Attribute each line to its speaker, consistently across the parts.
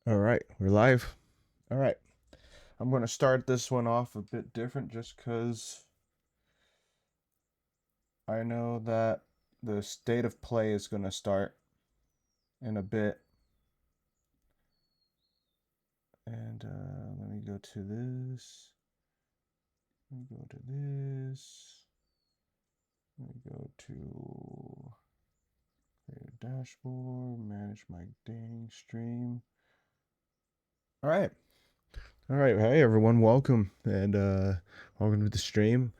Speaker 1: All right, we're live. All right, I'm going to start this one off a bit different just because I know that the state of play is going to start in a bit. And let me go to this. Let me go to this. Let me go to create a dashboard, manage my dang stream. All right. All right. Hey, everyone. Welcome. And welcome to the stream.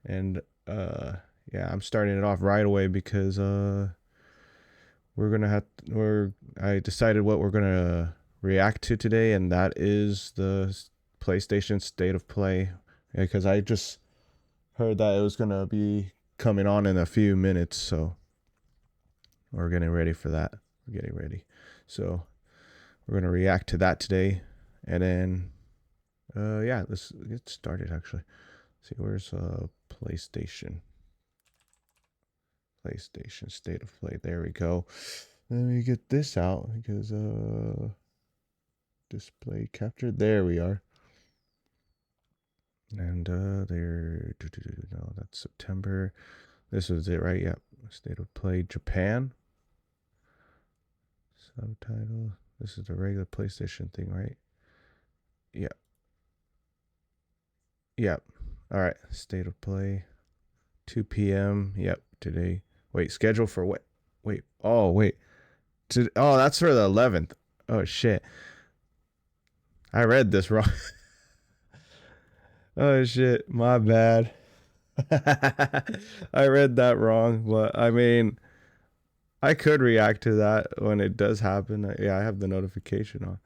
Speaker 1: And yeah, I'm starting it off right away because we're gonna have I decided what we're gonna react to today, and that is the PlayStation State of Play, because I just heard that it was gonna be coming on in a few minutes, so we're getting ready for that. We're getting ready, so we're gonna react to that today, and then yeah, let's get started. Actually, see where's PlayStation State of Play. There we go. Let me get this out because display capture. There we are. And there. No, that's September. This was it, right? Yep. State of Play Japan. Subtitle. This is the regular PlayStation thing, right? Yep. Yep. All right. State of Play. 2 p.m. Yep. Today. Wait. Schedule for what? Wait. Oh, wait. Oh, that's for the 11th. Oh shit. I read this wrong. Oh shit. My bad. I read that wrong, but I mean, I could react to that when it does happen. Yeah, I have the notification on.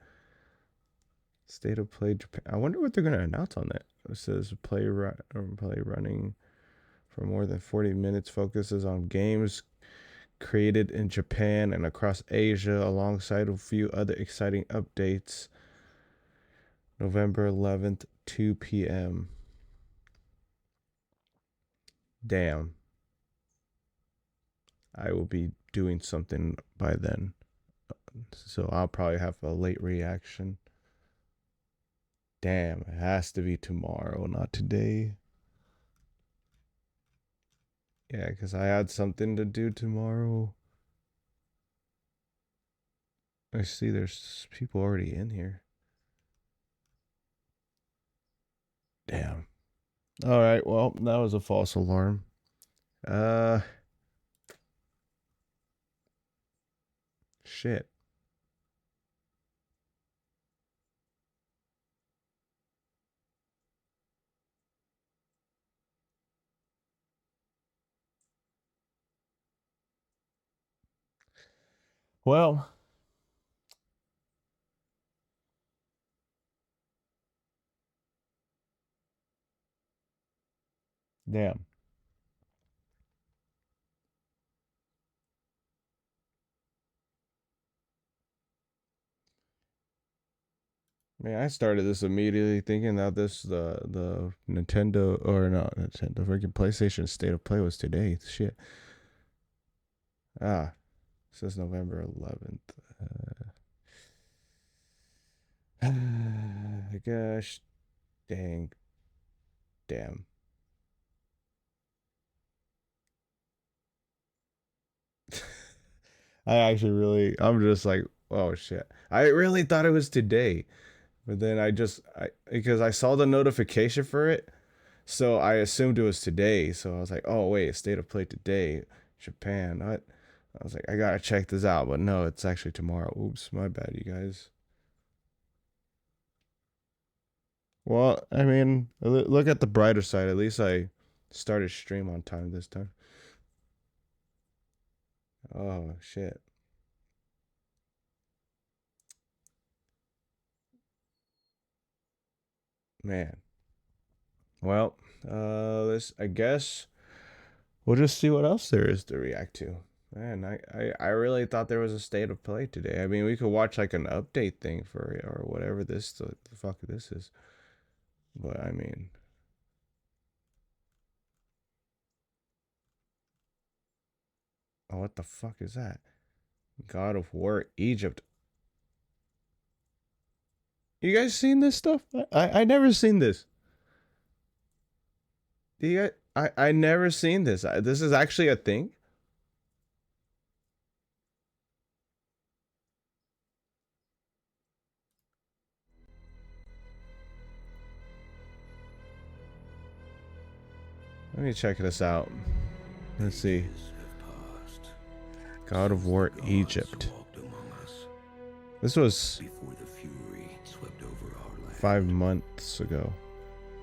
Speaker 1: State of Play Japan. I wonder what they're gonna announce on that. It says play running for more than 40 minutes. Focuses on games created in Japan and across Asia, alongside a few other exciting updates. November 11th, 2 p.m. Damn. I will be doing something by then, so I'll probably have a late reaction. Damn, it has to be tomorrow, not today. Yeah, because I had something to do tomorrow. I see there's people already in here. Damn. All right, well, that was a false alarm. Uh, shit. Well, damn. Man, I started this immediately thinking that the Nintendo, or not Nintendo, freaking PlayStation State of Play was today. Shit. Ah, it says November 11th. Gosh, dang, damn. I'm just like, oh shit. I really thought it was today, but then because I saw the notification for it, so I assumed it was today. So I was like, oh wait, State of Play today, Japan. I was like, I gotta check this out, but no, it's actually tomorrow. Oops, my bad, you guys. Well, I mean, look at the brighter side. At least I started stream on time this time. Oh shit, man. Well, this I guess we'll just see what else there is to react to. Man, I really thought there was a state of play today. I mean, we could watch like an update thing for it or whatever the fuck this is. But I mean, oh, what the fuck is that? God of War Egypt. You guys seen this stuff? I never seen this. Do you guys, I never seen this. This is actually a thing. Let me check this out. Let's see. God of War Egypt. This was 5 months ago.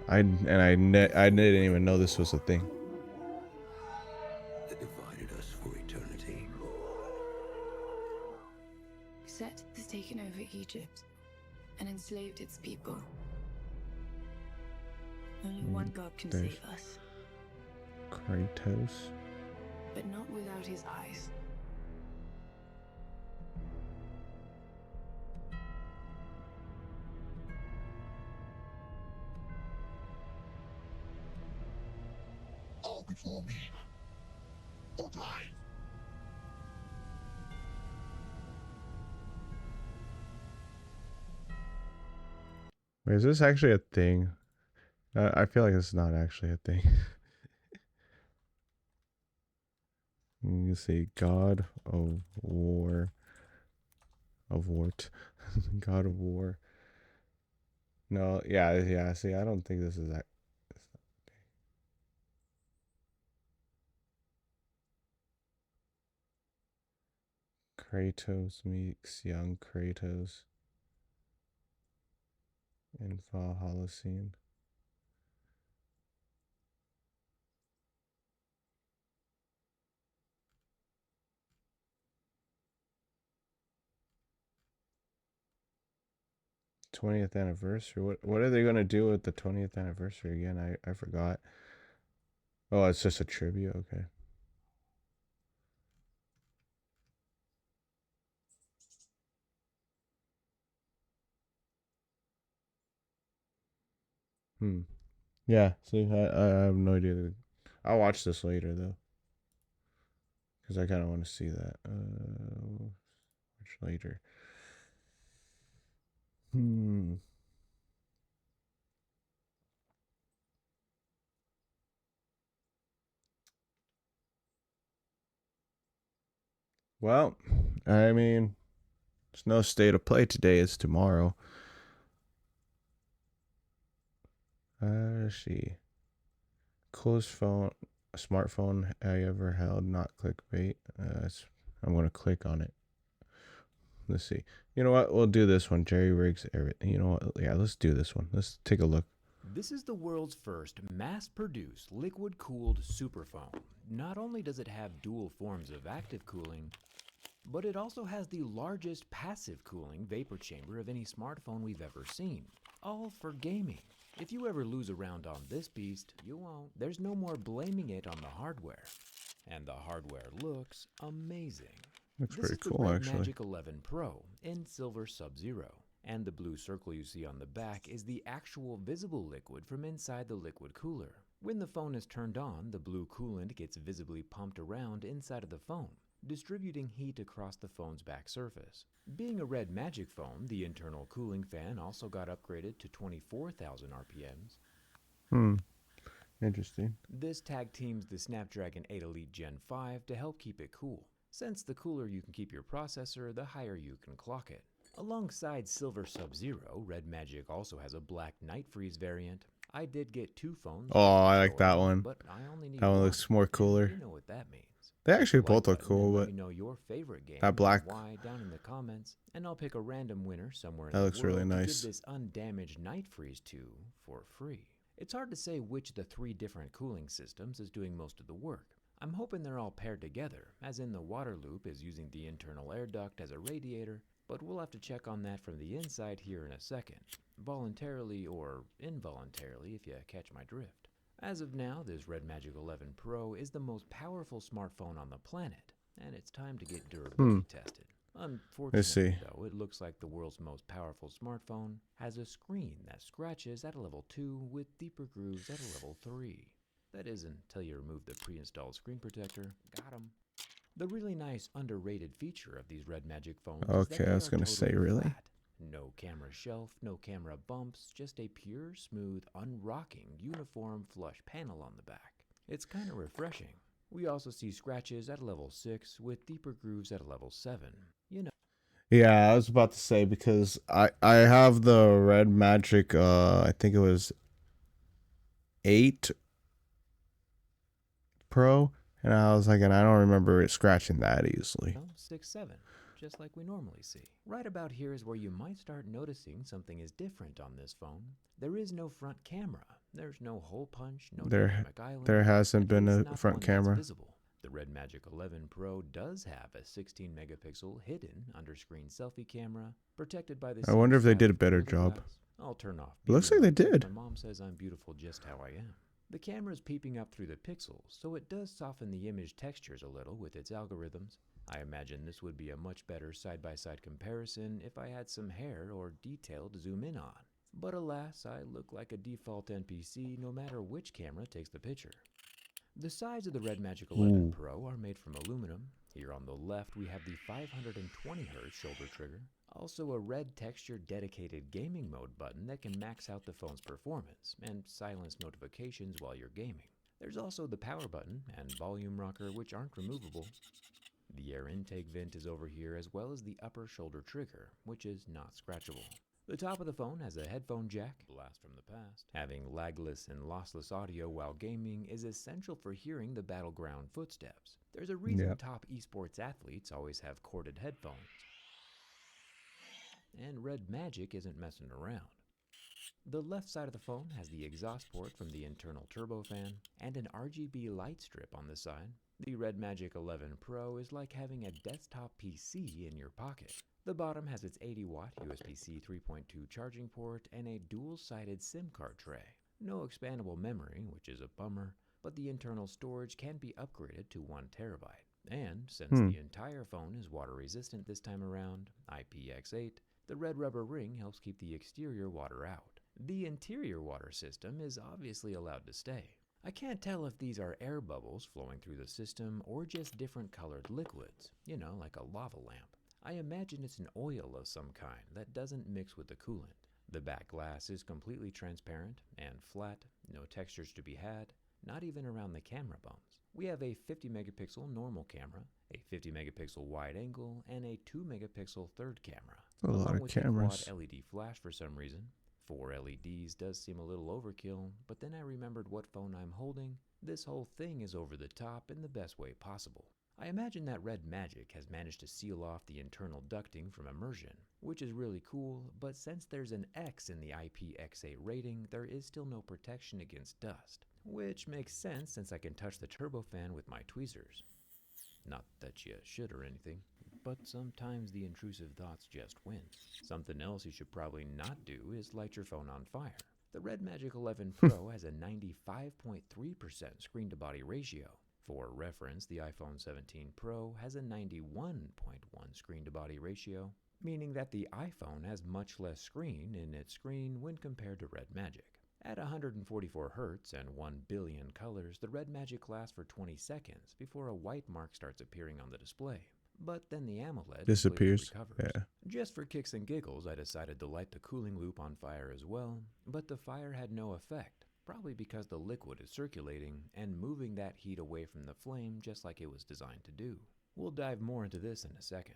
Speaker 1: I didn't even know this was a thing.
Speaker 2: That divided us for eternity.
Speaker 3: Set has taken over Egypt and enslaved its people. Only one God can save us.
Speaker 1: Kratos.
Speaker 3: But not without his eyes.
Speaker 2: All before me. Or die.
Speaker 1: Wait, is this actually a thing? I feel like it's not actually a thing. You can see God of War. Of Wart. God of War. No, yeah, see, I don't think this is that. Kratos meets young Kratos in Valhalla scene. '20th anniversary. What are they gonna do with the 20th anniversary again? I forgot. Oh, it's just a tribute. Okay. Yeah. See, I have no idea. I'll watch this later though, because I kind of want to see that. Watch later. Well, I mean, there's no state of play today. It's tomorrow. See. Coolest smartphone I ever held. Not clickbait. I'm gonna click on it. Let's see. You know what? We'll do this one. Jerry rigs everything. You know what? Yeah, let's do this one. Let's take a look.
Speaker 4: This is the world's first mass-produced liquid-cooled superphone. Not only does it have dual forms of active cooling, but it also has the largest passive cooling vapor chamber of any smartphone we've ever seen. All for gaming. If you ever lose a round on this beast, you won't. There's no more blaming it on the hardware. And the hardware looks amazing.
Speaker 1: Looks
Speaker 4: This
Speaker 1: pretty
Speaker 4: is
Speaker 1: cool,
Speaker 4: the
Speaker 1: actually.
Speaker 4: Magic 11 Pro in Silver Sub-Zero. And the blue circle you see on the back is the actual visible liquid from inside the liquid cooler. When the phone is turned on, the blue coolant gets visibly pumped around inside of the phone, distributing heat across the phone's back surface. Being a Red Magic phone, the internal cooling fan also got upgraded to 24,000 RPMs.
Speaker 1: Interesting.
Speaker 4: This tag teams the Snapdragon 8 Elite Gen 5 to help keep it cool. Since the cooler you can keep your processor, the higher you can clock it. Alongside Silver Sub-Zero, Red Magic also has a Black Night Freeze variant. I did get two phones.
Speaker 1: Oh, I like that one.
Speaker 4: But I only need
Speaker 1: that one looks more cooler.
Speaker 4: You know what that means.
Speaker 1: They actually both look cool, but
Speaker 4: let me know your favorite game
Speaker 1: that black,
Speaker 4: why down in the comments, and I'll pick a random winner somewhere in
Speaker 1: that
Speaker 4: the
Speaker 1: looks
Speaker 4: world
Speaker 1: really nice.
Speaker 4: to give this undamaged Night Freeze to for free. It's hard to say which of the three different cooling systems is doing most of the work. I'm hoping they're all paired together, as in the water loop is using the internal air duct as a radiator, but we'll have to check on that from the inside here in a second, voluntarily or involuntarily if you catch my drift. As of now, this Red Magic 11 Pro is the most powerful smartphone on the planet, and it's time to get durability tested. Unfortunately, though, it looks like the world's most powerful smartphone has a screen that scratches at a level 2 with deeper grooves at a level 3. That is until you remove the pre-installed screen protector. Got 'em. The really nice underrated feature of these Red Magic phones is that
Speaker 1: I was gonna say, really?
Speaker 4: flat. No camera shelf, no camera bumps, just a pure, smooth, unrocking, uniform flush panel on the back. It's kind of refreshing. We also see scratches at a level 6 with deeper grooves at a level 7. You know.
Speaker 1: Yeah, I was about to say, because I have the Red Magic, I think it was 8 Pro, and I was like, and I don't remember it scratching that easily.
Speaker 4: 6-7, just like we normally see. Right about here is where you might start noticing something is different on this phone. There is no front camera. There's no hole punch, no dynamic island.
Speaker 1: There hasn't been
Speaker 4: At least
Speaker 1: a
Speaker 4: not
Speaker 1: front
Speaker 4: one that's
Speaker 1: camera.
Speaker 4: visible. The Red Magic 11 Pro does have a 16 megapixel hidden under-screen selfie camera, protected by the
Speaker 1: I wonder if they
Speaker 4: same
Speaker 1: did a
Speaker 4: stylish
Speaker 1: better
Speaker 4: Gorilla
Speaker 1: job.
Speaker 4: Glass. I'll turn off.
Speaker 1: It looks like they
Speaker 4: beauty mode,
Speaker 1: did.
Speaker 4: since my mom says I'm beautiful just how I am. The camera is peeping up through the pixels, so it does soften the image textures a little with its algorithms. I imagine this would be a much better side-by-side comparison if I had some hair or detail to zoom in on. But alas, I look like a default NPC no matter which camera takes the picture. The sides of the Red Magic 11 Pro are made from aluminum. Here on the left we have the 520Hz shoulder trigger, also a red texture dedicated gaming mode button that can max out the phone's performance and silence notifications while you're gaming. There's also the power button and volume rocker, which aren't removable. The air intake vent is over here, as well as the upper shoulder trigger, which is not scratchable. The top of the phone has a headphone jack, blast from the past. Having lagless and lossless audio while gaming is essential for hearing the battleground footsteps. There's a reason top esports athletes always have corded headphones. And Red Magic isn't messing around. The left side of the phone has the exhaust port from the internal turbofan and an RGB light strip on the side. The Red Magic 11 Pro is like having a desktop PC in your pocket. The bottom has its 80-watt USB-C 3.2 charging port and a dual-sided SIM card tray. No expandable memory, which is a bummer, but the internal storage can be upgraded to 1 terabyte. And since the entire phone is water-resistant this time around, IPX8, the red rubber ring helps keep the exterior water out. The interior water system is obviously allowed to stay. I can't tell if these are air bubbles flowing through the system or just different colored liquids, like a lava lamp. I imagine it's an oil of some kind that doesn't mix with the coolant. The back glass is completely transparent and flat, no textures to be had, not even around the camera bumps. We have a 50 megapixel normal camera, a 50 megapixel wide angle, and a 2 megapixel third camera.
Speaker 1: A lot of cameras.
Speaker 4: Quad LED flash for some reason. 4 LEDs does seem a little overkill, but then I remembered what phone I'm holding. This whole thing is over the top in the best way possible. I imagine that Red Magic has managed to seal off the internal ducting from immersion, which is really cool, but since there's an X in the IPX8 rating, there is still no protection against dust, which makes sense since I can touch the turbofan with my tweezers. Not that you should or anything, but sometimes the intrusive thoughts just win. Something else you should probably not do is light your phone on fire. The Red Magic 11 Pro has a 95.3% screen-to-body ratio. For reference, the iPhone 17 Pro has a 91.1 screen-to-body ratio, meaning that the iPhone has much less screen in its screen when compared to Red Magic. At 144 Hz and 1 billion colors, the Red Magic lasts for 20 seconds before a white mark starts appearing on the display. But then the AMOLED
Speaker 1: disappears.
Speaker 4: Recovers.
Speaker 1: Yeah.
Speaker 4: Just for kicks and giggles, I decided to light the cooling loop on fire as well, but the fire had no effect, probably because the liquid is circulating and moving that heat away from the flame just like it was designed to do. We'll dive more into this in a second.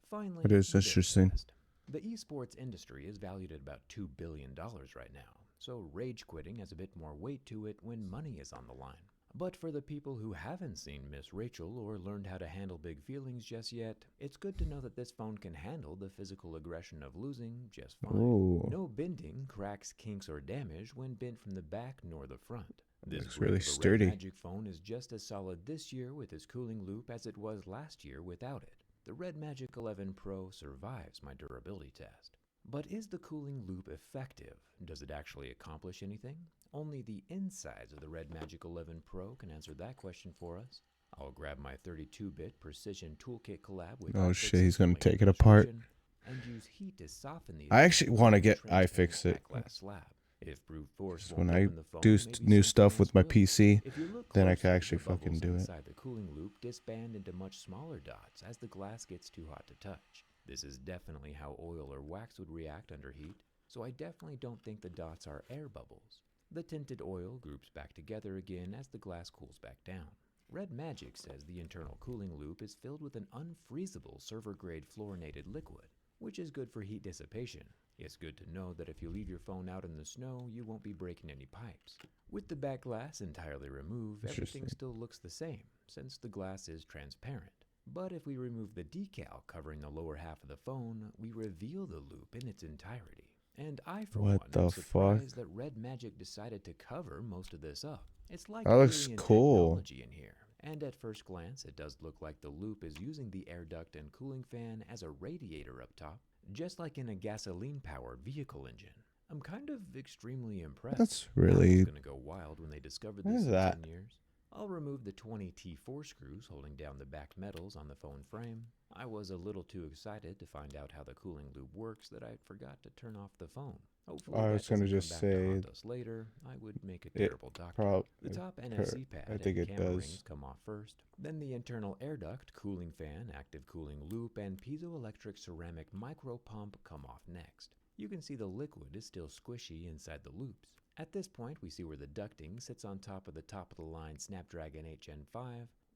Speaker 4: Finally,
Speaker 1: It is
Speaker 4: the big
Speaker 1: interesting.
Speaker 4: test. The esports industry is valued at about $2 billion right now, so rage quitting has a bit more weight to it when money is on the line. But for the people who haven't seen Miss Rachel or learned how to handle big feelings just yet, it's good to know that this phone can handle the physical aggression of losing just fine.
Speaker 1: Ooh.
Speaker 4: No bending, cracks, kinks, or damage when bent from the back nor the front. This
Speaker 1: Looks really
Speaker 4: Red
Speaker 1: sturdy.
Speaker 4: Magic phone is just as solid this year with its cooling loop as it was last year without it. The Red Magic 11 Pro survives my durability test. But is the cooling loop effective? Does it actually accomplish anything? Only the insides of the Red Magic 11 Pro can answer that question for us. I'll grab my 32-bit precision toolkit collab with
Speaker 1: Oh
Speaker 4: iFixit
Speaker 1: shit, he's gonna
Speaker 4: link
Speaker 1: take
Speaker 4: in
Speaker 1: it
Speaker 4: the
Speaker 1: apart.
Speaker 4: description, and use heat to soften the
Speaker 1: I actually want to get
Speaker 4: transparent
Speaker 1: iFixit.
Speaker 4: back glass slab. If brute force
Speaker 1: When
Speaker 4: won't
Speaker 1: I
Speaker 4: open the phone,
Speaker 1: do
Speaker 4: maybe
Speaker 1: new
Speaker 4: something
Speaker 1: stuff
Speaker 4: else
Speaker 1: with my
Speaker 4: will.
Speaker 1: PC,
Speaker 4: If you look
Speaker 1: then I can
Speaker 4: closely,
Speaker 1: actually
Speaker 4: the
Speaker 1: fucking
Speaker 4: bubbles
Speaker 1: do it.
Speaker 4: inside the cooling loop disband into much smaller dots as the glass gets too hot to touch. This is definitely how oil or wax would react under heat, so I definitely don't think the dots are air bubbles. The tinted oil groups back together again as the glass cools back down. Red Magic says the internal cooling loop is filled with an unfreezable server-grade fluorinated liquid, which is good for heat dissipation. It's good to know that if you leave your phone out in the snow, you won't be breaking any pipes. With the back glass entirely removed, everything still looks the same, since the glass is transparent. But if we remove the decal covering the lower half of the phone, we reveal the loop in its entirety. And I, for one, am surprised that Red Magic decided to cover most of this up. It's like
Speaker 1: that looks
Speaker 4: alien
Speaker 1: cool
Speaker 4: technology in here. And at first glance, it does look like the loop is using the air duct and cooling fan as a radiator up top, just like in a gasoline-powered vehicle engine. I'm kind of extremely impressed.
Speaker 1: That's really...
Speaker 4: I was gonna go wild when they discovered this in 10 years. I'll remove the 20 T4 screws holding down the back metals on the phone frame. I was a little too excited to find out how the cooling loop works that I forgot to turn off the phone. Hopefully
Speaker 1: I was gonna just say
Speaker 4: us later. I would make a terrible doctor. The top NFC pad and camera rings come off first. Then the internal air duct, cooling fan, active cooling loop, and piezoelectric ceramic micro pump come off next. You can see the liquid is still squishy inside the loops. At this point, we see where the ducting sits on top of the top-of-the-line Snapdragon 8 Gen 5,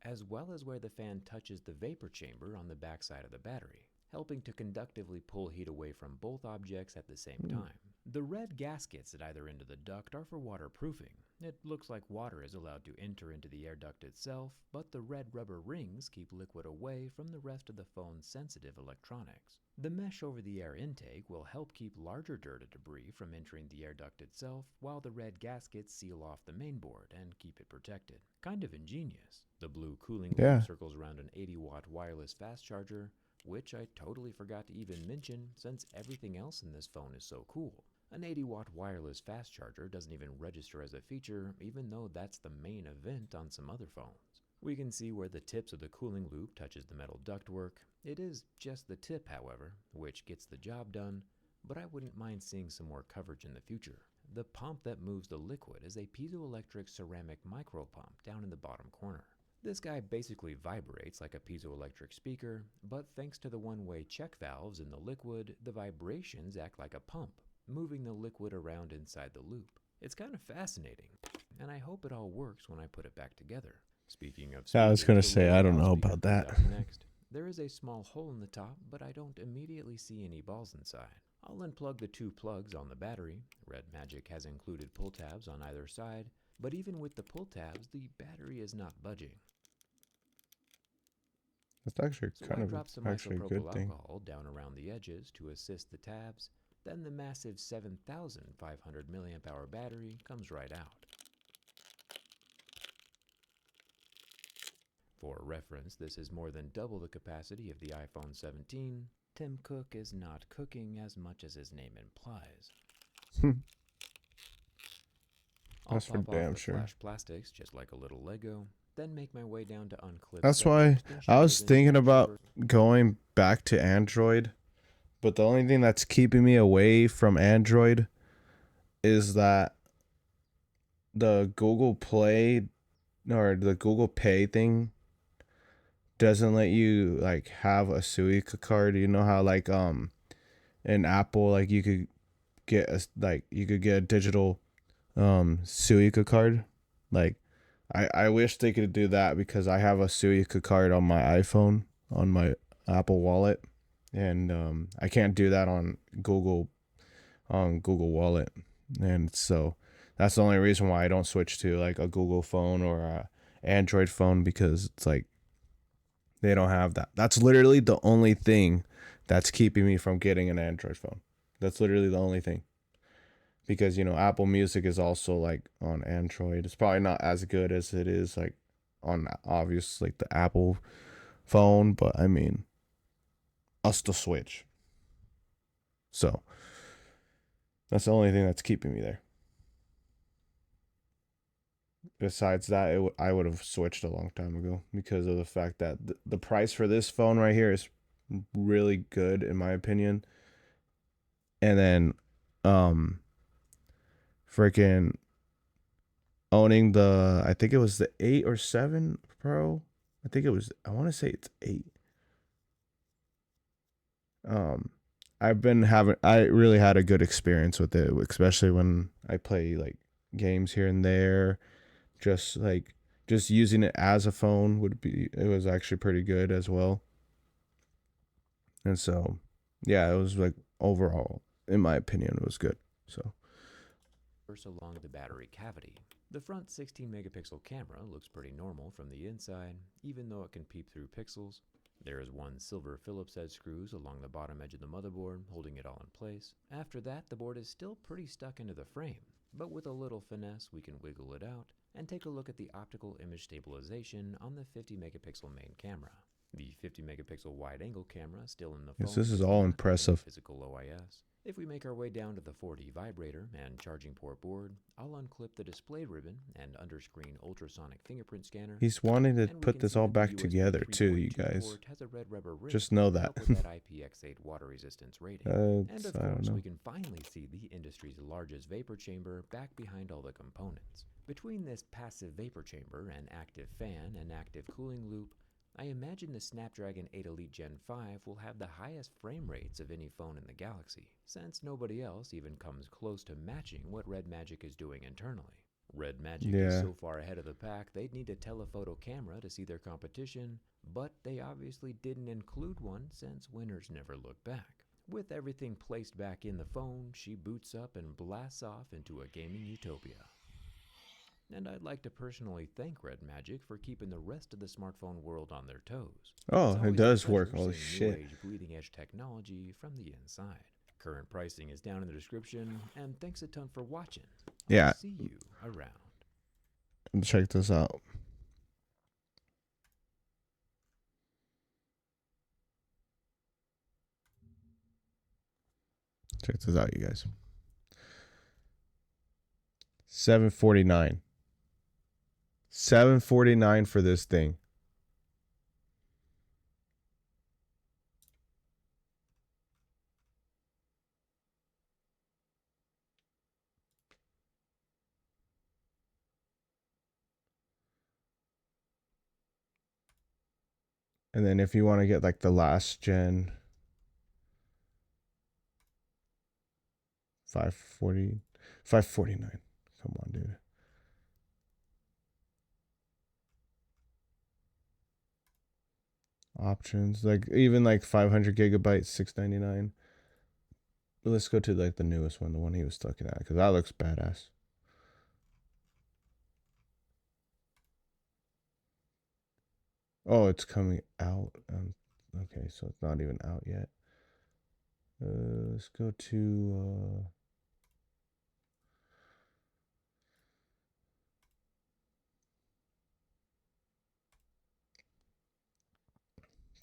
Speaker 4: as well as where the fan touches the vapor chamber on the backside of the battery, helping to conductively pull heat away from both objects at the same time. The red gaskets at either end of the duct are for waterproofing. It looks like water is allowed to enter into the air duct itself, but the red rubber rings keep liquid away from the rest of the phone's sensitive electronics. The mesh over the air intake will help keep larger dirt and debris from entering the air duct itself, while the red gaskets seal off the mainboard and keep it protected. Kind of ingenious. The blue cooling loop circles around an 80-watt wireless fast charger, which I totally forgot to even mention since everything else in this phone is so cool. An 80-watt wireless fast charger doesn't even register as a feature, even though that's the main event on some other phones. We can see where the tips of the cooling loop touches the metal ductwork. It is just the tip, however, which gets the job done, but I wouldn't mind seeing some more coverage in the future. The pump that moves the liquid is a piezoelectric ceramic micro pump down in the bottom corner. This guy basically vibrates like a piezoelectric speaker, but thanks to the one-way check valves in the liquid, the vibrations act like a pump, moving the liquid around inside the loop. It's kind of fascinating, and I hope it all works when I put it back together. Speaking of speakers,
Speaker 1: I was going to say, I don't know about that.
Speaker 4: Next, there is a small hole in the top, but I don't immediately see any balls inside. I'll unplug the two plugs on the battery. Red Magic has included pull tabs on either side, but even with the pull tabs, the battery is not budging.
Speaker 1: That's actually kind of actually a good thing.
Speaker 4: Alcohol down around the edges to assist the tabs. Then the massive 7,500 milliamp hour battery comes right out. For reference, this is more than double the capacity of the iPhone 17. Tim Cook is not cooking as much as his name implies.
Speaker 1: That's for damn sure.
Speaker 4: Flash plastics, just like a little Lego. Then make my way down to unclip.
Speaker 1: That's why I was thinking about going back to Android, but the only thing that's keeping me away from Android is that the Google Play or the Google Pay thing doesn't let you like have a Suica card. You know how like in Apple like you could get a digital Suica card. Like I wish they could do that because I have a Suica card on my iPhone on my Apple Wallet, and I can't do that on Google Wallet, and so that's the only reason why I don't switch to like a Google phone or a Android phone, because it's like they don't have that. That's literally the only thing that's keeping me from getting an Android phone. That's literally the only thing. Because, you know, Apple Music is also like on Android. It's probably not as good as it is like on obviously like the Apple phone, but I mean, I'll still switch. So that's the only thing that's keeping me there. Besides that, I would have switched a long time ago because of the fact that the price for this phone right here is really good in my opinion. And then freaking owning the, I think it was the 8 or 7 Pro. I want to say it's 8. I really had a good experience with it, especially when I play like games here and there. Just using it as a phone it was actually pretty good as well. And so, yeah, it was like overall, in my opinion, it was good. So,
Speaker 4: along the battery cavity. The front 16 megapixel camera looks pretty normal from the inside, even though it can peep through pixels. There is one silver Phillips head screws along the bottom edge of the motherboard, holding it all in place. After that, the board is still pretty stuck into the frame, but with a little finesse, we can wiggle it out and take a look at the optical image stabilization on the 50 megapixel main camera. The 50 megapixel wide angle camera still in the phone.
Speaker 1: yes, this is all impressive.
Speaker 4: Physical OIS. If we make our way down to the 4D vibrator and charging port board, I'll unclip the display ribbon and underscreen ultrasonic fingerprint scanner.
Speaker 1: He's wanting to put this all back together too, you guys. Just know that.
Speaker 4: that IPX8 water resistance rating. And of course, we can finally see the industry's largest vapor chamber back behind all the components. Between this passive vapor chamber and active fan and active cooling loop, I imagine the Snapdragon 8 Elite Gen 5 will have the highest frame rates of any phone in the galaxy, since nobody else even comes close to matching what Red Magic is doing internally. Red Magic is so far ahead of the pack, they'd need a telephoto camera to see their competition, but they obviously didn't include one since winners never look back. With everything placed back in the phone, she boots up and blasts off into a gaming utopia. And I'd like to personally thank Red Magic for keeping the rest of the smartphone world on their toes.
Speaker 1: Oh, it does work. Holy shit.
Speaker 4: Bleeding edge technology from the inside. Current pricing is down in the description, and thanks a ton for watching. I'll see you around.
Speaker 1: Check this out. Check this out, you guys. 749. 749 for this thing. And then if you want to get like the last gen 549. Come on, dude. Options, like even like 500 gigabytes, 699. But let's go to like the newest one, the one he was looking at, because that looks badass. Oh, it's coming out. Okay, so it's not even out yet. Let's go to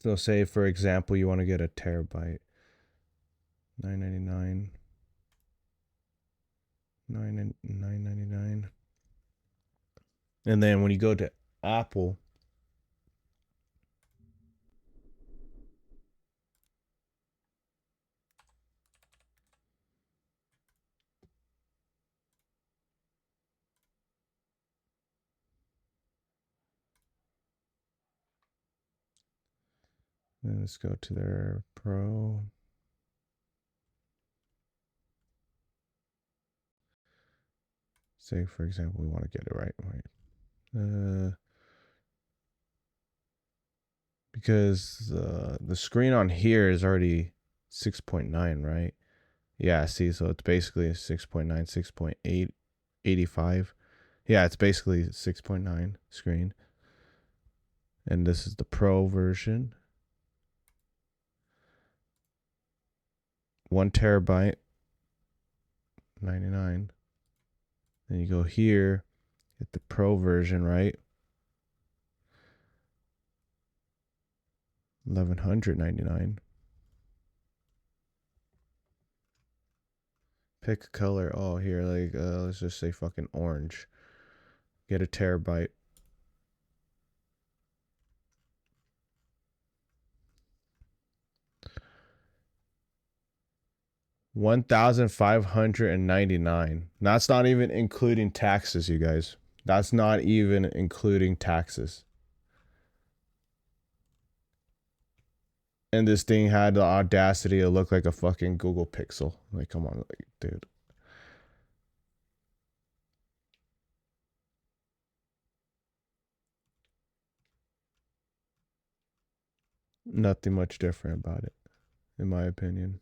Speaker 1: so say for example you want to get a terabyte, $9.99, $9.99, and then when you go to Apple, then let's go to their Pro. Say for example we want to get it right. Because the screen on here is already 6.9, right? Yeah, see, so it's basically a 6.9, 6.8, 85. Yeah, it's basically 6.9 screen. And this is the Pro version. 1 terabyte, 99. Then you go here, get the Pro version, right? 1199. Pick a color. Oh, here, like let's just say fucking orange. Get a terabyte. $1,599. That's not even including taxes, you guys. That's not even including taxes. And this thing had the audacity to look like a fucking Google Pixel. Like, come on, like, dude. Nothing much different about it, in my opinion.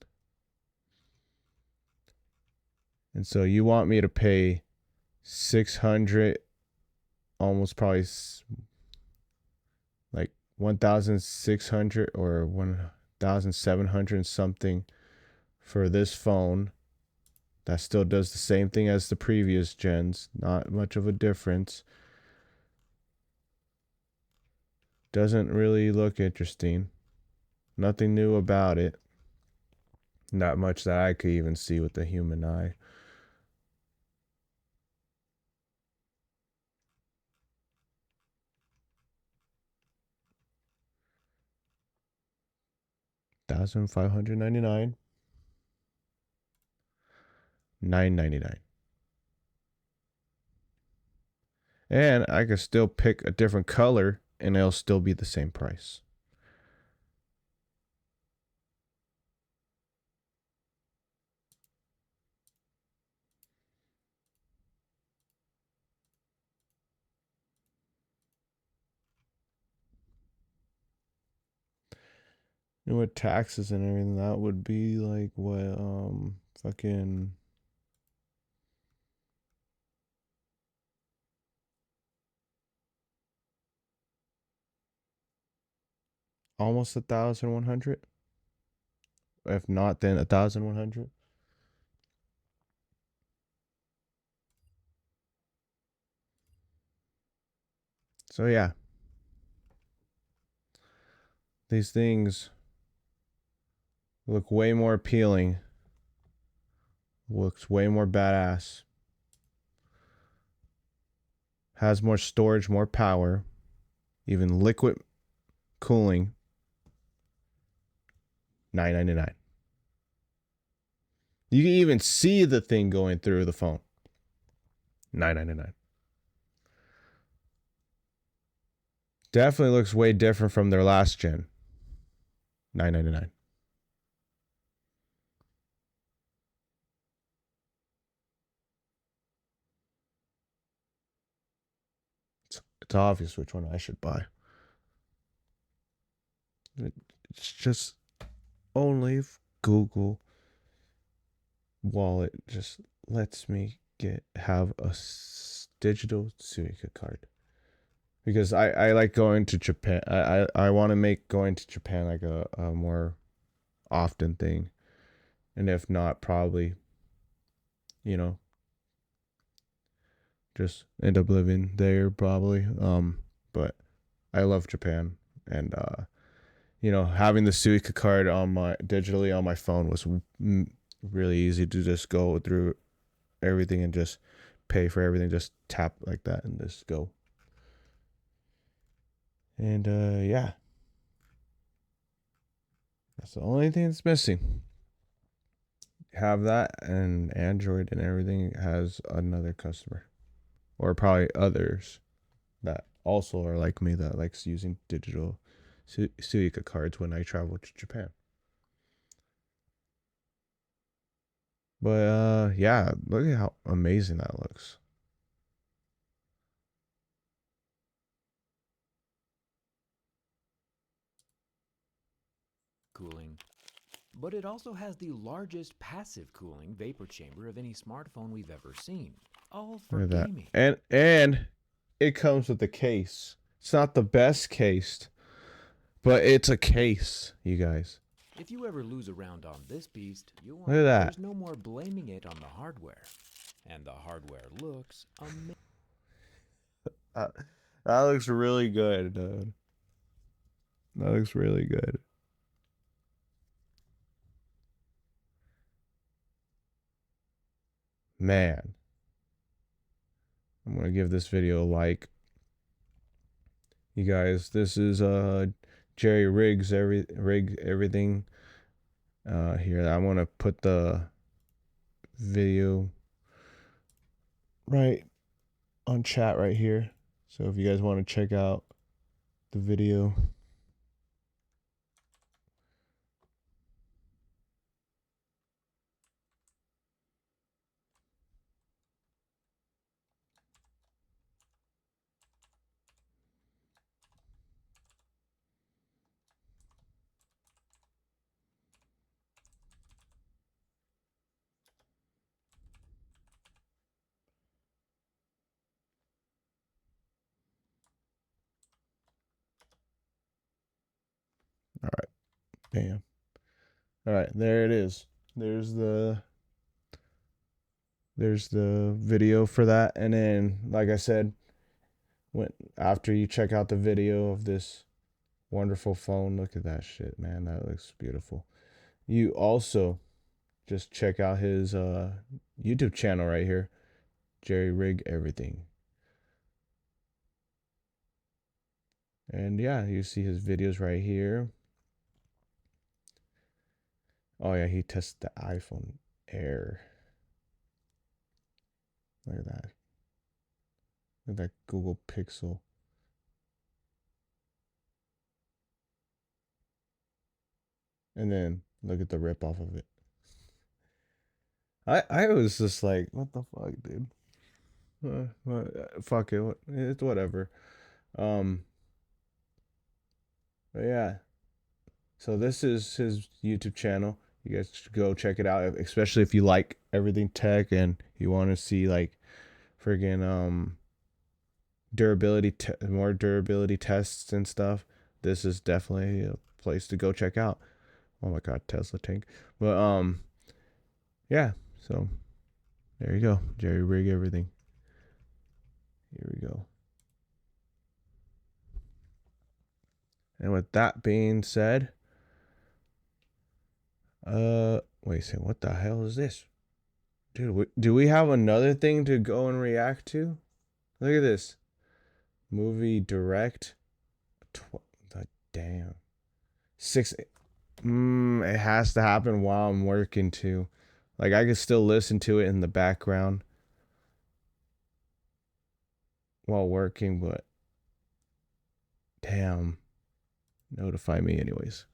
Speaker 1: And so you want me to pay 600, almost probably like 1,600 or 1,700 something for this phone that still does the same thing as the previous gens. Not much of a difference. Doesn't really look interesting. Nothing new about it. Not much that I could even see with the human eye. $1,599. $999. And I could still pick a different color and it'll still be the same price. And with taxes and everything, that would be like what fucking almost 1,100. If not, then 1,100. So yeah, these things look way more appealing. Looks way more badass. Has more storage, more power, even liquid cooling. $999. You can even see the thing going through the phone. $999. Definitely looks way different from their last gen. $999. It's obvious which one I should buy. It's just only if Google Wallet just lets me have a digital Suica card. Because I like going to Japan. I want to make going to Japan like a more often thing. And if not, probably, you know, just end up living there probably. But I love Japan. And you know, having the Suica card on my digitally on my phone was really easy to just go through everything and just pay for everything. Just tap like that and just go. And yeah, that's the only thing that's missing. Have that, and Android and everything has another customer, or probably others that also are like me that likes using digital Suica cards when I travel to Japan. But yeah, look at how amazing that looks.
Speaker 4: Cooling. But it also has the largest passive cooling vapor chamber of any smartphone we've ever seen. All for
Speaker 1: Look at that.
Speaker 4: gaming.
Speaker 1: And it comes with a case. It's not the best case, but it's a case, you guys.
Speaker 4: If you ever lose a round on this beast, you'll
Speaker 1: Look at that.
Speaker 4: there's no more blaming it on the hardware. And the hardware looks amazing.
Speaker 1: That looks really good, dude. That looks really good. Man. I'm going to give this video a like. You guys, this is Jerry Riggs everything here. I want to put the video right on chat right here. So if you guys want to check out the video, Bam. All right, there it is. There's the video for that, and then like I said, when after you check out the video of this wonderful phone, look at that shit, man. That looks beautiful. You also just check out his YouTube channel right here, Jerry Rig Everything. And yeah, you see his videos right here. Oh yeah, he tests the iPhone Air. Look at that. Look at that Google Pixel. And then look at the rip off of it. I was just like, what the fuck, dude? Fuck it. It's whatever. Um, but yeah. So this is his YouTube channel. You guys should go check it out, especially if you like everything tech and you want to see like friggin' more durability tests and stuff. This is definitely a place to go check out. Oh my god, Tesla tank. But yeah. So there you go, Jerry Rig Everything. Here we go. And with that being said, wait a second, what the hell is this? Dude, do we have another thing to go and react to? Look at this. Movie direct. Damn. It has to happen while I'm working too. Like I can still listen to it in the background while working, but damn. Notify me anyways.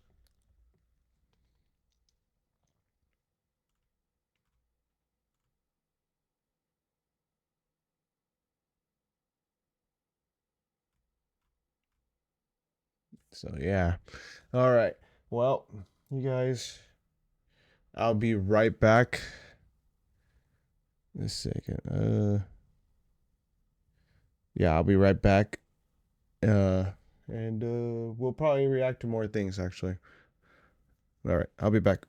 Speaker 1: So yeah. All right. Well, you guys, I'll be right back. A second. Yeah, I'll be right back. And we'll probably react to more things actually. All right, I'll be back.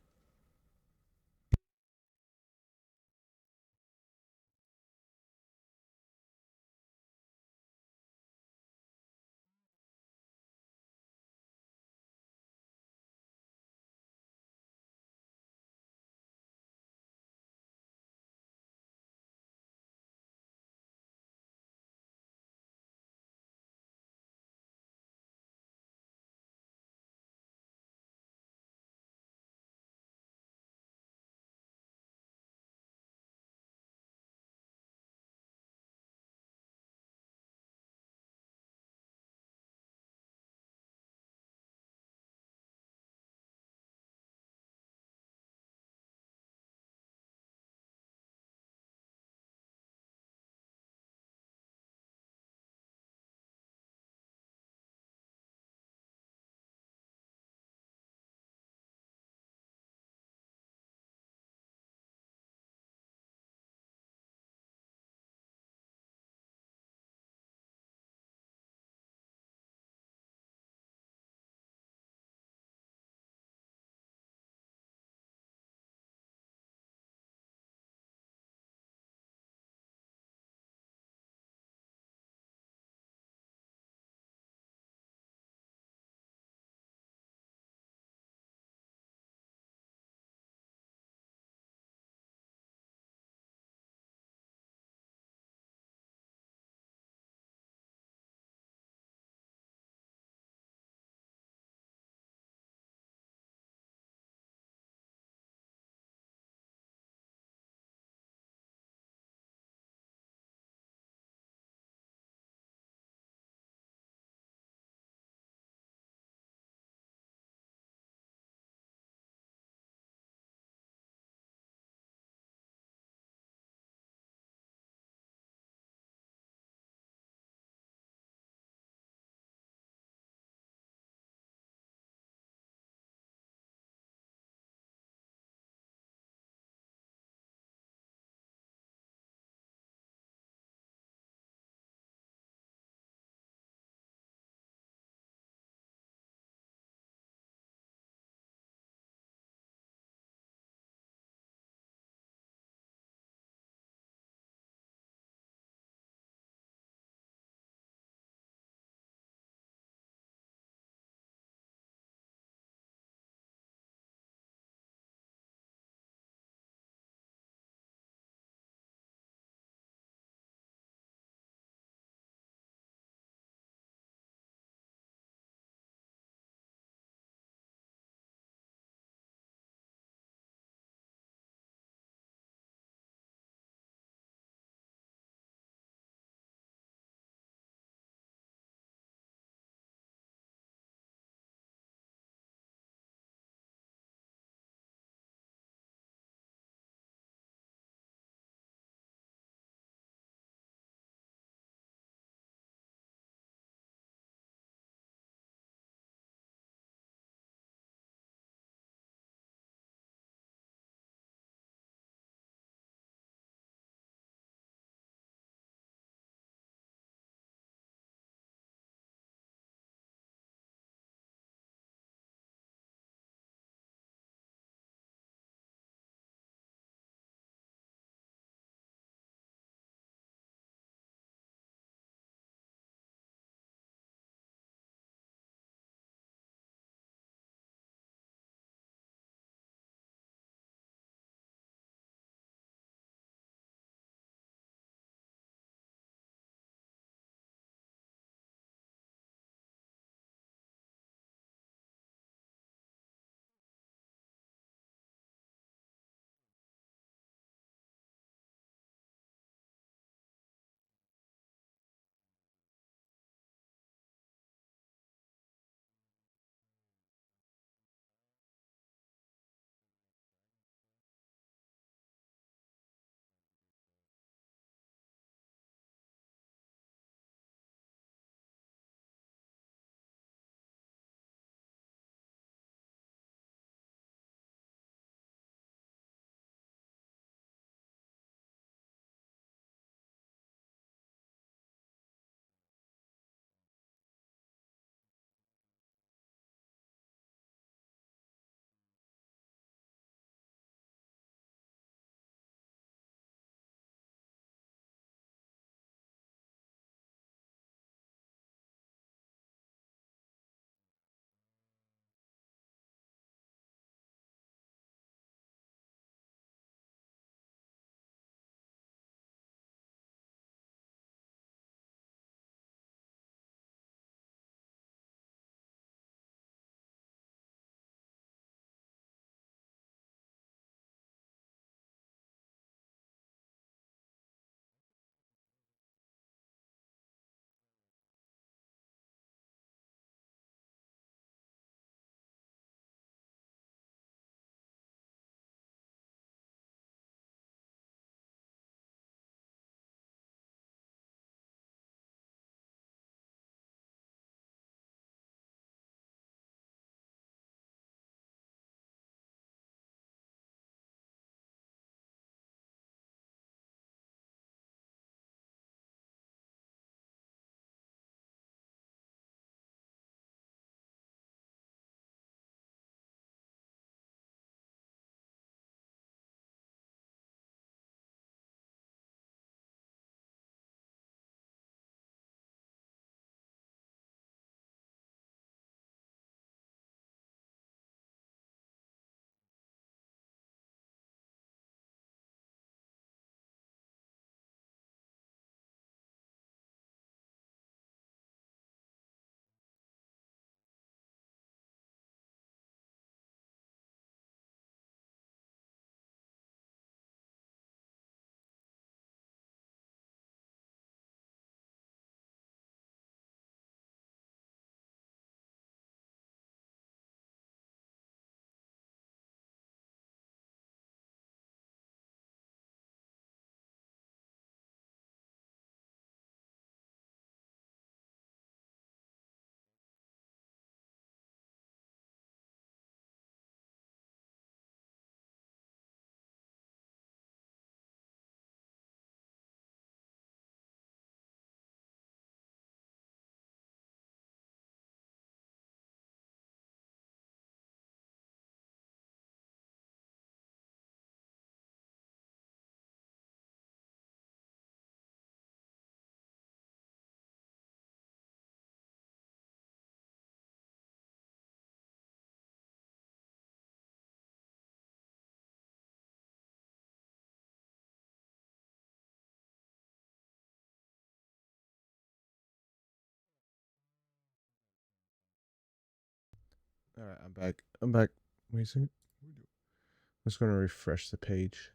Speaker 1: All right, I'm back. I'm back. Wait a second. I'm just going to refresh the page.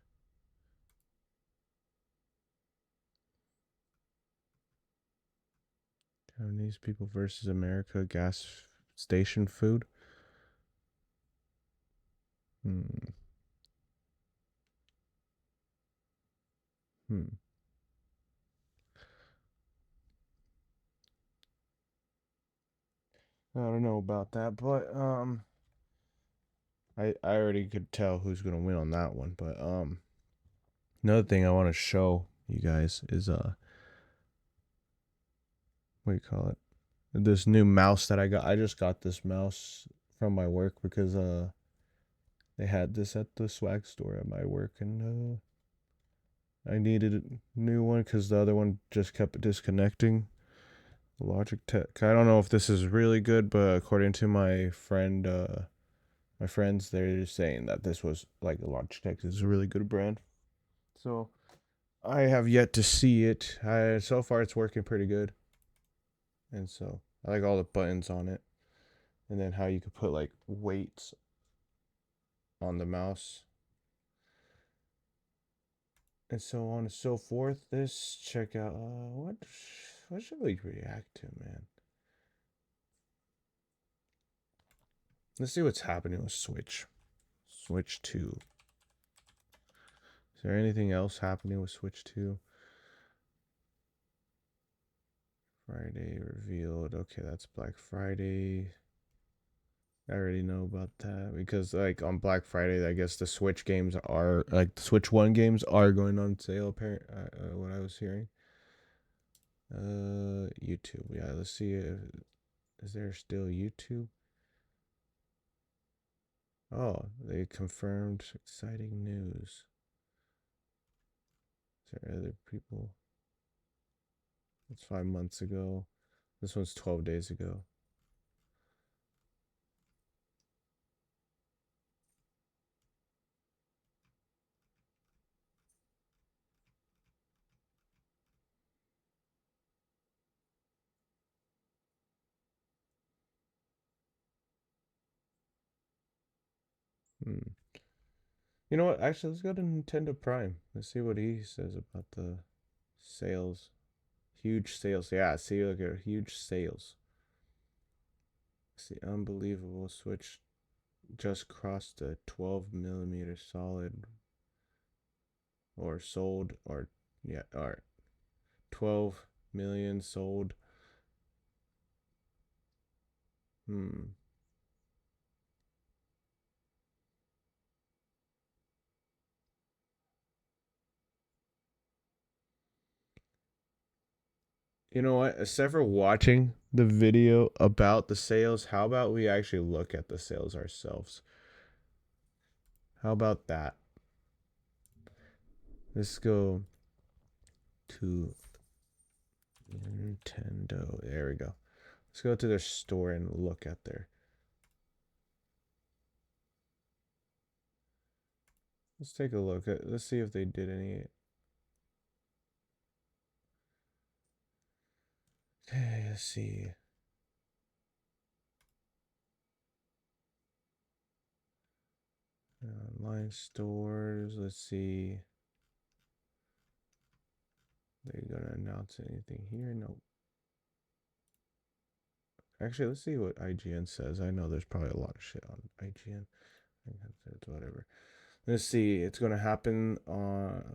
Speaker 1: Chinese people versus America gas station food. Hmm. Hmm. I don't know about that, but I already could tell who's gonna win on that one. But another thing I want to show you guys is what do you call it? This new mouse that I got. I just got this mouse from my work because they had this at the swag store at my work, and I needed a new one because the other one just kept disconnecting. Logitech. I don't know if this is really good, but according to my friends, they're saying that this was like Logitech is a really good brand. So I have yet to see it. So far it's working pretty good, and so I like all the buttons on it, and then how you could put like weights on the mouse, and so on and so forth. This check out what should we react to, man? Let's see what's happening with Switch. Switch 2. Is there anything else happening with Switch 2? Friday revealed. Okay, that's Black Friday. I already know about that because like on Black Friday, I guess the Switch games are like the Switch 1 games are going on sale apparent what I was hearing. YouTube. Yeah, let's see is there still YouTube? Oh, they confirmed exciting news. Is there other people? That's 5 months ago. This one's 12 days ago. Hmm. You know what? Actually, let's go to Nintendo Prime. Let's see what he says about the sales. Huge sales. Yeah, see, look at huge sales. See, unbelievable. Switch just crossed the 12 millimeter solid or sold or yeah, or 12 million sold. Hmm. You know what? Instead for watching the video about the sales, how about we actually look at the sales ourselves? How about that? Let's go to Nintendo. There we go. Let's go to their store and look at their. Let's take a look at. Let's see if they did any. Okay, let's see. Online stores. Let's see. They're gonna announce anything here? Nope. Actually, let's see what IGN says. I know there's probably a lot of shit on IGN. It's whatever. Let's see. It's gonna happen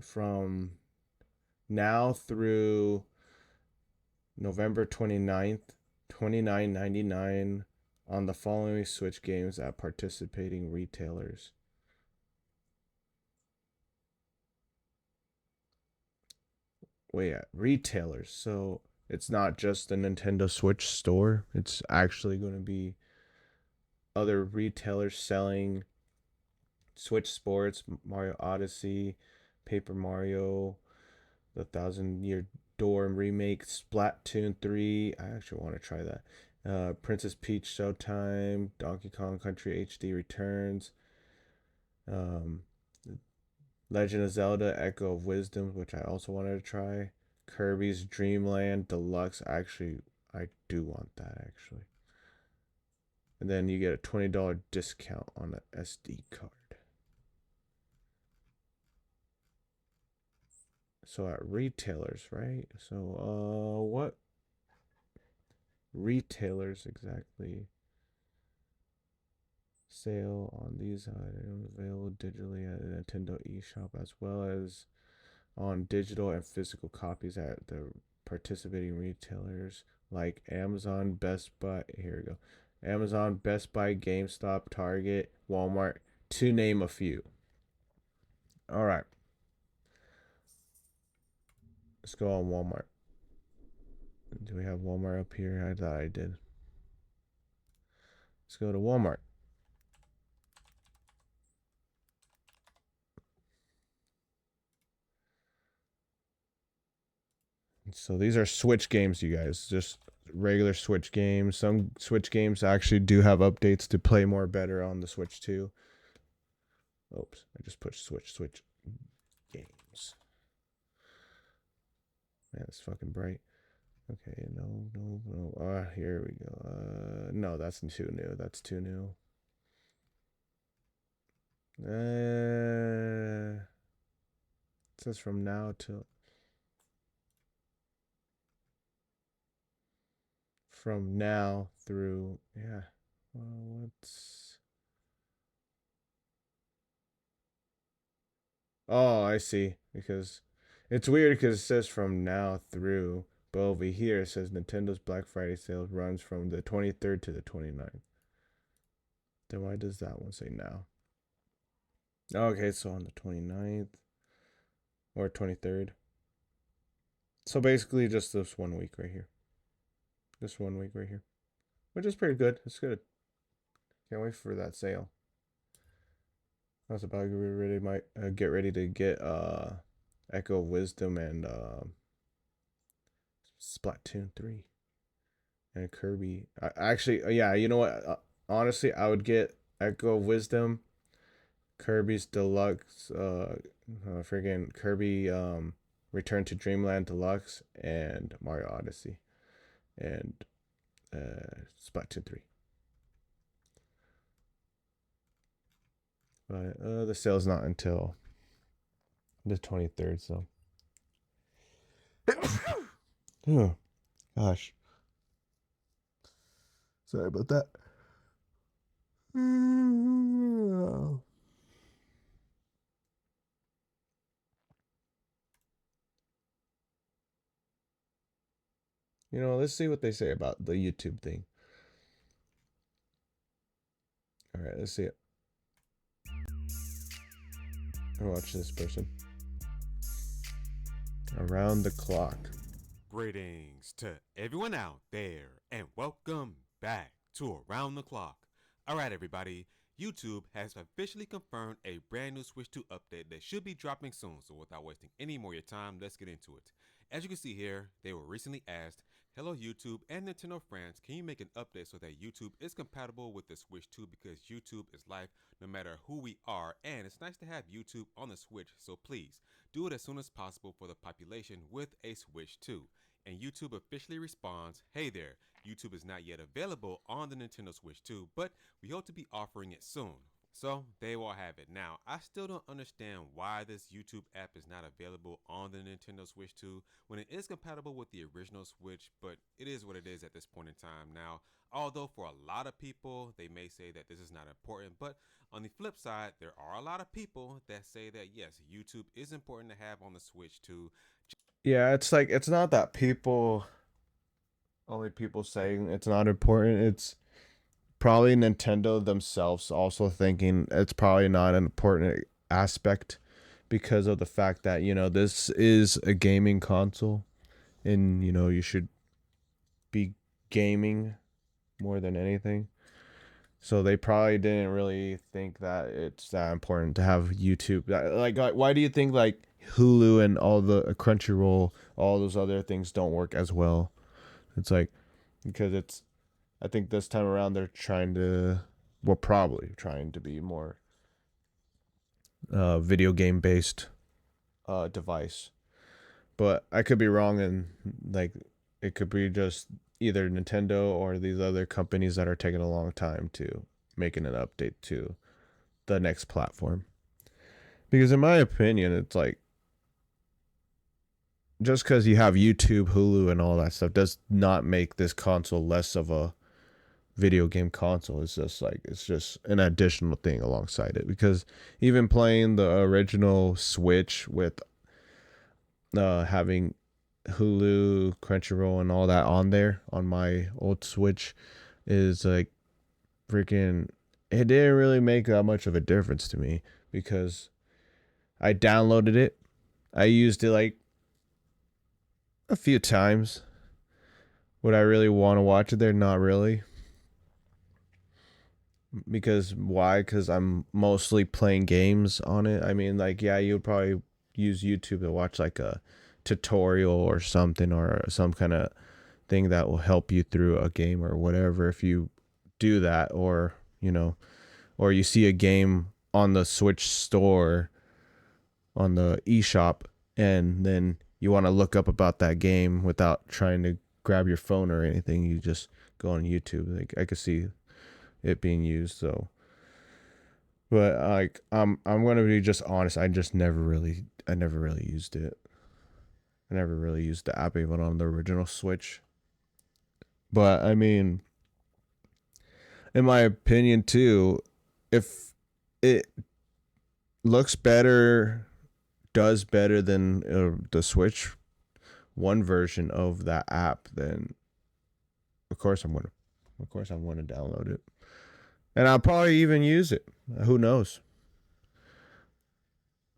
Speaker 1: from now through November 29th, $29.99 on the following Switch games at participating retailers. Wait, at retailers. So it's not just the Nintendo Switch store. It's actually going to be other retailers selling Switch Sports, Mario Odyssey, Paper Mario, the Thousand Year Door remake, Splatoon 3. I actually want to try that. Princess Peach Showtime, Donkey Kong Country HD Returns, um, Legend of Zelda Echo of Wisdom, which I also wanted to try. Kirby's Dream Land Deluxe. Actually, I do want that actually. and then you get a $20 discount on the SD card. So at retailers, right? So what retailers exactly? Sale on these items available digitally at Nintendo eShop, as well as on digital and physical copies at the participating retailers like Amazon, Best Buy. Here we go. Amazon, Best Buy, GameStop, Target, Walmart, to name a few. All right. Let's go on Walmart. Do we have Walmart up here? I thought I did. Let's go to Walmart. So these are Switch games, you guys. Just regular Switch games. Some Switch games actually do have updates to play more better on the Switch too. Oops, I just pushed Switch games. Man, it's fucking bright. Okay, no. Here we go. No, that's too new. That's too new. It says from now till from now through, yeah. Well, what's Oh, I see. Because it's weird because it says from now through, but over here it says Nintendo's Black Friday sales runs from the 23rd to the 29th. Then why does that one say now? Okay, so on the 29th or 23rd. So basically just this 1 week right here. This 1 week right here. Which is pretty good. It's good. Can't wait for that sale. I was about to get ready to get Echo of Wisdom and Splatoon 3 and Kirby. Actually, yeah, you know what? Honestly, I would get Echo of Wisdom, Kirby's Deluxe, friggin' Kirby Return to Dreamland Deluxe, and Mario Odyssey, and Splatoon 3. But the sale's not until the 23rd, so. Oh, gosh. Sorry about that. You know, let's see what they say about the YouTube thing. All right, let's see it. I watch this person. Around the clock.
Speaker 5: Greetings to everyone out there, and welcome back to Around the Clock. Alright everybody, YouTube has officially confirmed a brand new Switch 2 update that should be dropping soon, so without wasting any more of your time, let's get into it. As you can see here, they were recently asked, hello YouTube and Nintendo France, can you make an update so that YouTube is compatible with the Switch 2, because YouTube is life no matter who we are, and it's nice to have YouTube on the Switch, so please do it as soon as possible for the population with a Switch 2. And YouTube officially responds, hey there, YouTube is not yet available on the Nintendo Switch 2, but we hope to be offering it soon. So they will have it. Now, I still don't understand why this YouTube app is not available on the Nintendo Switch 2 when it is compatible with the original Switch, but it is what it is at this point in time. Now, although for a lot of people, they may say that this is not important, but on the flip side, there are a lot of people that say that yes, YouTube is important to have on the Switch 2.
Speaker 1: Yeah, it's like, it's not that only people saying it's not important. It's probably Nintendo themselves also thinking it's probably not an important aspect because of the fact that, you know, this is a gaming console and, you know, you should be gaming more than anything. So they probably didn't really think that it's that important to have YouTube. Like, why do you think like Hulu and all the Crunchyroll, all those other things don't work as well? It's like because I think this time around they're probably trying to be more video game based device. But I could be wrong, and like it could be just either Nintendo or these other companies that are taking a long time to making an update to the next platform. Because in my opinion, it's like just because you have YouTube, Hulu, and all that stuff does not make this console less of a video game console. It's just an additional thing alongside it. Because even playing the original Switch with having Hulu, Crunchyroll, and all that on there on my old Switch is like freaking. It didn't really make that much of a difference to me because I downloaded it. I used it like a few times. Would I really want to watch it there? Not really. Because why? Because I'm mostly playing games on it. I mean, like, yeah, you would probably use YouTube to watch like a tutorial or something or some kind of thing that will help you through a game or whatever if you do that, or or you see a game on the Switch store on the eShop and then you want to look up about that game without trying to grab your phone or anything. You just go on YouTube. Like, I could see it being used. So, but like, I'm gonna be just honest. I never really used it. I never really used the app even on the original Switch. But I mean, in my opinion too, if it looks better, does better than the Switch one version of that app, then of course I'm gonna download it, and I'll probably even use it. Who knows?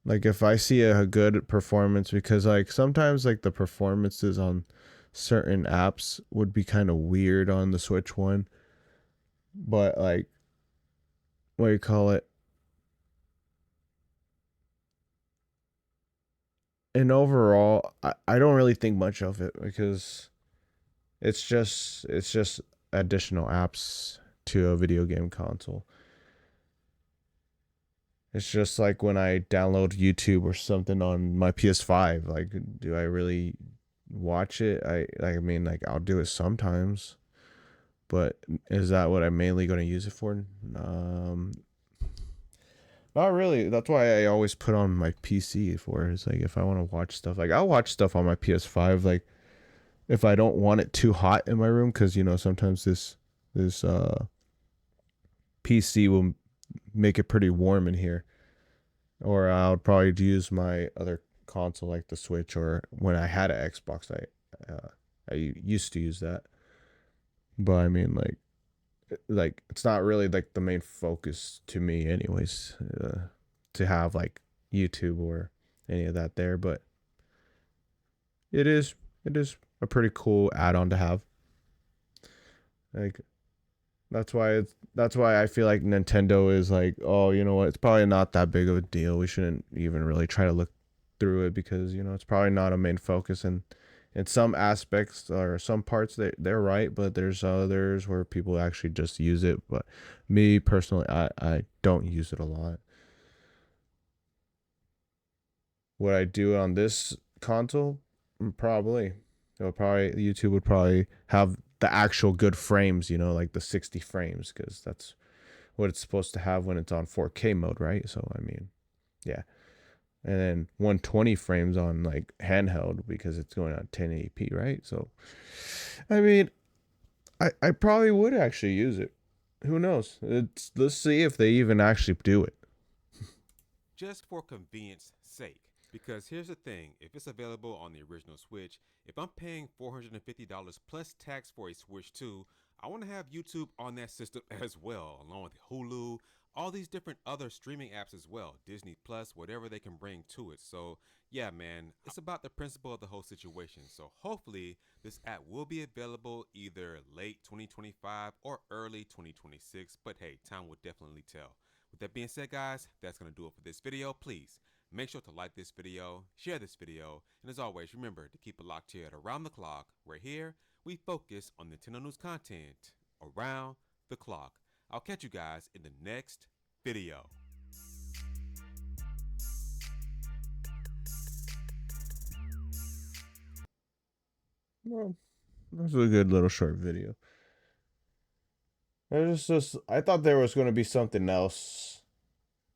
Speaker 1: Like, if I see a good performance, because like sometimes like the performances on certain apps would be kind of weird on the Switch one, but like, what do you call it? And overall, I don't really think much of it because it's just additional apps to a video game console. It's just like when I download YouTube or something on my PS5. Like, do I really watch it? I mean, like, I'll do it sometimes, but is that what I'm mainly going to use it for? Not really. That's why I always put on my PC for. It's like if I want to watch stuff, like I'll watch stuff on my PS5. Like if I don't want it too hot in my room, because sometimes this PC will make it pretty warm in here. Or I'll probably use my other console like the Switch, or when I had an Xbox, I used to use that. But I mean, like it's not really like the main focus to me, anyways, to have like YouTube or any of that there. But it is a pretty cool add-on to have. Like, that's why I feel like Nintendo is like, oh, you know what? It's probably not that big of a deal. We shouldn't even really try to look through it because it's probably not a main focus. And in some aspects or some parts, they're right, but there's others where people actually just use it. But me personally, I don't use it a lot. Would I do it on this console? Probably. YouTube would probably have the actual good frames, like the 60 frames, because that's what it's supposed to have when it's on 4K mode, right? So I mean, yeah. And then 120 frames on like handheld because it's going on 1080p, right? So I mean, I probably would actually use it. Who knows? Let's see if they even actually do it.
Speaker 5: Just for convenience sake. Because here's the thing, if it's available on the original Switch, if I'm paying $450 plus tax for a Switch 2, I want to have YouTube on that system as well, along with Hulu, all these different other streaming apps as well, Disney Plus, whatever they can bring to it. So yeah, man, it's about the principle of the whole situation. So hopefully this app will be available either late 2025 or early 2026, but hey, time will definitely tell. With that being said, guys, that's going to do it for this video. Please make sure to like this video, share this video, and as always, remember to keep it locked here at Around the Clock, where here we focus on Nintendo news content around the clock. I'll catch you guys in the next video.
Speaker 1: Well, was a good little short video. I thought there was going to be something else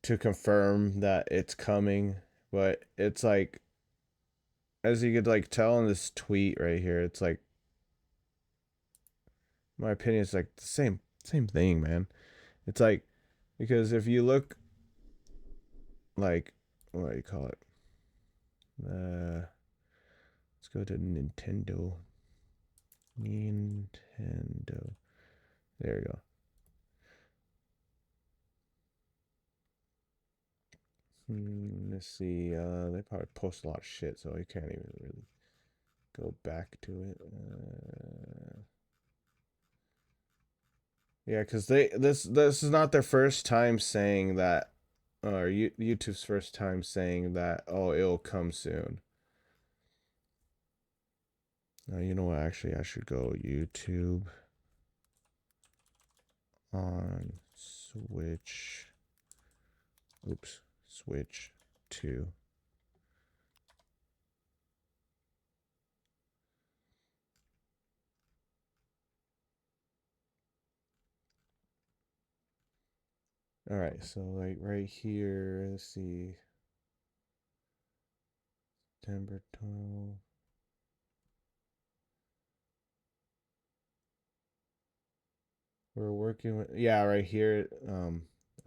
Speaker 1: to confirm that it's coming, but it's like, as you could like tell in this tweet right here, it's like, my opinion is like the same thing, man. It's like, because if you look like, what do you call it? Let's go to Nintendo. There we go. Let's see. They probably post a lot of shit, so you can't even really go back to it. Yeah, because this is not their first time saying that, or YouTube's first time saying that. Oh, it'll come soon. You know what? Actually, I should go YouTube on Switch. Oops, Switch 2. All right, so like right here, let's see. September 12th. We're working with, yeah, right here.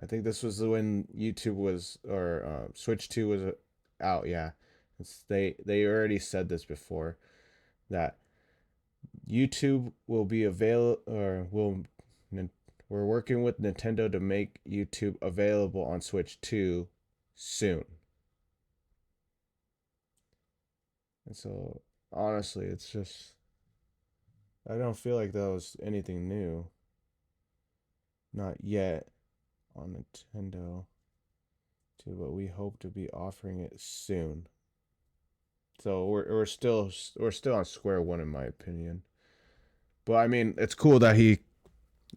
Speaker 1: I think this was when YouTube was, or Switch 2 was out. Yeah, they already said this before, that YouTube will be available, or we're working with Nintendo to make YouTube available on Switch 2 soon. And so honestly, it's just, I don't feel like that was anything new. Not yet on Nintendo too, but we hope to be offering it soon. So we're still on square one in my opinion. But I mean, it's cool that he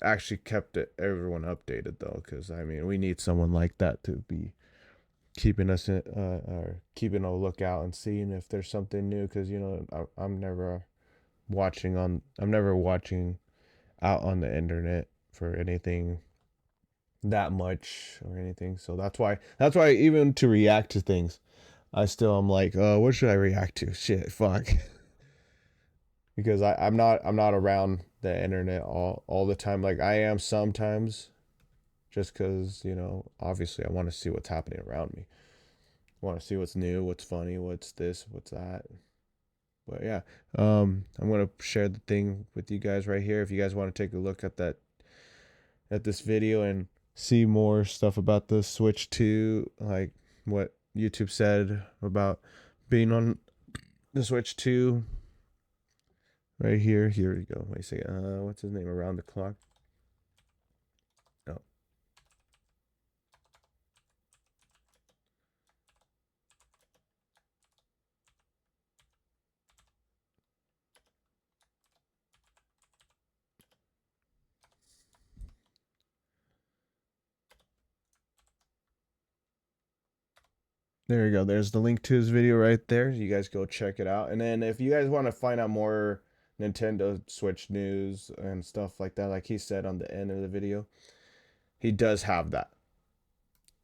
Speaker 1: actually kept everyone updated though, because I mean, we need someone like that to be keeping us in, or keeping a lookout and seeing if there's something new. Because you know, I'm never watching out on the internet for anything that much or anything. So that's why even to react to things, I still am like, what should I react to? Shit, fuck. Because I'm not around the internet all the time. Like I am sometimes, just because obviously I want to see what's happening around me. I want to see what's new, what's funny, what's this, what's that. But yeah, I'm gonna share the thing with you guys right here. If you guys want to take a look at this video and see more stuff about the Switch 2, like what YouTube said about being on the Switch 2, right here. Here we go. Wait a second. What's his name? Around the Clock. Oh. There you go. There's the link to his video right there. You guys go check it out. And then if you guys want to find out more Nintendo Switch news and stuff like that, like he said on the end of the video, he does have that.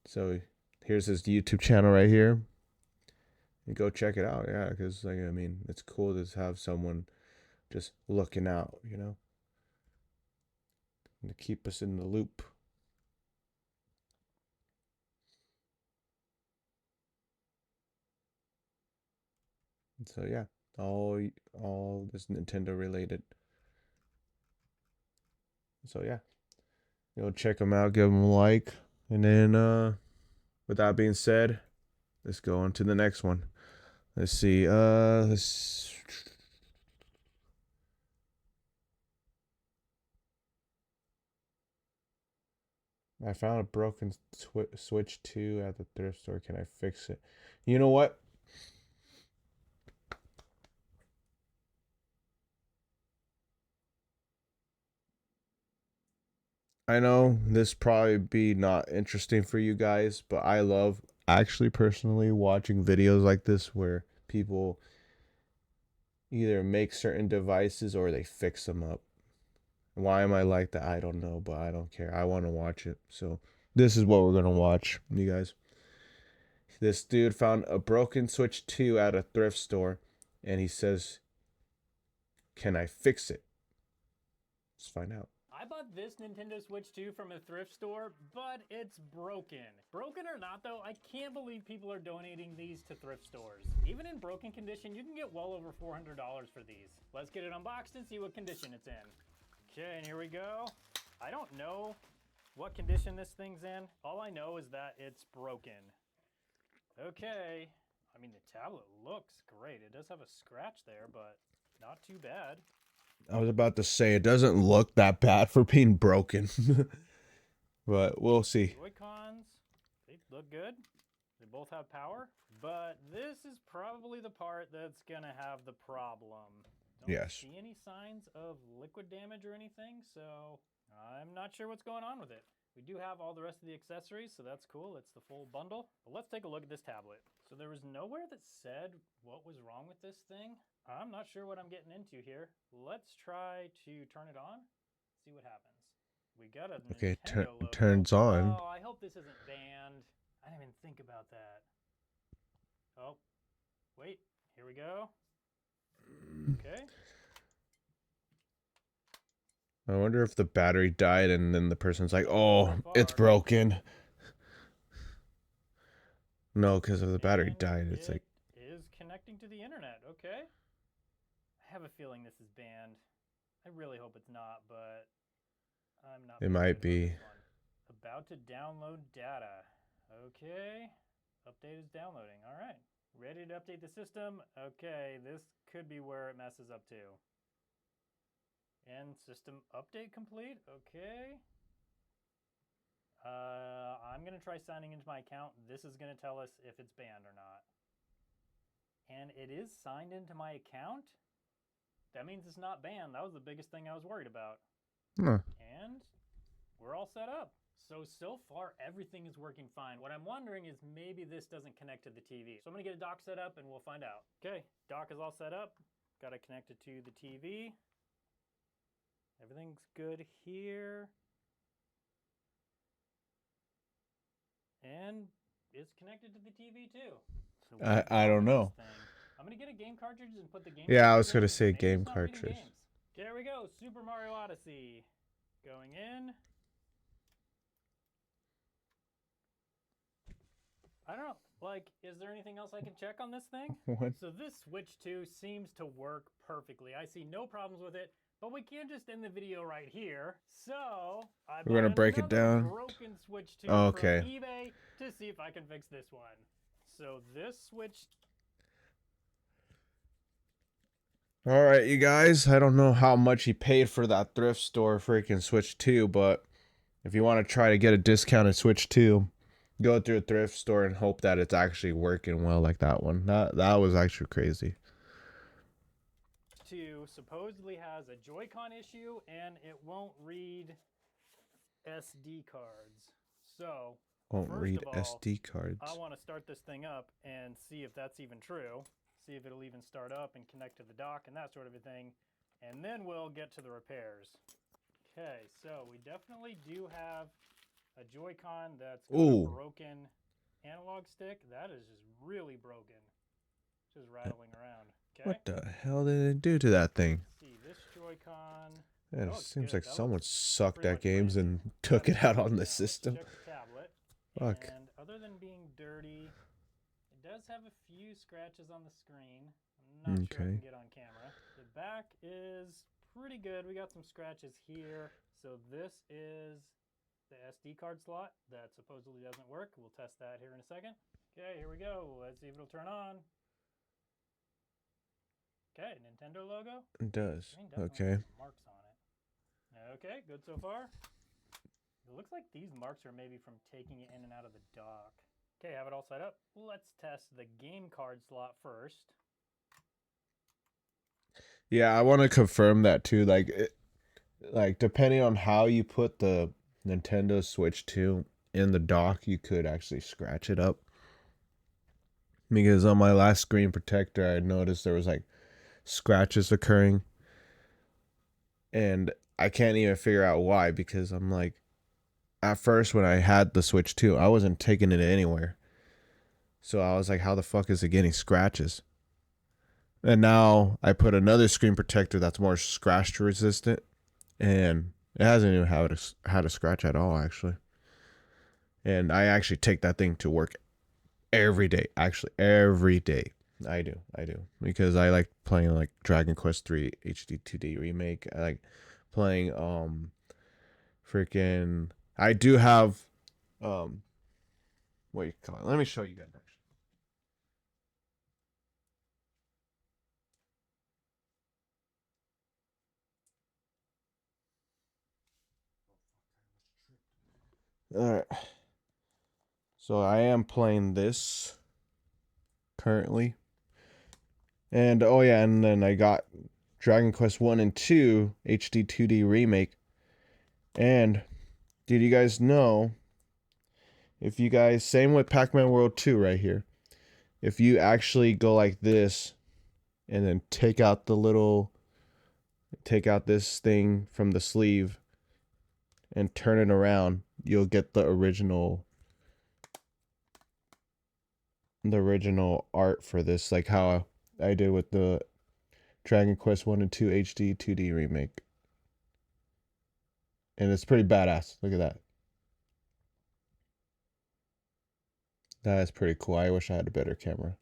Speaker 1: So here's his YouTube channel right here. You go check it out. Yeah, because like I mean, it's cool to have someone just looking out, to keep us in the loop. So yeah, all this Nintendo related. So yeah, go check them out, give them a like, and then with that being said, let's go on to the next one. Let's see. I found a broken Switch 2 at the thrift store. Can I fix it? You know what? I know this probably be not interesting for you guys, but I love actually personally watching videos like this where people either make certain devices or they fix them up. Why am I like that? I don't know, but I don't care. I want to watch it. So this is what we're going to watch, you guys. This dude found a broken Switch 2 at a thrift store, and he says, "Can I fix it?" Let's find out.
Speaker 6: I bought this Nintendo Switch 2 from a thrift store, but it's broken. Broken or not though, I can't believe people are donating these to thrift stores. Even in broken condition, you can get well over $400 for these. Let's get it unboxed and see what condition it's in. Okay, and here we go. I don't know what condition this thing's in. All I know is that it's broken. Okay, I mean the tablet looks great. It does have a scratch there, but not too bad.
Speaker 1: I was about to say it doesn't look that bad for being broken. But we'll see.
Speaker 6: Joy-Cons, they look good. They both have power, but this is probably the part that's gonna have the problem. Don't
Speaker 1: Yes.
Speaker 6: see any signs of liquid damage or anything, so I'm not sure what's going on with it. We do have all the rest of the accessories, so that's cool. It's the full bundle. But let's take a look at this tablet. So there was nowhere that said what was wrong with this thing. I'm not sure what I'm getting into here. Let's try to turn it on, see what happens. We got a
Speaker 1: Okay,
Speaker 6: Nintendo logo.
Speaker 1: turns on.
Speaker 6: Oh, I hope this isn't banned. I didn't even think about that. Oh, wait, here we go. Okay.
Speaker 1: I wonder if the battery died and then the person's like, "Oh, it's broken." No, because if the battery
Speaker 6: And
Speaker 1: died, it's
Speaker 6: it
Speaker 1: like,
Speaker 6: is connecting to the internet. Okay. I have a feeling this is banned. I really hope it's not, but I'm not.
Speaker 1: It might
Speaker 6: positive on
Speaker 1: be.
Speaker 6: this one. About to download data. Okay. Update is downloading. All right. Ready to update the system. Okay, this could be where it messes up too. And system update complete. Okay. I'm going to try signing into my account. This is going to tell us if it's banned or not. And it is signed into my account. That means it's not banned. That was the biggest thing I was worried about.
Speaker 1: huh.
Speaker 6: And we're all set up. So far, everything is working fine. What I'm wondering is maybe this doesn't connect to the TV. So I'm going to get a dock set up and we'll find out. Okay, dock is all set up. Got to connect it to the TV. Everything's good here. And it's connected to the TV too. So
Speaker 1: I don't know.
Speaker 6: I'm gonna get a game cartridge and put the game.
Speaker 1: Yeah, I was
Speaker 6: gonna
Speaker 1: gonna say
Speaker 6: maybe
Speaker 1: game
Speaker 6: it's not reading
Speaker 1: cartridge.
Speaker 6: games. Okay, here we go. Super Mario Odyssey. Going in. I don't know. Like, is there anything else I can check on this thing?
Speaker 1: What?
Speaker 6: So this Switch 2 seems to work perfectly. I see no problems with it. But we can't just end the video right here. So
Speaker 1: We're gonna break it down.
Speaker 6: Broken Switch 2
Speaker 1: Okay.
Speaker 6: from eBay to see if I can fix this one. So this Switch.
Speaker 1: All right, you guys. I don't know how much he paid for that thrift store freaking Switch 2, but if you want to try to get a discounted Switch 2, go through a thrift store and hope that it's actually working well like that one. That was actually crazy.
Speaker 6: 2 supposedly has a Joy-Con issue and it won't read SD cards. So,
Speaker 1: Won't
Speaker 6: first
Speaker 1: read
Speaker 6: of all,
Speaker 1: SD cards.
Speaker 6: I want to start this thing up and see if that's even true. See if it'll even start up and connect to the dock and that sort of a thing. And then we'll get to the repairs. Okay, so we definitely do have a Joy-Con that's got a broken analog stick. That is just really broken. Just rattling around. Okay.
Speaker 1: What the hell did it do to that thing?
Speaker 6: Let's see, this Joy-Con.
Speaker 1: Yeah, it
Speaker 6: looks
Speaker 1: seems
Speaker 6: good.
Speaker 1: like
Speaker 6: That
Speaker 1: someone
Speaker 6: looks
Speaker 1: sucked
Speaker 6: pretty
Speaker 1: at
Speaker 6: much
Speaker 1: games
Speaker 6: brand
Speaker 1: and
Speaker 6: new.
Speaker 1: took
Speaker 6: Got
Speaker 1: it out on
Speaker 6: now.
Speaker 1: the system.
Speaker 6: Check the tablet.
Speaker 1: Fuck.
Speaker 6: And other than being dirty, it does have a few scratches on the screen. I'm not sure I can get on camera. The back is pretty good. We got some scratches here. So this is the SD card slot that supposedly doesn't work. We'll test that here in a second. Okay, here we go. Let's see if it'll turn on. Okay, Nintendo logo.
Speaker 1: It does.
Speaker 6: I mean, definitely
Speaker 1: Okay.
Speaker 6: has some marks on it. Okay, good so far. It looks like these marks are maybe from taking it in and out of the dock. Okay, have it all set up. Let's test the game card slot first.
Speaker 1: Yeah, I want to confirm that too. Like depending on how you put the Nintendo Switch 2 in the dock, you could actually scratch it up. Because on my last screen protector, I noticed there was like scratches occurring. And I can't even figure out why, because I'm like, at first when I had the Switch 2, I wasn't taking it anywhere. So I was like, how the fuck is it getting scratches? And now I put another screen protector that's more scratch resistant, and it hasn't even had a scratch at all, actually. And I actually take that thing to work every day. Actually, every day. I do. Because I like playing like Dragon Quest 3 HD 2D remake. I like playing freaking I do have what you call it. Let me show you guys actually. All right. So I am playing this currently. And oh yeah, and then I got Dragon Quest 1 and 2 HD 2D remake. And did you guys know, if you guys, same with Pac-Man World 2 right here, if you actually go like this and then take out this thing from the sleeve and turn it around, you'll get the original art for this, like how I did with the Dragon Quest 1 and 2 HD 2D remake. And it's pretty badass. Look at that. That is pretty cool. I wish I had a better camera.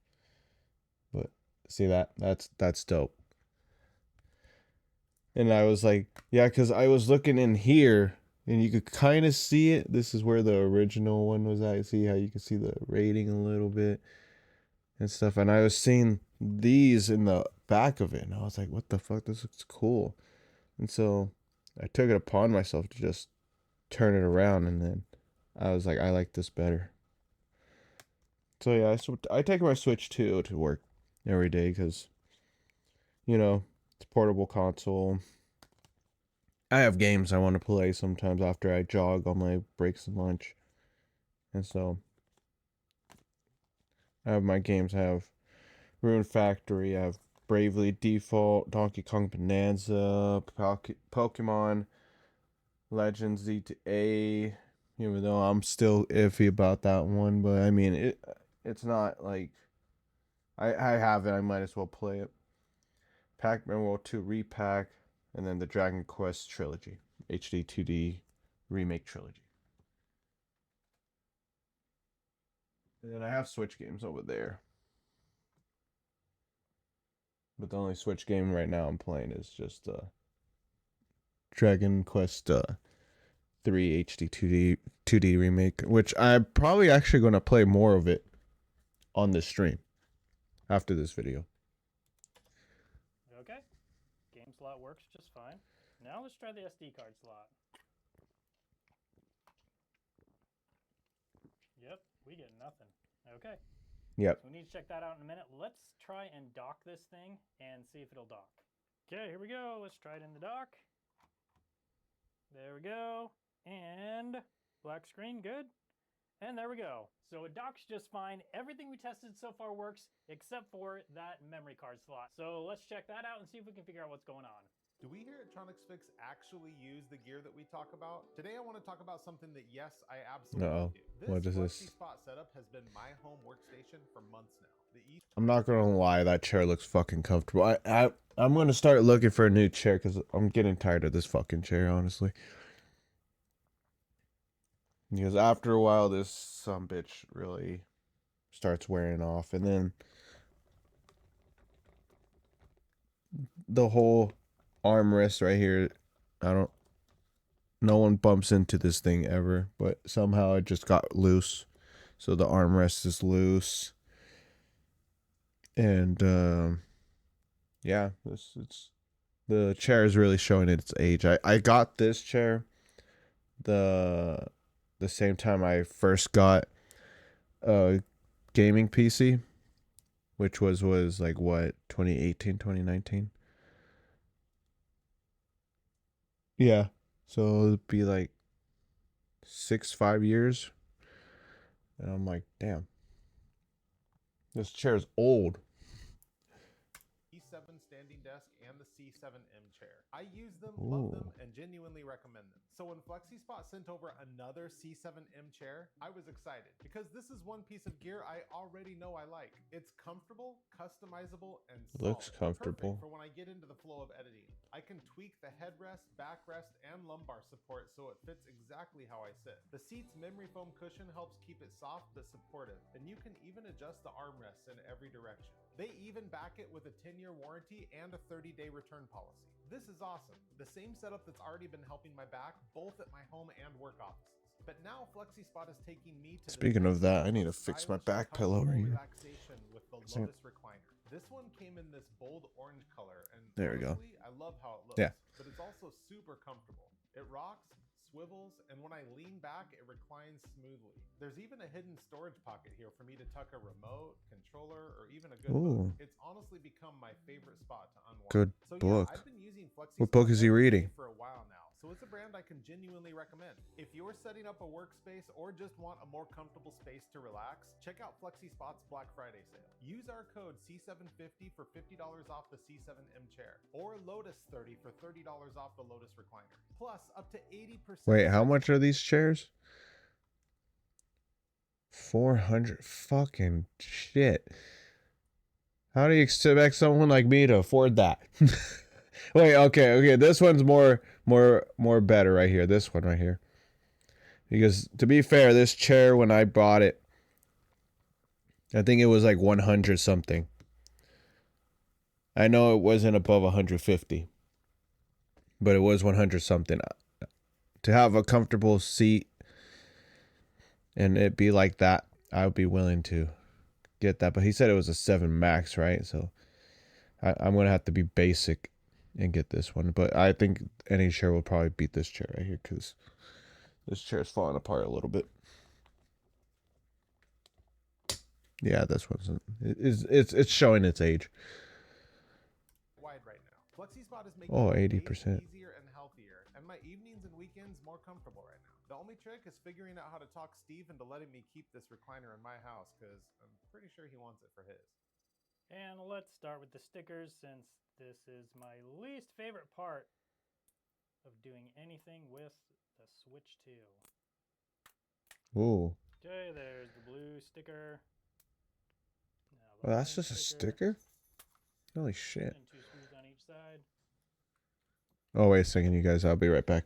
Speaker 1: But see that? That's dope. And I was like, yeah, because I was looking in here and you could kind of see it. This is where the original one was at. See how you can see the rating a little bit and stuff. And I was seeing these in the back of it. And I was like, what the fuck? This looks cool. And so I took it upon myself to just turn it around. And then I was like, I like this better. So yeah, I take my Switch 2 to work every day because, you know, it's a portable console. I have games I want to play sometimes after I jog on my breaks and lunch. And so I have my games. I have Rune Factory, I have Bravely Default, Donkey Kong Bonanza, Pokemon Legends Z2A, even though I'm still iffy about that one, but I mean it's not like I have it, I might as well play it. Pac-Man World 2 Repack, and then the Dragon Quest trilogy, HD 2D remake trilogy. And then I have Switch games over there. But the only Switch game right now I'm playing is just Dragon Quest 3 HD 2D remake, which I'm probably actually going to play more of it on this stream after this video.
Speaker 6: Okay. Game slot works just fine. Now let's try the SD card slot. Yep, we get nothing. Okay.
Speaker 1: Yep.
Speaker 6: So we need to check that out in a minute. Let's try and dock this thing and see if it'll dock. Okay, here we go. Let's try it in the dock. There we go. And black screen, good. And there we go. So it docks just fine. Everything we tested so far works except for that memory card slot. So let's check that out and see if we can figure out what's going on.
Speaker 7: Do we here at Tronics Fix actually use the gear that we talk about? Today I want to talk about something that, yes, I absolutely do.
Speaker 1: What is this?
Speaker 7: Spot setup has been my home workstation for months now.
Speaker 1: I'm not gonna lie, that chair looks fucking comfortable. I'm gonna start looking for a new chair because I'm getting tired of this fucking chair, honestly. Because after a while, this bitch really starts wearing off, and then the whole armrest right here, no one bumps into this thing ever, but somehow it just got loose. So the armrest is loose. And yeah, the chair is really showing its age. I got this chair the same time I first got a gaming PC, which was like what, 2018, 2019? Yeah. So it'd be like 5 years. And I'm like, damn. This chair is old.
Speaker 7: E7 standing desk and the C7M chair. I use them, love them, and genuinely recommend them. So when FlexiSpot sent over another C7M chair, I was excited because this is one piece of gear I already know I like. It's comfortable, customizable, and
Speaker 1: Looks
Speaker 7: solid.
Speaker 1: comfortable.
Speaker 7: Perfect for when I get into the flow of editing. I can tweak the headrest, backrest, and lumbar support so it fits exactly how I sit. The seat's memory foam cushion helps keep it soft but supportive, and you can even adjust the armrests in every direction. They even back it with a 10-year warranty and a 30-day return policy. This is awesome. The same setup that's already been helping my back, both at my home and work offices. But now FlexiSpot is taking me to
Speaker 1: Speaking of that, I need to fix my back pillow right here.
Speaker 7: relaxation with the Lotus recliner. This one came in this bold orange color, and
Speaker 1: there we go.
Speaker 7: I love how it looks.
Speaker 1: Yeah.
Speaker 7: But it's also super comfortable. It rocks, swivels, and when I lean back, it reclines smoothly. There's even a hidden storage pocket here for me to tuck a remote, controller, or even a good book. It's honestly become my favorite spot to unwind.
Speaker 1: Good book.
Speaker 7: I've been using FlexiSpot
Speaker 1: What book is he reading?
Speaker 7: for a while now, so it's a brand I can genuinely recommend. If you're setting up a workspace or just want a more comfortable space to relax, check out FlexiSpot's Black Friday sale. Use our code C750 for $50 off the C7M chair, or Lotus30 for $30 off the Lotus recliner. Plus, up to 80%.
Speaker 1: Wait, how much are these chairs? 400 fucking shit. How do you expect someone like me to afford that? Wait, okay. This one's more better right here. This one right here. Because to be fair, this chair when I bought it, I think it was like 100 something. I know it wasn't above 150, but it was 100 something. To have a comfortable seat and it be like that, I would be willing to get that. But he said it was a 7 Max, right? So I'm going to have to be basic and get this one. But I think any chair will probably beat this chair right here because this chair is falling apart a little bit. Yeah, this one's it's showing its age.
Speaker 7: Wide right now. FlexiSpot is making
Speaker 1: 80%.
Speaker 7: easier and healthier, and my evenings and weekends more comfortable right now. The only trick is figuring out how to talk Steve into letting me keep this recliner in my house, because I'm pretty sure he wants it for his.
Speaker 6: And let's start with the stickers, since this is my least favorite part of doing anything with the Switch 2.
Speaker 1: Ooh.
Speaker 6: Okay, there's the blue sticker.
Speaker 1: Well, that's just a sticker? Holy shit.
Speaker 6: And 2 screws on each side.
Speaker 1: Oh, wait a second, you guys. I'll be right back.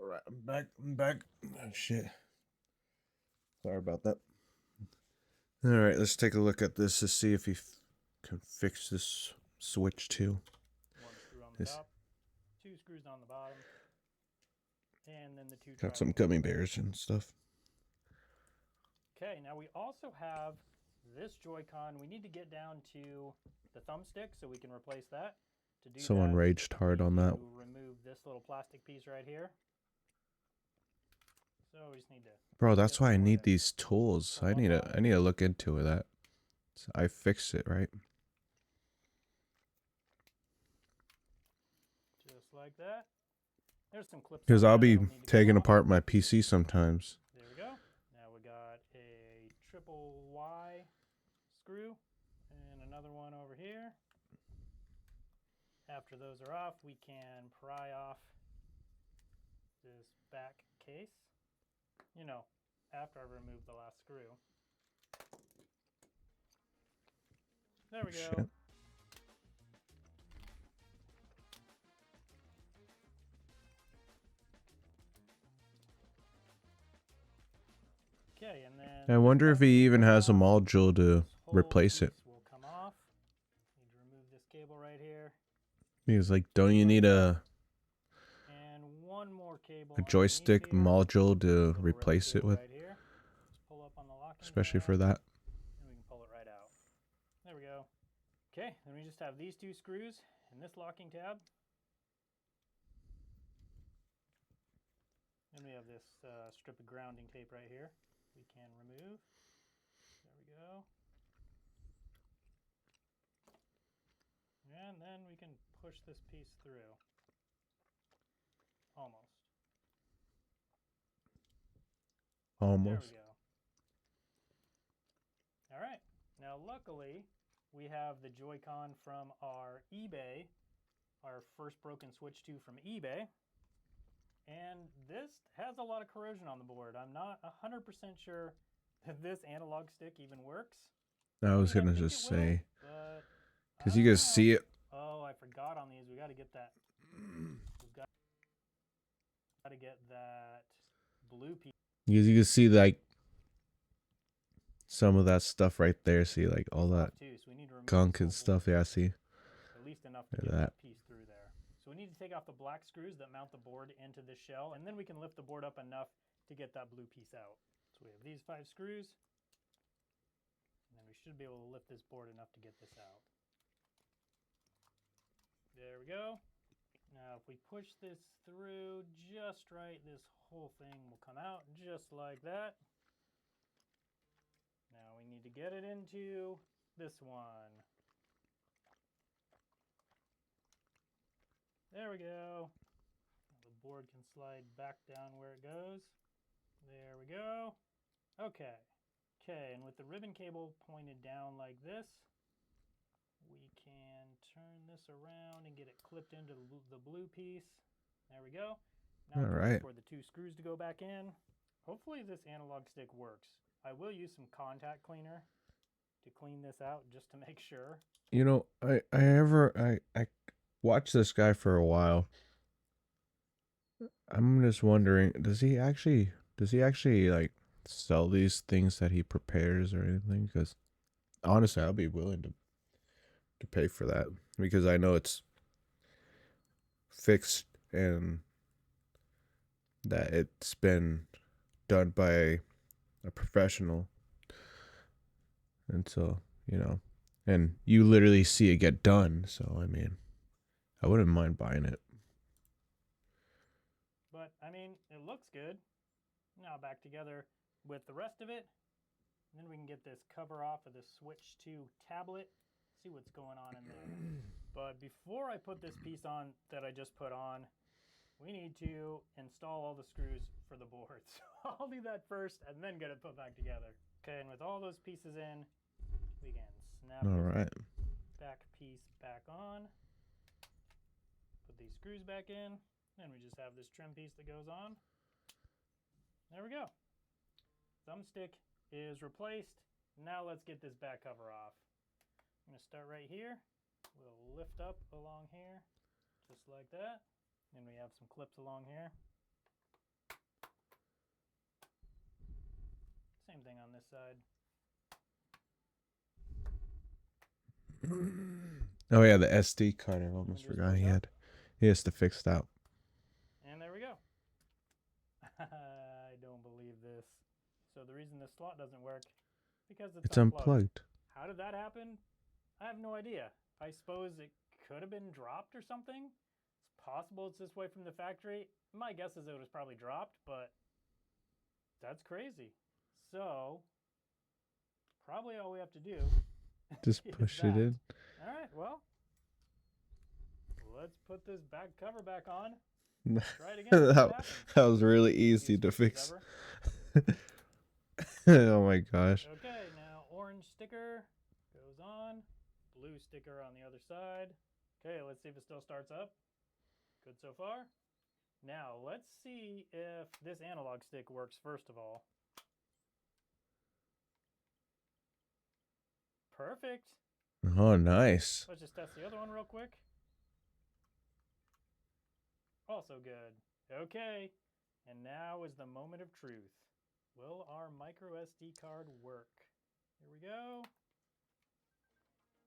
Speaker 1: All right, I'm back. I'm back. Oh, shit. Sorry about that. All right, let's take a look at this to see if he can fix this switch too.
Speaker 6: One screw on the top, 2 screws on the bottom, and then the 2
Speaker 1: Got some
Speaker 6: tri-wing
Speaker 1: gummy bears and stuff.
Speaker 6: Okay, now we also have this Joy-Con. We need to get down to the thumbstick so we can replace that. To do
Speaker 1: Someone
Speaker 6: that,
Speaker 1: raged hard
Speaker 6: we
Speaker 1: on
Speaker 6: need
Speaker 1: that.
Speaker 6: to remove this little plastic piece right here. So we just need to.
Speaker 1: Bro, that's why I need these tools. I need to look into that. So I fixed it, right?
Speaker 6: Just like that. There's some clips.
Speaker 1: Because
Speaker 6: on
Speaker 1: I'll
Speaker 6: there
Speaker 1: be
Speaker 6: that'll need to
Speaker 1: taking
Speaker 6: come off.
Speaker 1: apart my PC sometimes.
Speaker 6: There we go. Now we got a triple Y screw and another one over here. After those are off, we can pry off this back case. You know, after I remove the last screw. There we go.
Speaker 1: Shit.
Speaker 6: Okay, and then
Speaker 1: I wonder if he even has a module to replace it.
Speaker 6: Will come off. Need to remove this cable right here.
Speaker 1: He's like, don't you need a
Speaker 6: And one more cable.
Speaker 1: joystick module to replace it with?
Speaker 6: Right here. Just pull up on the locking
Speaker 1: Especially
Speaker 6: tab,
Speaker 1: for that.
Speaker 6: and we can pull it right out. There we go. Okay, then we just have these 2 screws and this locking tab. And we have this strip of grounding tape right here. We can remove. There we go. And then we can push this piece through. Almost.
Speaker 1: Almost.
Speaker 6: There we go. All right. Now, luckily, we have the Joy-Con from our eBay, our first broken Switch 2 from eBay. And this has a lot of corrosion on the board. I'm not 100% sure that this analog stick even works.
Speaker 1: I was going to just say, because you guys see it.
Speaker 6: Oh, I forgot on these. We got to get that. We've got to get that blue piece.
Speaker 1: You can see like some of that stuff right there. See like all that
Speaker 6: Too, so we need to remove
Speaker 1: gunk
Speaker 6: this
Speaker 1: and
Speaker 6: whole
Speaker 1: stuff.
Speaker 6: board.
Speaker 1: Yeah, see.
Speaker 6: At least enough to
Speaker 1: Look
Speaker 6: get
Speaker 1: at
Speaker 6: that
Speaker 1: that.
Speaker 6: piece through there. So we need to take off the black screws that mount the board into this shell, and then we can lift the board up enough to get that blue piece out. So we have these 5 screws, and then we should be able to lift this board enough to get this out. There we go. Now if we push this through just right, this whole thing will come out just like that. Now we need to get it into this one. There we go. The board can slide back down where it goes. There we go. Okay. Okay, and with the ribbon cable pointed down like this, we can turn this around and get it clipped into the blue piece. There we go. Now
Speaker 1: All right.
Speaker 6: for the 2 screws to go back in. Hopefully this analog stick works. I will use some contact cleaner to clean this out just to make sure.
Speaker 1: You know, I watched this guy for a while. I'm just wondering, does he actually like sell these things that he prepares or anything? Because honestly, I'll be willing to pay for that because I know it's fixed and that it's been done by a professional. And so, you know, and you literally see it get done. So, I mean, I wouldn't mind buying it.
Speaker 6: But, I mean, it looks good. Now back together with the rest of it. And then we can get this cover off of the Switch 2 tablet. See what's going on in there. But before I put this piece on that I just put on, we need to install all the screws for the board. So I'll do that first and then get it put back together. Okay, and with all those pieces in, we can snap this back piece back on. Put these screws back in. Then we just have this trim piece that goes on. There we go. Thumbstick is replaced. Now let's get this back cover off. I'm going to start right here. We'll lift up along here, just like that. Then we have some clips along here. Same thing on this side.
Speaker 1: Oh yeah, the SD card. I almost
Speaker 6: Just
Speaker 1: forgot
Speaker 6: push
Speaker 1: he
Speaker 6: up.
Speaker 1: had. He has to fix that.
Speaker 6: And there we go. I don't believe this. So the reason this slot doesn't work, because
Speaker 1: It's
Speaker 6: unplugged.
Speaker 1: unplugged.
Speaker 6: How did that happen? I have no idea. I suppose it could have been dropped or something. It's possible it's this way from the factory. My guess is it was probably dropped, but that's crazy. So probably all we have to do
Speaker 1: Just
Speaker 6: is
Speaker 1: push
Speaker 6: that.
Speaker 1: it in.
Speaker 6: All right, well, let's put this back cover back on. Try it again. See what happens.
Speaker 1: That was really easy to fix. Oh my gosh.
Speaker 6: Okay, now orange sticker goes on. Blue sticker on the other side. Okay, let's see if it still starts up. Good so far. Now, let's see if this analog stick works first of all. Perfect.
Speaker 1: Oh, nice.
Speaker 6: Let's just test the other one real quick. Also good. Okay, and now is the moment of truth. Will our micro SD card work? Here we go.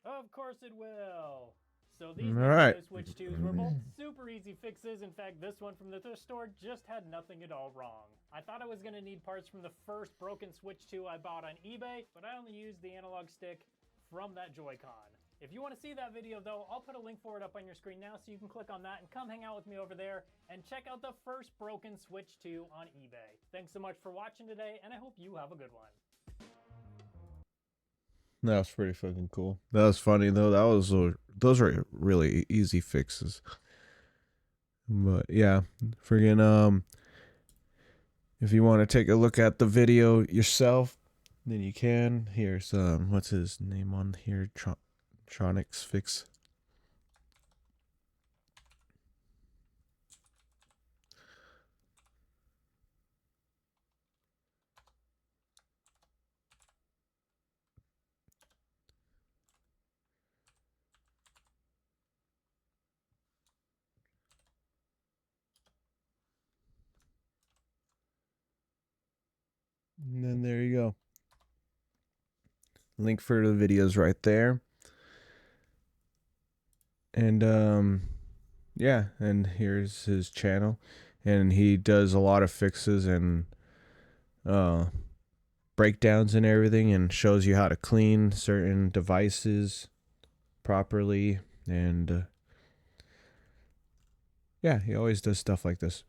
Speaker 6: Of course it will. So these Nintendo Switch 2s were both super easy fixes. In fact, this one from the thrift store just had nothing at all wrong. I thought I was going to need parts from the first broken Switch 2 I bought on eBay, but I only used the analog stick from that Joy-Con. If you want to see that video though, I'll put a link for it up on your screen now so you can click on that and come hang out with me over there and check out the first broken Switch 2 on eBay. Thanks so much for watching today, and I hope you have a good one.
Speaker 1: That was pretty fucking cool. That was funny though. Those were really easy fixes. But yeah, friggin' if you want to take a look at the video yourself, then you can. Here's what's his name on here? Tronics Fix. And then there you go. Link for the videos right there. And yeah, and here's his channel, and he does a lot of fixes and breakdowns and everything, and shows you how to clean certain devices properly. And yeah, he always does stuff like this.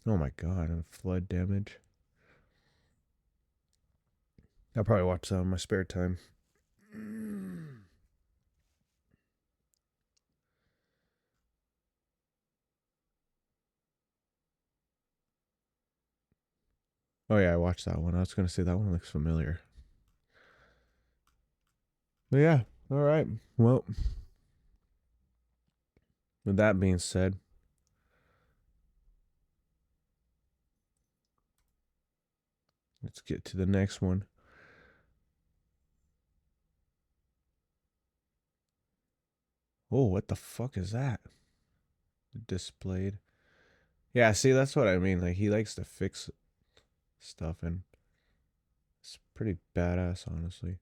Speaker 1: Oh my god, and flood damage. I'll probably watch that in my spare time. Oh yeah, I watched that one. I was gonna say that one looks familiar. But yeah, all right. Well, with that being said, let's get to the next one. Oh, what the fuck is that? Displayed. Yeah, see, that's what I mean. Like, he likes to fix stuff, and it's pretty badass, honestly.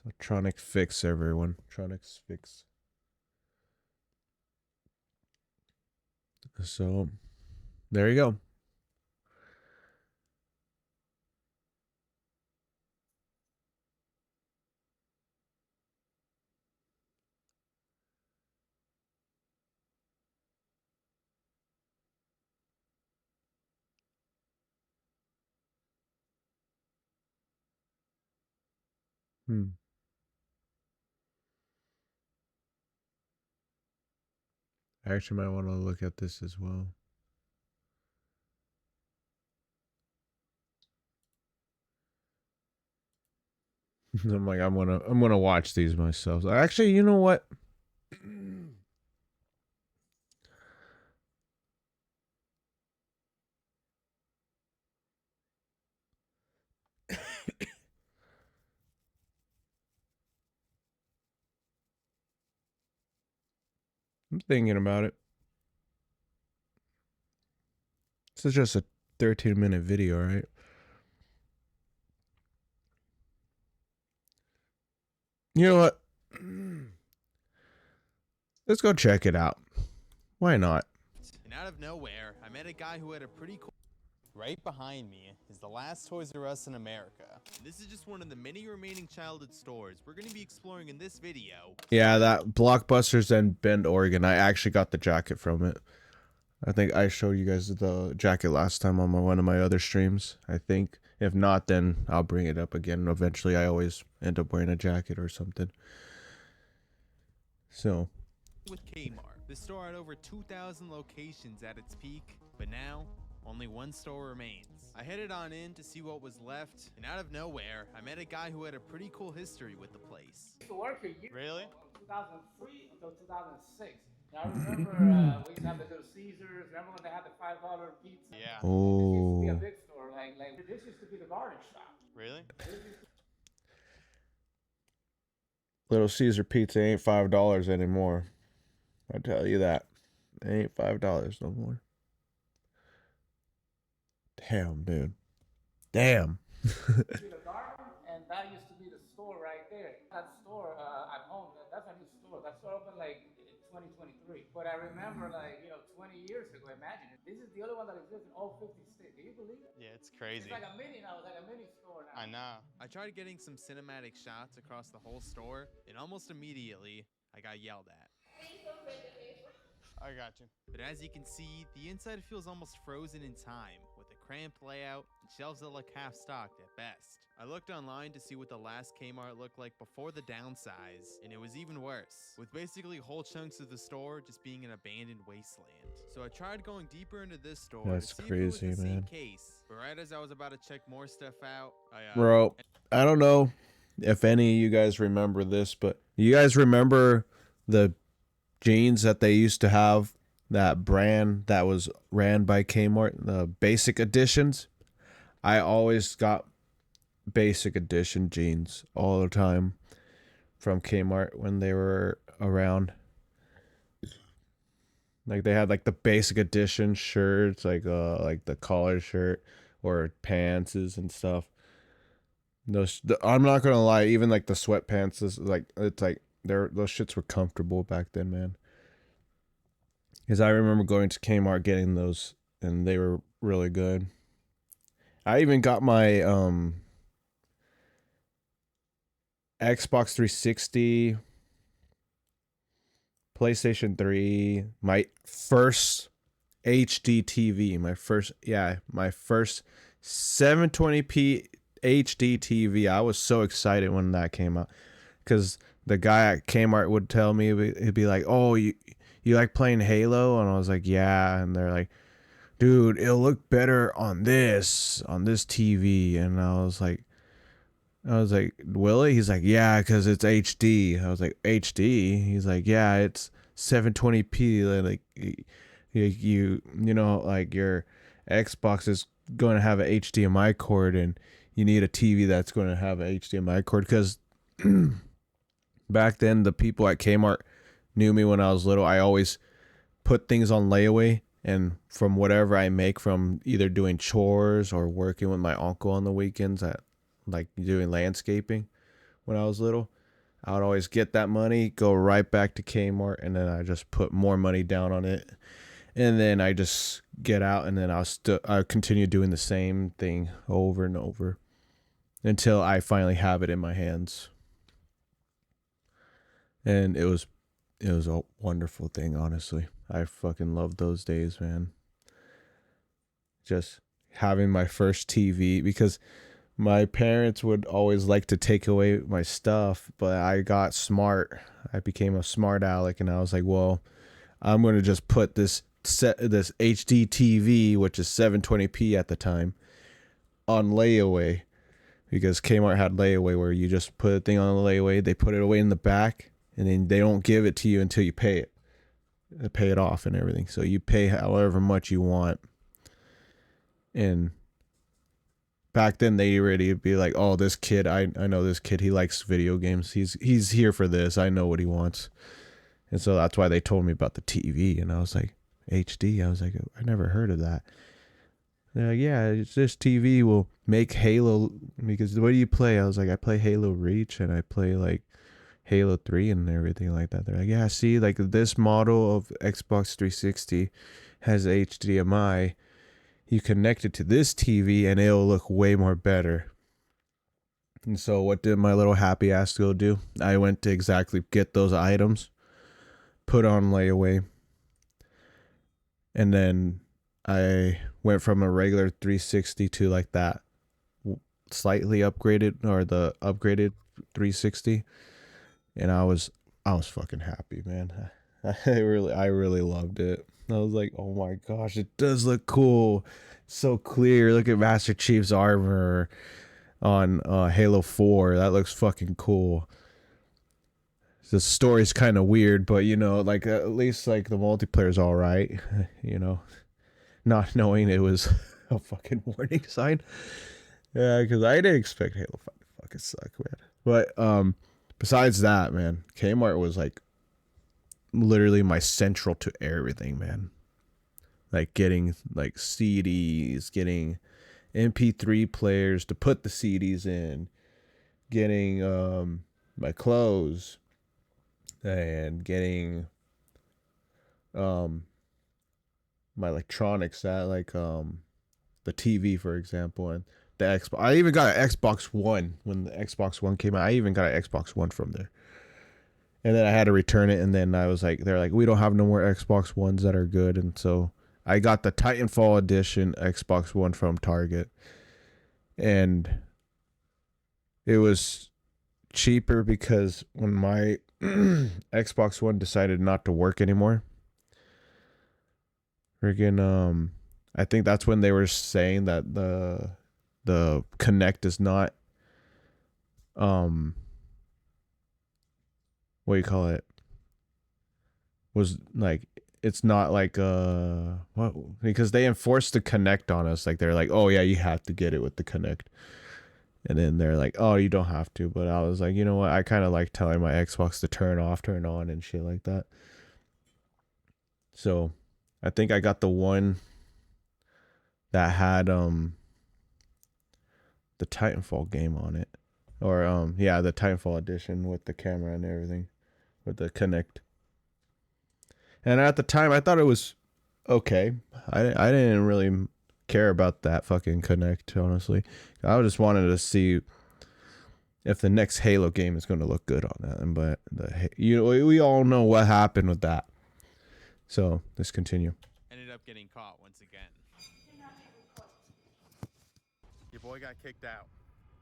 Speaker 1: So, Tronic Fix, everyone. Tronics Fix. So, there you go. I actually might want to look at this as well. I'm like, I'm gonna watch these myself. Actually, you know what? I'm thinking about it. It's just a 13-minute video, right? You know what? Let's go check it out. Why not?
Speaker 8: And out of nowhere, I met a guy who had a pretty cool... Right behind me is the last Toys R Us in America. And this is just one of the many remaining childhood stores we're going to be exploring in this video.
Speaker 1: Yeah, that Blockbusters in Bend, Oregon. I actually got the jacket from it. I think I showed you guys the jacket last time on one of my other streams, I think. If not, then I'll bring it up again. Eventually, I always end up wearing a jacket or something. So.
Speaker 8: With Kmart, the store had over 2,000 locations at its peak, but now only one store remains. I headed on in to see what was left, and out of nowhere, I met a guy who had a pretty cool history with the place.
Speaker 9: I used to work here.
Speaker 8: Really?
Speaker 9: From 2003 until 2006. I remember we used to have the Little Caesars. Remember when they had the $5 pizza?
Speaker 8: Yeah.
Speaker 1: Oh.
Speaker 9: This used to be a big store. Like this used to be the garden shop.
Speaker 8: Really?
Speaker 1: Little Caesar pizza ain't $5 anymore. I tell you that. It ain't $5 no more. Damn, dude. Damn.
Speaker 9: The garden, and that used to be the store right there. That store at home, that's a new store. That store opened like in 2023. But I remember 20 yeyears ago, imagine it. This is the only one that exists in all 50 states. Can you believe it?
Speaker 8: Yeah, it's crazy.
Speaker 9: It's like a mini now. It's like a mini store now.
Speaker 8: I know. I tried getting some cinematic shots across the whole store, and almost immediately, I got yelled at. I got you. But as you can see, the inside feels almost frozen in time, with a cramped layout and shelves that look half-stocked at best. I looked online to see what the last Kmart looked like before the downsize, and it was even worse, with basically whole chunks of the store just being an abandoned wasteland. So I tried going deeper into this store
Speaker 1: That's
Speaker 8: to see
Speaker 1: crazy,
Speaker 8: if it was the
Speaker 1: man.
Speaker 8: same case. But right as I was about to check more stuff out,
Speaker 1: Bro, I don't know if any of you guys remember this, but you guys remember the jeans that they used to have, that brand that was ran by Kmart, the basic editions? I always got basic edition jeans all the time from Kmart when they were around. Like they had like the basic edition shirts, like the collar shirt or pants and stuff. I'm not gonna lie, even like the sweatpants is like, it's like those shits were comfortable back then, man. Because I remember going to Kmart getting those, and they were really good. I even got my Xbox 360, PlayStation 3, my first HD TV, my first 720p HD TV. I was so excited when that came out, because the guy at Kmart would tell me, he'd be like, "Oh, you like playing Halo?" And I was like, "Yeah." And they're like, "Dude, it'll look better on this TV." And I was like, "Will it?" He's like, "Yeah, because it's HD." I was like, "HD?" He's like, "Yeah, it's 720p. Like you know, like your Xbox is going to have an HDMI cord, and you need a TV that's going to have an HDMI cord." Because back then, the people at Kmart knew me when I was little. I always put things on layaway, and from whatever I make from either doing chores or working with my uncle on the weekends at like doing landscaping when I was little, I would always get that money, go right back to Kmart, and then I just put more money down on it. And then I just get out, and then I'll continue doing the same thing over and over until I finally have it in my hands. And it was a wonderful thing, honestly. I fucking loved those days, man. Just having my first TV, because my parents would always like to take away my stuff, but I got smart. I became a smart aleck, and I was like, well, I'm going to just put this HD TV, which is 720p at the time, on layaway, because Kmart had layaway where you just put a thing on the layaway, they put it away in the back, and then they don't give it to you until you pay it off and everything. So you pay however much you want. And back then they already be like, "Oh, this kid, I know this kid, he likes video games. He's here for this. I know what he wants." And so that's why they told me about the TV, and I was like, HD? I was like, I never heard of that. Yeah, this TV will make Halo, because what do you play? I was like, I play Halo Reach and I play like Halo 3 and everything like that. They're like, yeah, see, like this model of Xbox 360 has HDMI. You connect it to this TV and it'll look way more better. And so what did my little happy ass go do? I went to exactly get those items, put on layaway, and then I went from a regular 360 to like that slightly upgraded, or the upgraded 360, and I was fucking happy, man. I really loved it. I was like, oh my gosh, it does look cool, so clear. Look at Master Chief's armor on Halo 4. That looks fucking cool. The story's kind of weird, but you know, like at least like the multiplayer's all right. You know, not knowing it was a fucking warning sign. Yeah, because I didn't expect Halo 5 to fucking suck, man. But besides that, man, Kmart was like literally my central to everything, man. Like getting like CDs, getting MP3 players to put the CDs in, getting my clothes, and getting my electronics, that like the TV, for example, and the Xbox. I even got an Xbox One when the Xbox One came out. I even got an Xbox One from there. And then I had to return it, and then I was like, they're like, we don't have no more Xbox Ones that are good, and so I got the Titanfall edition Xbox One from Target. And it was cheaper because when my Xbox One decided not to work anymore, friggin' I think that's when they were saying that the Connect is not what do you call it, was like, it's not like what, because they enforced the Connect on us. Like they're like, oh yeah, you have to get it with the Connect. And then they're like, oh, you don't have to. But I was like, you know what? I kind of like telling my Xbox to turn off, turn on, and shit like that. So I think I got the one that had the Titanfall game on it. Or yeah, the Titanfall edition with the camera and everything, with the Connect. And at the time, I thought it was okay. I didn't really care about that fucking Connect, honestly. I just wanted to see if the next Halo game is going to look good on that. But we all know what happened with that. So let's continue.
Speaker 8: Ended up getting caught once again. Your boy got kicked out.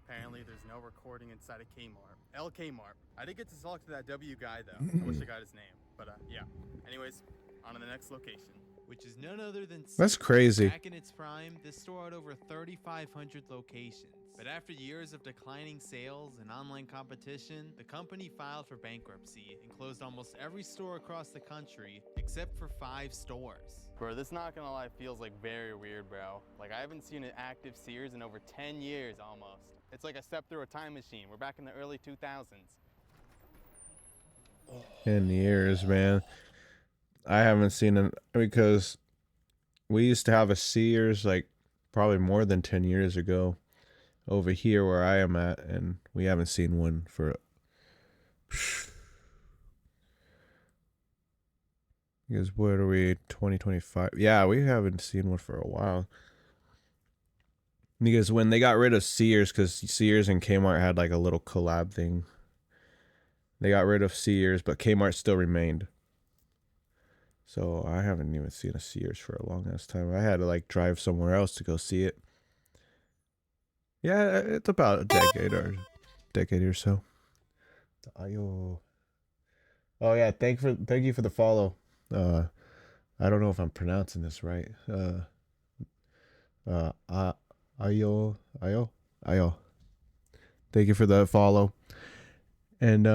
Speaker 8: Apparently, there's no recording inside of Kmart. Kmart. I did get to talk to that W guy, though. I wish I got his name. But, yeah. Anyways, on to the next location. Which is none other than...
Speaker 1: That's crazy.
Speaker 8: Back in its prime, this store had over 3,500 locations. But after years of declining sales and online competition, the company filed for bankruptcy and closed almost every store across the country, except for 5 stores.
Speaker 10: Bro, this, not gonna lie, feels like very weird, bro. Like, I haven't seen an active Sears in over 10 years almost. It's like I stepped through a time machine. We're back in the early 2000s.
Speaker 1: 10 years, man. I haven't seen it because we used to have a Sears like probably more than 10 years ago over here where I am at, and we haven't seen one for because what are we, 2025? Yeah, we haven't seen one for a while. Because when they got rid of Sears, because Sears and Kmart had like a little collab thing, they got rid of Sears, but Kmart still remained. So I haven't even seen a Sears for a long ass time. I had to like drive somewhere else to go see it. Yeah, it's about a decade or so. Oh yeah, thank you for the follow. I don't know if I'm pronouncing this right. Ayo. Thank you for the follow. And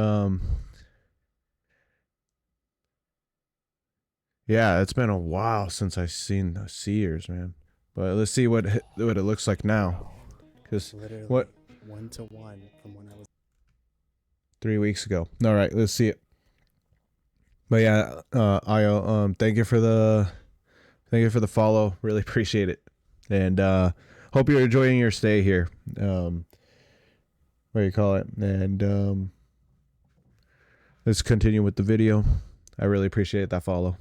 Speaker 1: yeah, it's been a while since I've seen the Sears, man. But let's see what it looks like now. Cause
Speaker 11: literally
Speaker 1: what
Speaker 11: 1-to-1 from when I was
Speaker 1: 3 weeks ago. All right, let's see it. But yeah, Ayo, thank you for the follow. Really appreciate it. And hope you're enjoying your stay here. What do you call it? And let's continue with the video. I really appreciate that follow.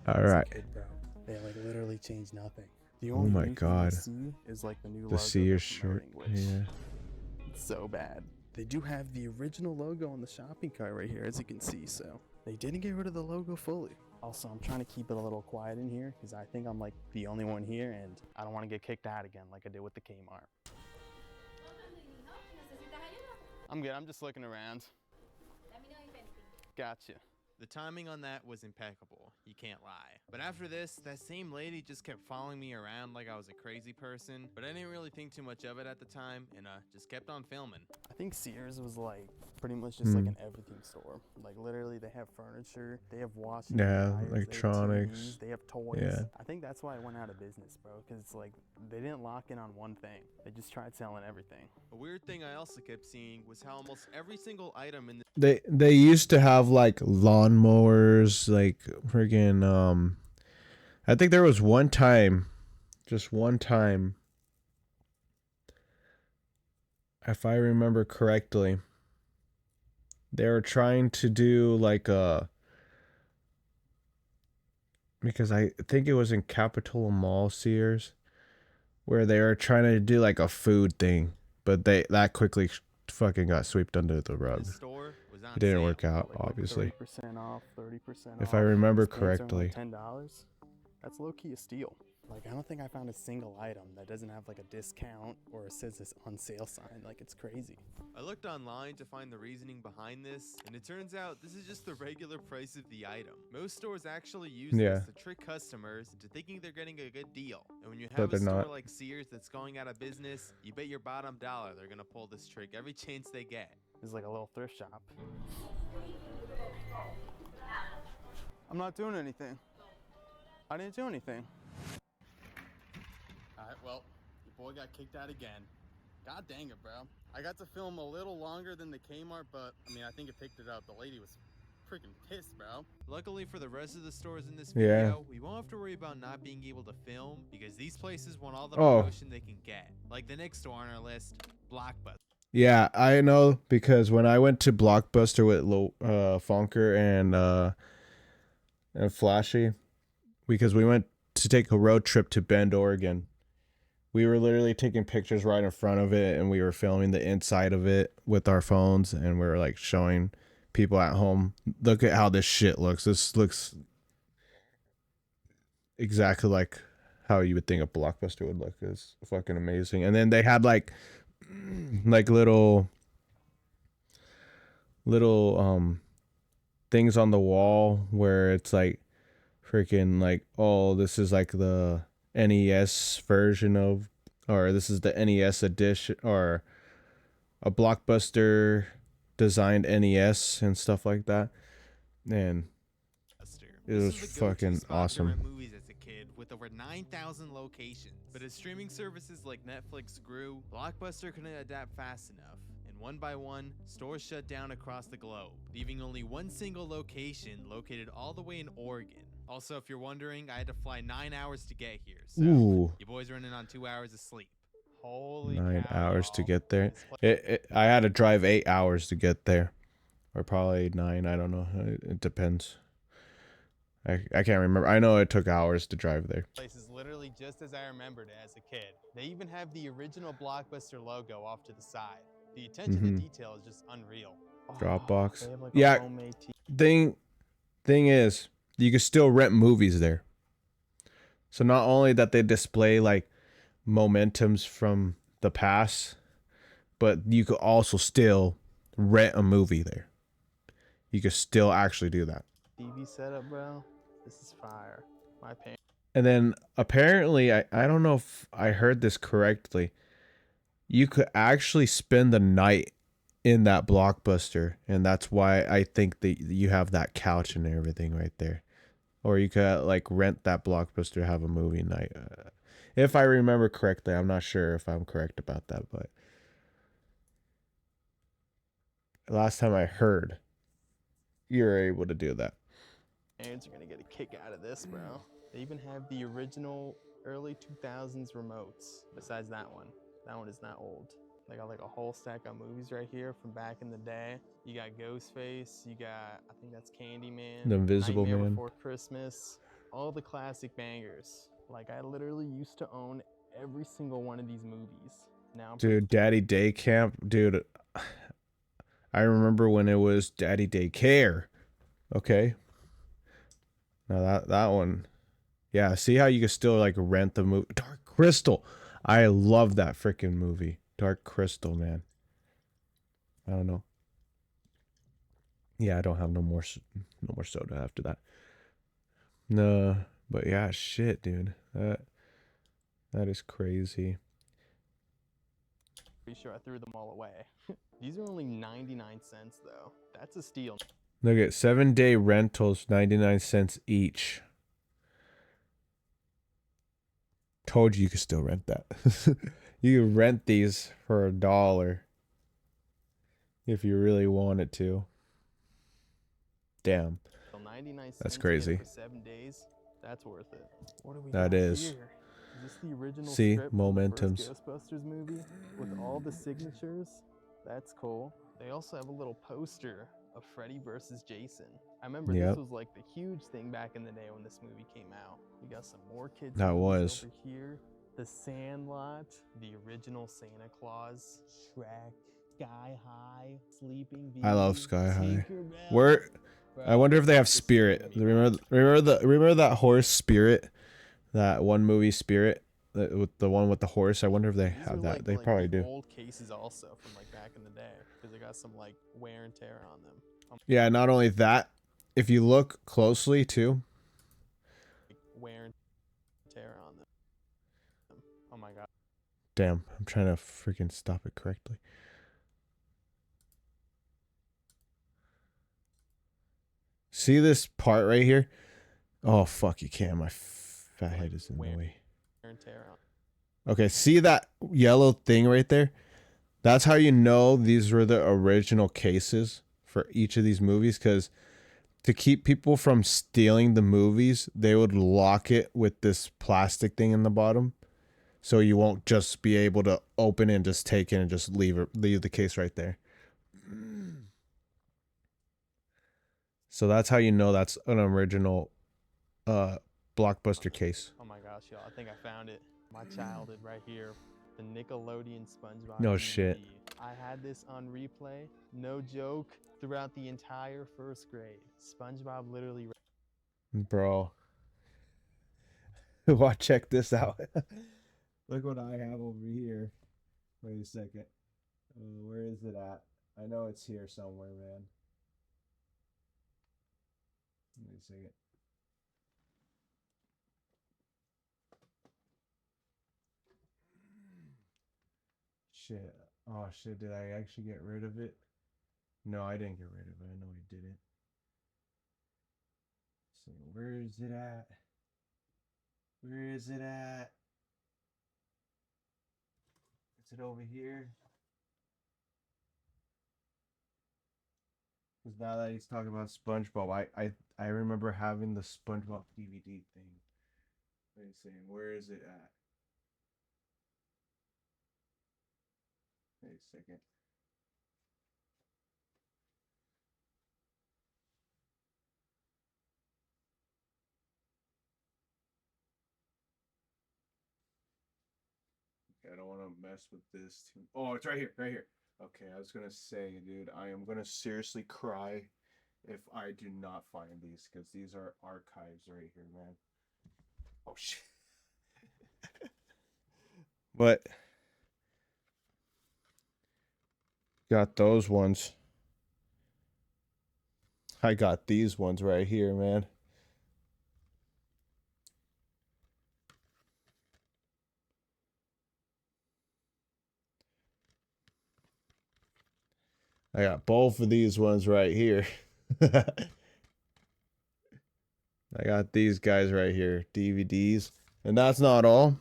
Speaker 1: All
Speaker 11: As a
Speaker 1: right.
Speaker 11: kid, bro, they like literally changed nothing. The
Speaker 1: Oh
Speaker 11: only
Speaker 1: my
Speaker 11: new thing
Speaker 1: God.
Speaker 11: you see is like the new
Speaker 1: The
Speaker 11: logo
Speaker 1: Sears
Speaker 11: they're
Speaker 1: short.
Speaker 11: promoting, which
Speaker 1: Yeah.
Speaker 11: it's so bad. They do have the original logo on the shopping cart right here, as you can see. So they didn't get rid of the logo fully. Also, I'm trying to keep it a little quiet in here because I think I'm like the only one here, and I don't want to get kicked out again like I did with the Kmart. I'm good. I'm just looking around. Gotcha.
Speaker 8: The timing on that was impeccable, you can't lie. But after this, that same lady just kept following me around like I was a crazy person, but I didn't really think too much of it at the time, and just kept on filming.
Speaker 11: I think Sears was like pretty much just like an everything store. Like literally they have furniture, they have washing dryers,
Speaker 1: electronics.
Speaker 11: they have TVs, they have toys.
Speaker 1: Yeah.
Speaker 11: I think that's why it went out of business, bro, because it's like they didn't lock in on one thing. They just tried selling everything.
Speaker 8: A weird thing I also kept seeing was how almost every single item in
Speaker 1: They used to have like lawnmowers, like friggin' I think there was one time, just one time, if I remember correctly, they were trying to do like a, because I think it was in Capitola Mall, Sears, where they were trying to do like a food thing, but that quickly fucking got swept under the rug.
Speaker 8: store was on
Speaker 1: It didn't
Speaker 8: sale.
Speaker 1: work out,
Speaker 11: Like
Speaker 1: obviously.
Speaker 11: 30% off, 30% off.
Speaker 1: If I remember
Speaker 11: These pants are
Speaker 1: correctly.
Speaker 11: like $10. That's low-key a steal. Like, I don't think I found a single item that doesn't have like a discount or it says this on sale sign. Like, it's crazy.
Speaker 8: I looked online to find the reasoning behind this, and it turns out this is just the regular price of the item. Most stores actually use this to trick customers into thinking they're getting a good deal. And when you have a store like Sears that's going out of business, you bet your bottom dollar they're gonna pull this trick every chance they get.
Speaker 11: It's like a little thrift shop. I'm not doing anything. I didn't do anything. Alright, well, your boy got kicked out again. God dang it, bro. I got to film a little longer than the Kmart, but I mean, I think it picked it up. The lady was freaking pissed, bro.
Speaker 8: Luckily for the rest of the stores in this video, we won't have to worry about not being able to film because these places want all the promotion they can get. Like the next store on our list, Blockbuster.
Speaker 1: Yeah, I know, because when I went to Blockbuster with Fonker and Flashy, because we went to take a road trip to Bend, Oregon. We were literally taking pictures right in front of it, and we were filming the inside of it with our phones, and we were like showing people at home, look at how this shit looks. This looks exactly like how you would think a Blockbuster would look. It's fucking amazing. And then they had like little things on the wall where it's like freaking like, oh, this is like the NES version of, or this is the NES edition, or a Blockbuster designed NES and stuff like that. And it was fucking awesome.
Speaker 8: Movies as a kid with over 9,000 locations. But as streaming services like Netflix grew, Blockbuster couldn't adapt fast enough. And one by one, stores shut down across the globe, leaving only one single location located all the way in Oregon. Also, if you're wondering, I had to fly 9 hours to get here, so your boy's running on 2 hours of sleep.
Speaker 11: Holy
Speaker 1: 9
Speaker 11: cow.
Speaker 1: hours to get there. I had to drive 8 hours to get there, or probably 9. I don't know. It depends. I can't remember. I know it took hours to drive there.
Speaker 8: Place is literally just as I remembered it as a kid. They even have the original Blockbuster logo off to the side. The attention to detail is just unreal.
Speaker 1: Dropbox.
Speaker 11: They have like
Speaker 1: Yeah.
Speaker 11: a homemade
Speaker 1: Thing is, you can still rent movies there. So not only that they display like momentums from the past, but you could also still rent a movie there. You could still actually do that.
Speaker 11: TV setup, bro. This is fire. My parents.
Speaker 1: And then apparently, I don't know if I heard this correctly, you could actually spend the night in that Blockbuster, and that's why I think that you have that couch and everything right there. Or you could like rent that Blockbuster, have a movie night. If I remember correctly, I'm not sure if I'm correct about that, but last time I heard, you were able to do that.
Speaker 11: Parents are gonna get a kick out of this, bro. They even have the original
Speaker 10: early 2000s remotes, besides that one. That one is not old. They got like a whole stack of movies right here from back in the day. You got Ghostface, you got, I think that's Candyman,
Speaker 1: The Invisible
Speaker 10: Nightmare
Speaker 1: Man.
Speaker 10: Before Christmas, all the classic bangers. Like I literally used to own every single one of these movies. Now I'm
Speaker 1: Dude, Daddy Day Camp, dude. I remember when it was Daddy Daycare. Okay. Now that one. Yeah, see how you can still like rent the movie. Dark Crystal. I love that freaking movie. Dark Crystal, man. I don't know. Yeah, I don't have no more soda after that. No, but yeah, shit, dude. That is crazy.
Speaker 10: pretty sure I threw them all away. These are only 99 cents though. That's a steal.
Speaker 1: Look at 7-day rentals, 99 cents each. Told you could still rent that. You can rent these for $1 if you really wanted to. Damn.
Speaker 10: 99 cents
Speaker 1: That's crazy.
Speaker 10: for 7 days. That's worth it. What do we
Speaker 1: That
Speaker 10: got
Speaker 1: is.
Speaker 10: here? Is this the original
Speaker 1: See,
Speaker 10: script from the first
Speaker 1: momentums.
Speaker 10: Ghostbusters movie with all the signatures? That's cool. They also have a little poster of Freddy versus Jason. I remember
Speaker 1: Yep.
Speaker 10: this was like the huge thing back in the day when this movie came out. You got some more kids
Speaker 1: That
Speaker 10: movies
Speaker 1: was.
Speaker 10: over here. The Sandlot, the original Santa Claus, Shrek, Sky High, Sleeping Beauty.
Speaker 1: I love Sky High.
Speaker 10: Tinkerbell.
Speaker 1: Where I
Speaker 10: Bro,
Speaker 1: wonder if they have
Speaker 10: this is
Speaker 1: Spirit.
Speaker 10: giving me
Speaker 1: Remember that horse Spirit? That one movie Spirit? With the one with the horse. I wonder if they
Speaker 10: These are
Speaker 1: have that.
Speaker 10: like,
Speaker 1: They probably
Speaker 10: the
Speaker 1: do.
Speaker 10: old cases also from like back in the day because they got some like wear and tear on them.
Speaker 1: Yeah, not only that, if you look closely too.
Speaker 10: Wear and tear on them. Oh my god.
Speaker 1: Damn, I'm trying to freaking stop it correctly. See this part right here? Oh, fuck, you can't. My fat head is in the way.
Speaker 10: Wear and tear on.
Speaker 1: Okay, see that yellow thing right there? That's how you know these were the original cases for each of these movies, because to keep people from stealing the movies, they would lock it with this plastic thing in the bottom. So you won't just be able to open it and just take it and just leave the case right there. So that's how you know that's an original blockbuster case.
Speaker 10: Oh my gosh, y'all. I think I found it. My childhood right here. The Nickelodeon SpongeBob
Speaker 1: No
Speaker 10: DVD.
Speaker 1: shit.
Speaker 10: I had this on replay. No joke. Throughout the entire first grade. SpongeBob literally.
Speaker 1: Bro. Watch, check this out. Look what I have over here. Wait a second. Where is it at? I know it's here somewhere, man. Wait a second. Shit. Oh shit, did I actually get rid of it? No, I didn't get rid of it. I know I didn't. So where is it at? Where is it at? Is it over here? Because now that he's talking about SpongeBob, I remember having the SpongeBob DVD thing. Wait a second, where is it at? Wait a second. I don't want to mess with this too. Oh, it's right here, right here. Okay, I was gonna say, dude, I am gonna seriously cry if I do not find these, because these are archives right here, man. Oh shit. But got those ones. I got these ones right here, man. I got both of these ones right here. I got these guys right here, DVDs. And that's not all.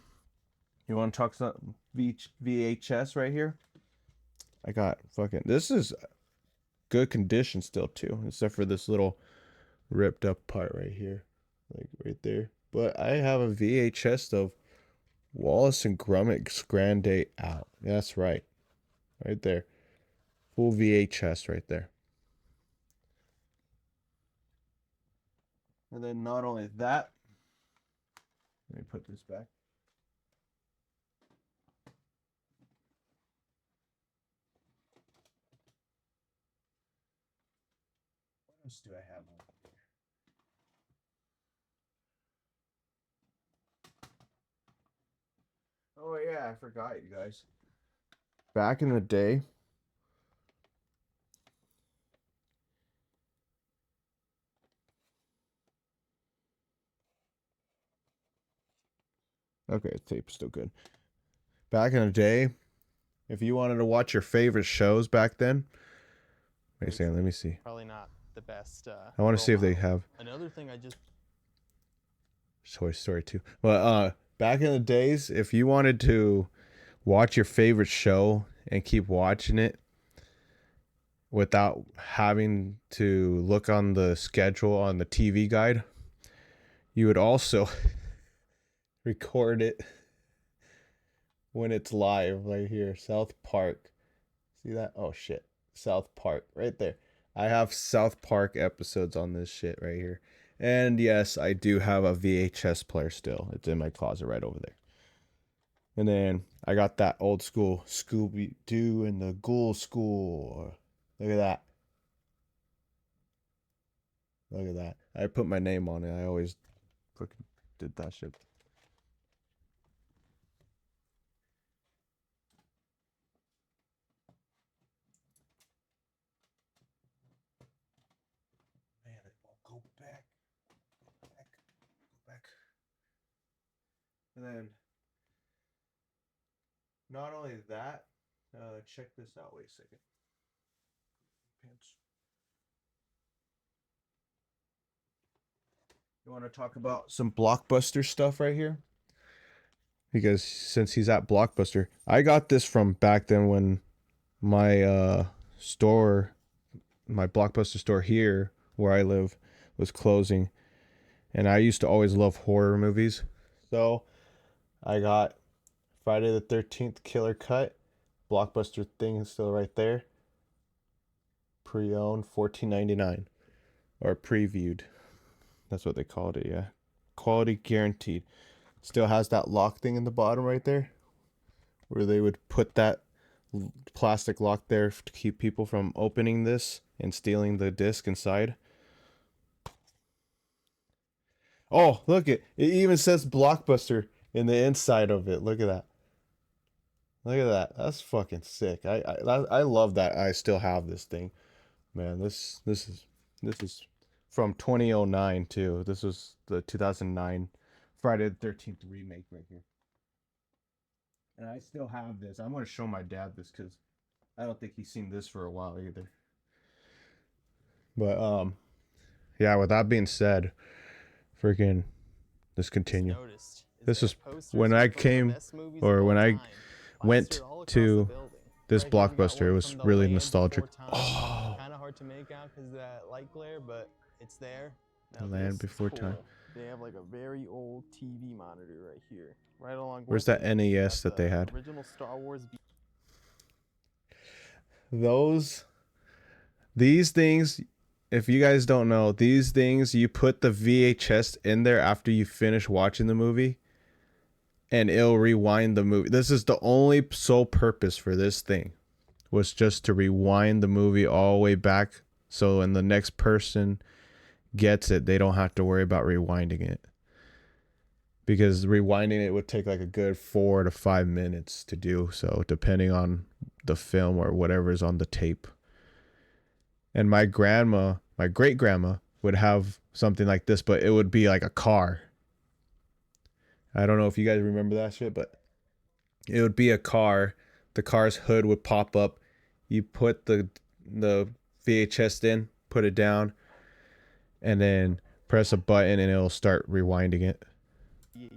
Speaker 1: You want to talk some VHS right here? I got fucking... This is good condition still, too. Except for this little ripped up part right here. Like, right there. But I have a VHS of Wallace and Gromit's Grand Day Out. That's right. Right there. Full VHS right there. And then not only that, let me put this back. What else do I have over here? Oh yeah, I forgot, you guys. Back in the day, okay, tape's still good. Back in the day, if you wanted to watch your favorite shows back then, wait a second, let me see.
Speaker 10: Probably not the best.
Speaker 1: I want to
Speaker 10: role
Speaker 1: see if they
Speaker 10: model.
Speaker 1: have
Speaker 10: Another thing I just
Speaker 1: Toy Story 2. Well, back in the days, if you wanted to watch your favorite show and keep watching it without having to look on the schedule on the TV guide, you would also record it when it's live right here. South Park. See that? Oh shit. South Park right there. I have South Park episodes on this shit right here. And yes, I do have a VHS player still. It's in my closet right over there. And then I got that old school Scooby-Doo and the Ghoul School. Look at that. Look at that. I put my name on it. I always fucking did that shit. Man, it won't go back. Go back. Go back. And then, not only that, check this out. Wait a second. Pants. You want to talk about some Blockbuster stuff right here? Because since he's at Blockbuster, I got this from back then when my store, my Blockbuster store here where I live, was closing, and I used to always love horror movies. So I got Friday the 13th Killer Cut. Blockbuster thing is still right there. Pre-owned, $14.99, or previewed. That's what they called it, yeah. Quality guaranteed. Still has that lock thing in the bottom right there, where they would put that plastic lock there to keep people from opening this and stealing the disc inside. Oh, look it even says Blockbuster in the inside of it. Look at that. Look at that. That's fucking sick. I love that I still have this thing. Man, this is from 2009 too. This was the 2009 Friday the 13th remake right here. And I still have this. I'm going to show my dad this cuz I don't think he's seen this for a while either. But yeah, with that being said, freaking let's continue. This is when I came, or when I went to this Blockbuster. It was really nostalgic. Oh,
Speaker 10: kind of hard to make out because of that light glare, but it's there.
Speaker 1: The Land Before Time.
Speaker 10: They have like a very old TV monitor right here, right along.
Speaker 1: Where's that NES that they had?
Speaker 10: Original Star Wars.
Speaker 1: These things, if you guys don't know, these things, you put the VHS in there after you finish watching the movie, and it'll rewind the movie. This is the only sole purpose for this thing, was just to rewind the movie all the way back, so when the next person gets it, they don't have to worry about rewinding it. Because rewinding it would take like a good 4 to 5 minutes to do so, depending on the film or whatever is on the tape. And my great grandma would have something like this, but it would be like a car. I don't know if you guys remember that shit, but it would be a car. The car's hood would pop up. You put the VHS in, put it down, and then press a button and it'll start rewinding it.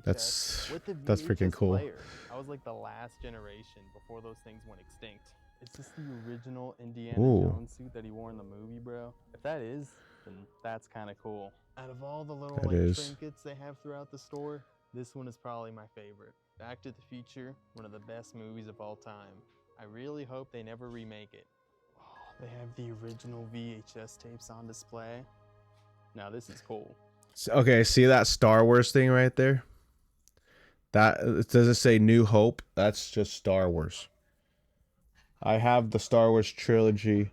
Speaker 1: That's freaking cool.
Speaker 10: I was like the last generation before those things went extinct. It's just the original Indiana Jones suit that he wore in the movie, bro. If that is, then that's kind of cool. Out of all the little trinkets they have throughout the store, this one is probably my favorite. Back to the Future, one of the best movies of all time. I really hope they never remake it. Oh, they have the original VHS tapes on display. Now this is cool.
Speaker 1: Okay, see that Star Wars thing right there? That does it say New Hope? That's just Star Wars. I have the Star Wars trilogy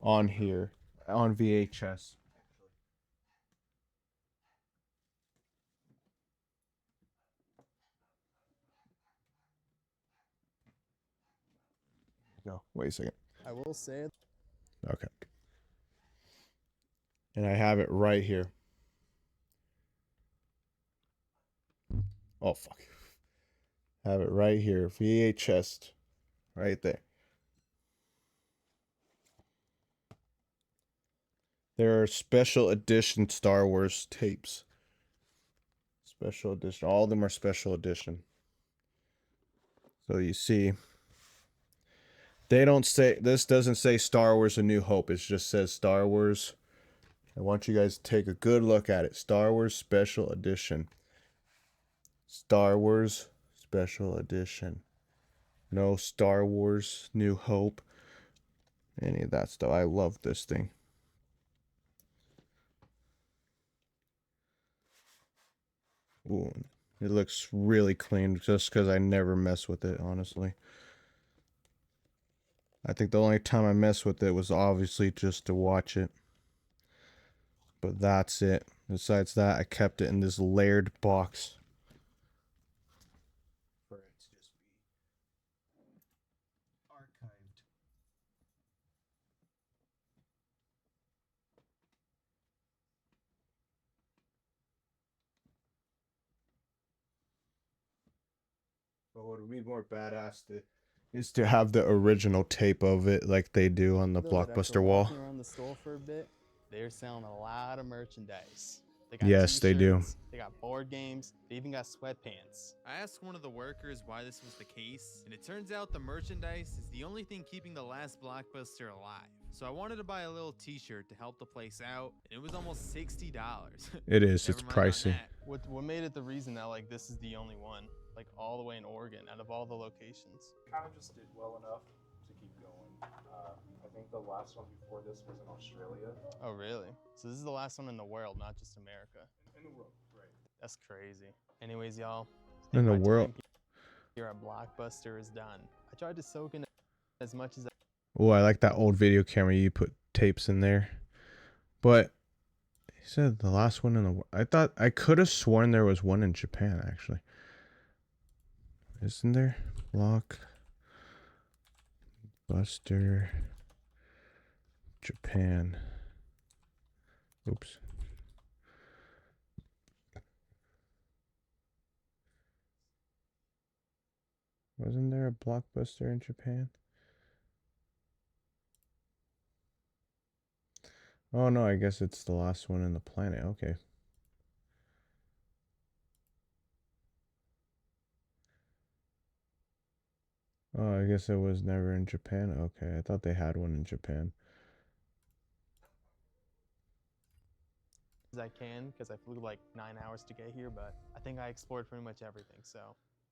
Speaker 1: on here on VHS. No, wait a second.
Speaker 11: I will say it.
Speaker 1: Okay. And I have it right here. Oh, fuck. Have it right here. VHS. Right there. There are special edition Star Wars tapes. Special edition. All of them are special edition. So you see, they don't say, this doesn't say Star Wars A New Hope. It just says Star Wars. I want you guys to take a good look at it. Star Wars Special Edition. Star Wars Special Edition. No Star Wars New Hope. Any of that stuff. I love this thing. Ooh, it looks really clean just because I never mess with it, honestly. I think the only time I messed with it was obviously just to watch it. But that's it. Besides that, I kept it in this layered box. For it to just be archived. But what would be more badass is to have the original tape of it like they do on the
Speaker 10: Though that after
Speaker 1: Blockbuster wall.
Speaker 10: walking around the store for a bit, they're selling a lot of merchandise. They got
Speaker 1: Yes, they do.
Speaker 10: t-shirts, they got board games, they even got sweatpants. I asked one of the workers why this was the case, and it turns out the merchandise is the only thing keeping the last Blockbuster alive. So I wanted to buy a little t-shirt to help the place out, and it was almost $60.
Speaker 1: It is.
Speaker 10: Never
Speaker 1: It's
Speaker 10: mind on
Speaker 1: pricey.
Speaker 10: that. What made it the reason that like this is the only one, like all the way in Oregon, out of all the locations?
Speaker 12: Kind of just did well enough to keep going. I think the last one before this was in Australia.
Speaker 10: Oh, really? So this is the last one in the world, not just America.
Speaker 12: In the world, right.
Speaker 10: That's crazy. Anyways, y'all.
Speaker 1: In the
Speaker 10: my time
Speaker 1: world.
Speaker 10: here at Blockbuster is done. I tried to soak in as much as I
Speaker 1: Oh, I like that old video camera. You put tapes in there. But he said the last one in the world. I thought I could have sworn there was one in Japan, actually. Isn't there? Blockbuster Japan. Oops. Wasn't there a Blockbuster in Japan? Oh no, I guess it's the last one in the planet. Okay. Oh, I guess it was never in Japan. Okay, I thought they had one in Japan.
Speaker 10: as I can because I flew like 9 hours to get here, but I think I explored pretty much everything. So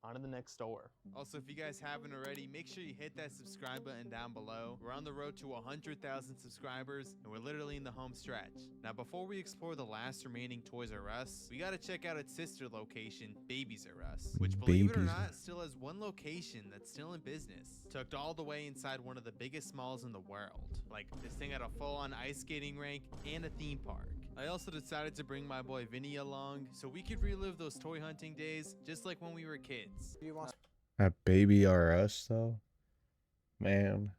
Speaker 10: on to the next store. Also, if you guys haven't already, make sure you hit that subscribe button down below. We're on the road to 100,000 subscribers, and we're literally in the home stretch. Now, before we explore the last remaining Toys R Us, we gotta check out its sister location, Babies R Us, which, believe it or not, still has one location that's still in business, tucked all the way inside one of the biggest malls in the world. Like, this thing had a full-on ice skating rink and a theme park. I also decided to bring my boy Vinny along so we could relive those toy hunting days just like when we were kids.
Speaker 1: At Baby R Us though, man.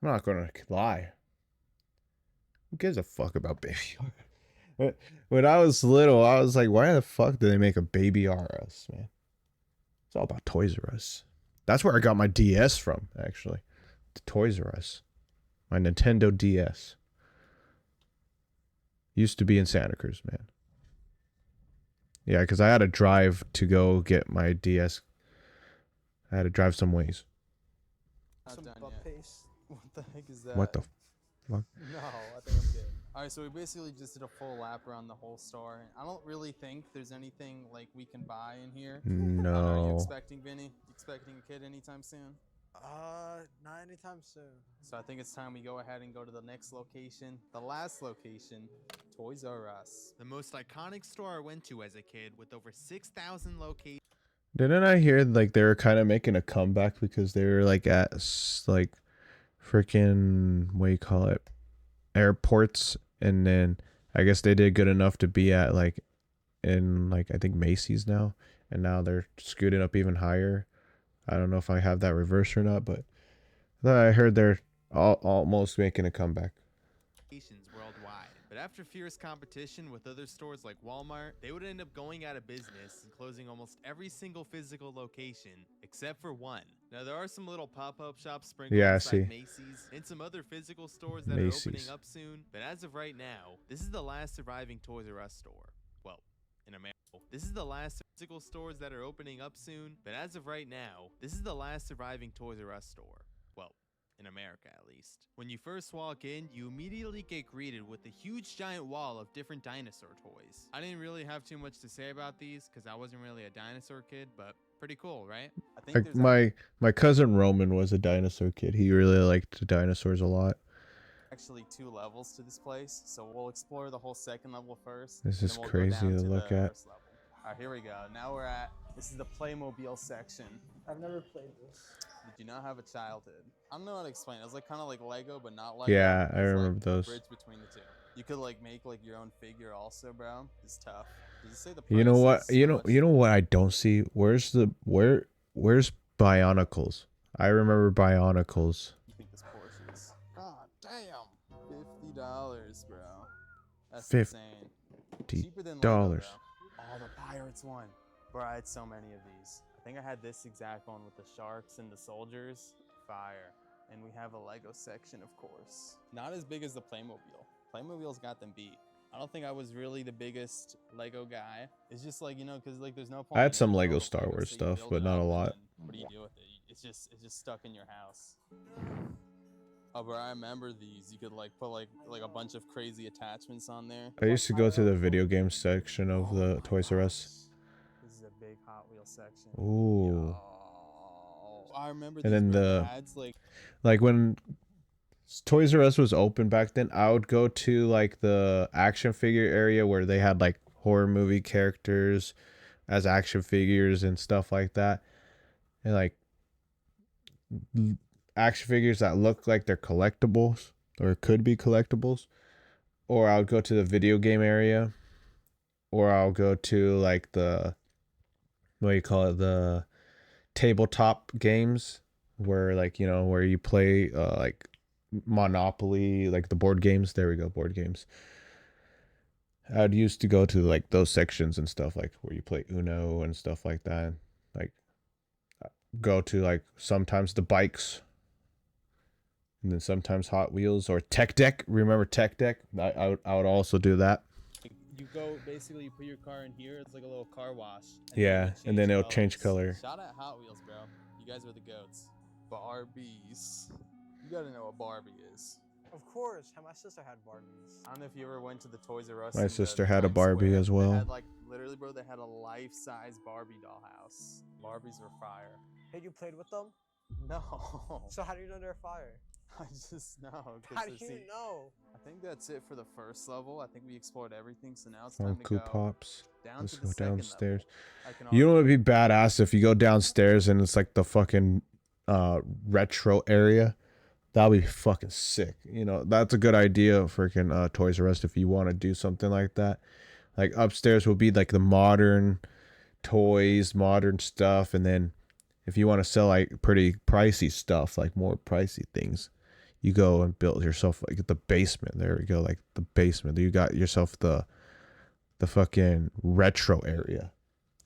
Speaker 1: I'm not gonna lie. Who gives a fuck about Baby R Us? When I was little, I was like, why the fuck did they make a Baby R Us, man? It's all about Toys R Us. That's where I got my DS from, actually. The Toys R Us. My Nintendo DS. Used to be in Santa Cruz, man. Yeah, because I had to drive to go get my DS. I had to drive some ways.
Speaker 10: Some butt paste? What the heck is that?
Speaker 1: What the fuck?
Speaker 10: No, I think I'm good. All right, so we basically just did a full lap around the whole store. I don't really think there's anything like we can buy in here. I don't know, are you
Speaker 1: No.
Speaker 10: expecting, Vinny? You expecting a kid anytime soon?
Speaker 13: Not anytime soon.
Speaker 10: So I think it's time we go ahead and go to the next location, the last location, Toys R Us. The most iconic store I went to as a kid with over 6,000 locations.
Speaker 1: Didn't I hear like they were kind of making a comeback because they were like at like freaking what do you call it, airports, and then I guess they did good enough to be at like in like I think Macy's now, and now they're scooting up even higher. I don't know if I have that reverse or not, but I heard they're almost making a comeback.
Speaker 10: Worldwide. But after fierce competition with other stores like Walmart, they would end up going out of business and closing almost every single physical location except for one. Now there are some little pop-up shops sprinkled inside Macy's and some other physical stores that are opening up soon, but as of right now, this is the last surviving Toys R Us store. Well, in America. This is the last physical stores that are opening up soon, but as of right now, this is the last surviving Toys R Us store. Well, in America at least. When you first walk in, you immediately get greeted with a huge giant wall of different dinosaur toys. I didn't really have too much to say about these because I wasn't really a dinosaur kid, but pretty cool, right? I think
Speaker 1: Like my cousin Roman was a dinosaur kid. He really liked the dinosaurs a lot.
Speaker 10: Actually 2 levels to this place, so we'll explore the whole second level first.
Speaker 1: This is crazy to look at.
Speaker 10: Alright, here we go. Now we're at, this is the Playmobil section.
Speaker 13: I've never played this.
Speaker 10: Did you not have a childhood? I don't know how to explain it. It was like kind of like Lego, but not Lego.
Speaker 1: Yeah, I remember
Speaker 10: like
Speaker 1: those.
Speaker 10: A bridge between the two. You could like make like your own figure also, bro. It's tough. Does it say the price?
Speaker 1: You know what? You know what I don't see? Where's Bionicles? I remember Bionicles.
Speaker 10: You think this Porsche is? God damn. $50, bro. That's
Speaker 1: insane.
Speaker 10: Cheaper than Lego, bro. Oh, the Pirates one. Bro, I had so many of these. I think I had this exact one with the sharks and the soldiers. Fire. And we have a Lego section, of course. Not as big as the Playmobil. Playmobil's got them beat. I don't think I was really the biggest Lego guy. It's just like, you know, because like there's no point.
Speaker 1: I had some Lego Star Wars stuff, but not a lot.
Speaker 10: What do you do with it? It's just stuck in your house. Oh, bro, I remember these. You could like put like a bunch of crazy attachments on there.
Speaker 1: I used to go to the video game section of the Toys R Us.
Speaker 10: This is a big Hot Wheels section.
Speaker 1: Ooh.
Speaker 10: Yo. I remember.
Speaker 1: And then the
Speaker 10: ads,
Speaker 1: like when Toys R Us was open back then, I would go to like the action figure area where they had like horror movie characters as action figures and stuff like that, and like action figures that look like they're collectibles or could be collectibles. Or I'll go to the video game area, or I'll go to like the what do you call it, the tabletop games where like, you know, where you play like Monopoly, like the board games. There we go, board games. I'd used to go to like those sections and stuff, like where you play Uno and stuff like that. Like go to like sometimes the bikes, and then sometimes Hot Wheels or Tech Deck. Remember Tech Deck? I would also do that.
Speaker 10: You go, basically you put your car in here, it's like a little car wash.
Speaker 1: Yeah, and then it'll change color.
Speaker 10: Shout out Hot Wheels, bro. You guys are the goats. Barbies. You gotta know what Barbie is.
Speaker 13: Of course, my sister had Barbies.
Speaker 10: I don't know if you ever went to the Toys R Us.
Speaker 1: My sister had a Barbie as well.
Speaker 10: They had like, literally, bro, they had a life-size Barbie dollhouse. Barbies were fire.
Speaker 13: Hey, you played with them?
Speaker 10: No.
Speaker 13: So how do you know they're fire?
Speaker 10: I just know.
Speaker 13: How do you know?
Speaker 10: I think that's it for the first level. I think we explored everything, so now it's
Speaker 1: Oh,
Speaker 10: time to
Speaker 1: Cool
Speaker 10: go
Speaker 1: Pops.
Speaker 10: down
Speaker 1: Let's
Speaker 10: to
Speaker 1: go
Speaker 10: the second
Speaker 1: downstairs.
Speaker 10: level.
Speaker 1: You know what would be badass if you go downstairs and it's like the fucking retro area? That would be fucking sick. You know, that's a good idea, freaking Toys R Us, if you want to do something like that. Like upstairs will be like the modern toys, modern stuff, and then if you want to sell like pretty pricey stuff, like more pricey things, you go and build yourself like the basement. There we go, like the basement. You got yourself the fucking retro area,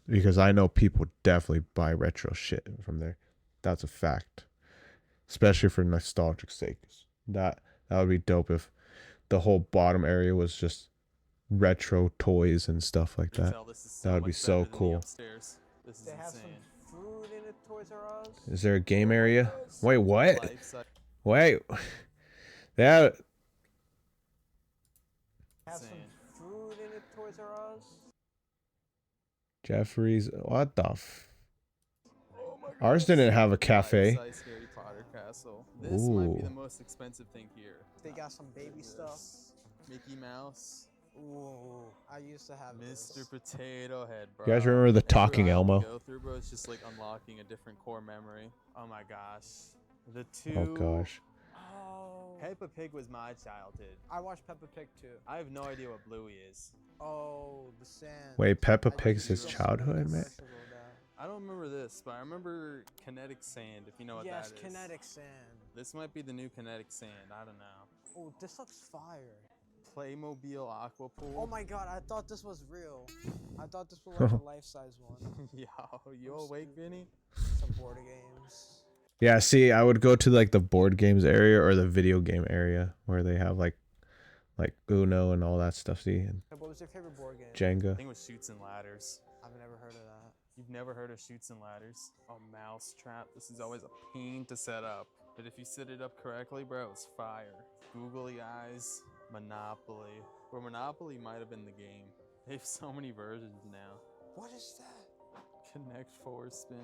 Speaker 1: because I know people definitely buy retro shit from there. That's a fact, especially for nostalgic sakes. That would be dope if the whole bottom area was just retro toys and stuff like that. That would be so cool.
Speaker 13: They have some food in the Toys R Us.
Speaker 1: Is there a game area? Wait, what? Wait.
Speaker 13: Have some food in the Toys R Us.
Speaker 1: Jeffries. What the f?
Speaker 10: Oh my
Speaker 1: Ours
Speaker 10: gosh.
Speaker 1: didn't have a cafe.
Speaker 10: Life-size Harry Potter castle. This might be the
Speaker 1: Ooh.
Speaker 10: most expensive thing here.
Speaker 13: They got some baby stuff.
Speaker 10: Mickey Mouse.
Speaker 13: Ooh, I used to have
Speaker 10: Mr.
Speaker 13: this.
Speaker 10: Potato Head, bro.
Speaker 1: You guys remember the
Speaker 10: Every
Speaker 1: Talking
Speaker 10: aisle we
Speaker 1: Elmo?
Speaker 10: go through, bro, it's just like unlocking a different core memory. Oh my gosh. The two.
Speaker 1: Oh gosh.
Speaker 13: Oh.
Speaker 10: Peppa Pig was my childhood.
Speaker 13: I watched Peppa Pig too.
Speaker 10: I have no idea what Bluey is.
Speaker 13: Oh, the sand.
Speaker 1: Wait, Peppa
Speaker 13: I
Speaker 1: Pig's his
Speaker 13: used to see
Speaker 1: childhood, man?
Speaker 13: commercials of that.
Speaker 10: I don't remember this, but I remember Kinetic Sand, if you know what
Speaker 13: Yes,
Speaker 10: that is.
Speaker 13: kinetic sand.
Speaker 10: This might be the new Kinetic Sand. I don't know.
Speaker 13: Oh, this looks fire.
Speaker 10: Playmobil Aqua Pool.
Speaker 13: Oh my god, I thought this was real. I thought this was like a life-size one.
Speaker 10: Yo, you awake, Vinny?
Speaker 13: Some board games.
Speaker 1: Yeah, see, I would go to like the board games area or the video game area where they have like Uno and all that stuff. See, and
Speaker 13: What was your favorite board game?
Speaker 10: I
Speaker 1: Jenga.
Speaker 10: think it was Shoots and Ladders.
Speaker 13: I've never heard of that.
Speaker 10: You've never heard of Shoots and Ladders? Oh, Mousetrap. This is always a pain to set up. But if you set it up correctly, bro, it's fire. Googly Eyes, Monopoly. Where Monopoly might have been the game. They have so many versions now.
Speaker 13: What is that?
Speaker 10: Connect 4 Spin.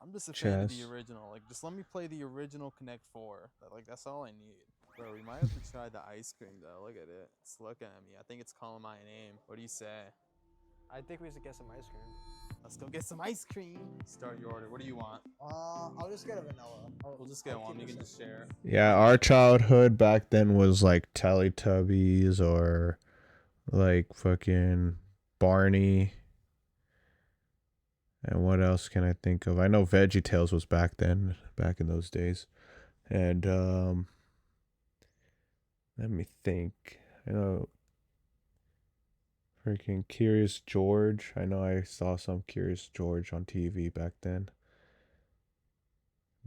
Speaker 10: I'm just a fan of the
Speaker 1: Chess.
Speaker 10: original. Like, just let me play the original Connect 4. Like, that's all I need. Bro, we might have to try the ice cream, though. Look at it. It's looking at me. I think it's calling my name. What do you say?
Speaker 13: I think we should get some ice cream.
Speaker 10: Let's go get some ice cream. Start your order. What do you want?
Speaker 13: I'll just get a vanilla.
Speaker 10: We'll just get one. You can just share.
Speaker 1: Yeah, our childhood back then was like Teletubbies or like fucking Barney. And what else can I think of? I know VeggieTales was back then, back in those days. And let me think. I know freaking Curious George. I know I saw some Curious George on TV back then.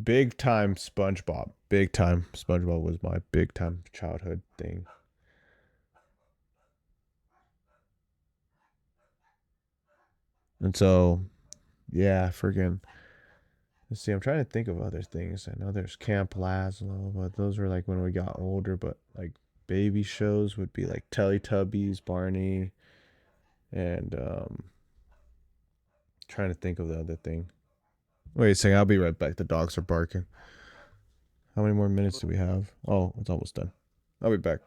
Speaker 1: Big time SpongeBob. Big time SpongeBob was my big time childhood thing. And so, yeah, freaking. Let's see, I'm trying to think of other things. I know there's Camp Lazlo, but those were like when we got older. But like baby shows would be like Teletubbies, Barney, and trying to think of the other thing. Wait a second, I'll be right back. The dogs are barking. How many more minutes do we have? Oh, it's almost done. I'll be back.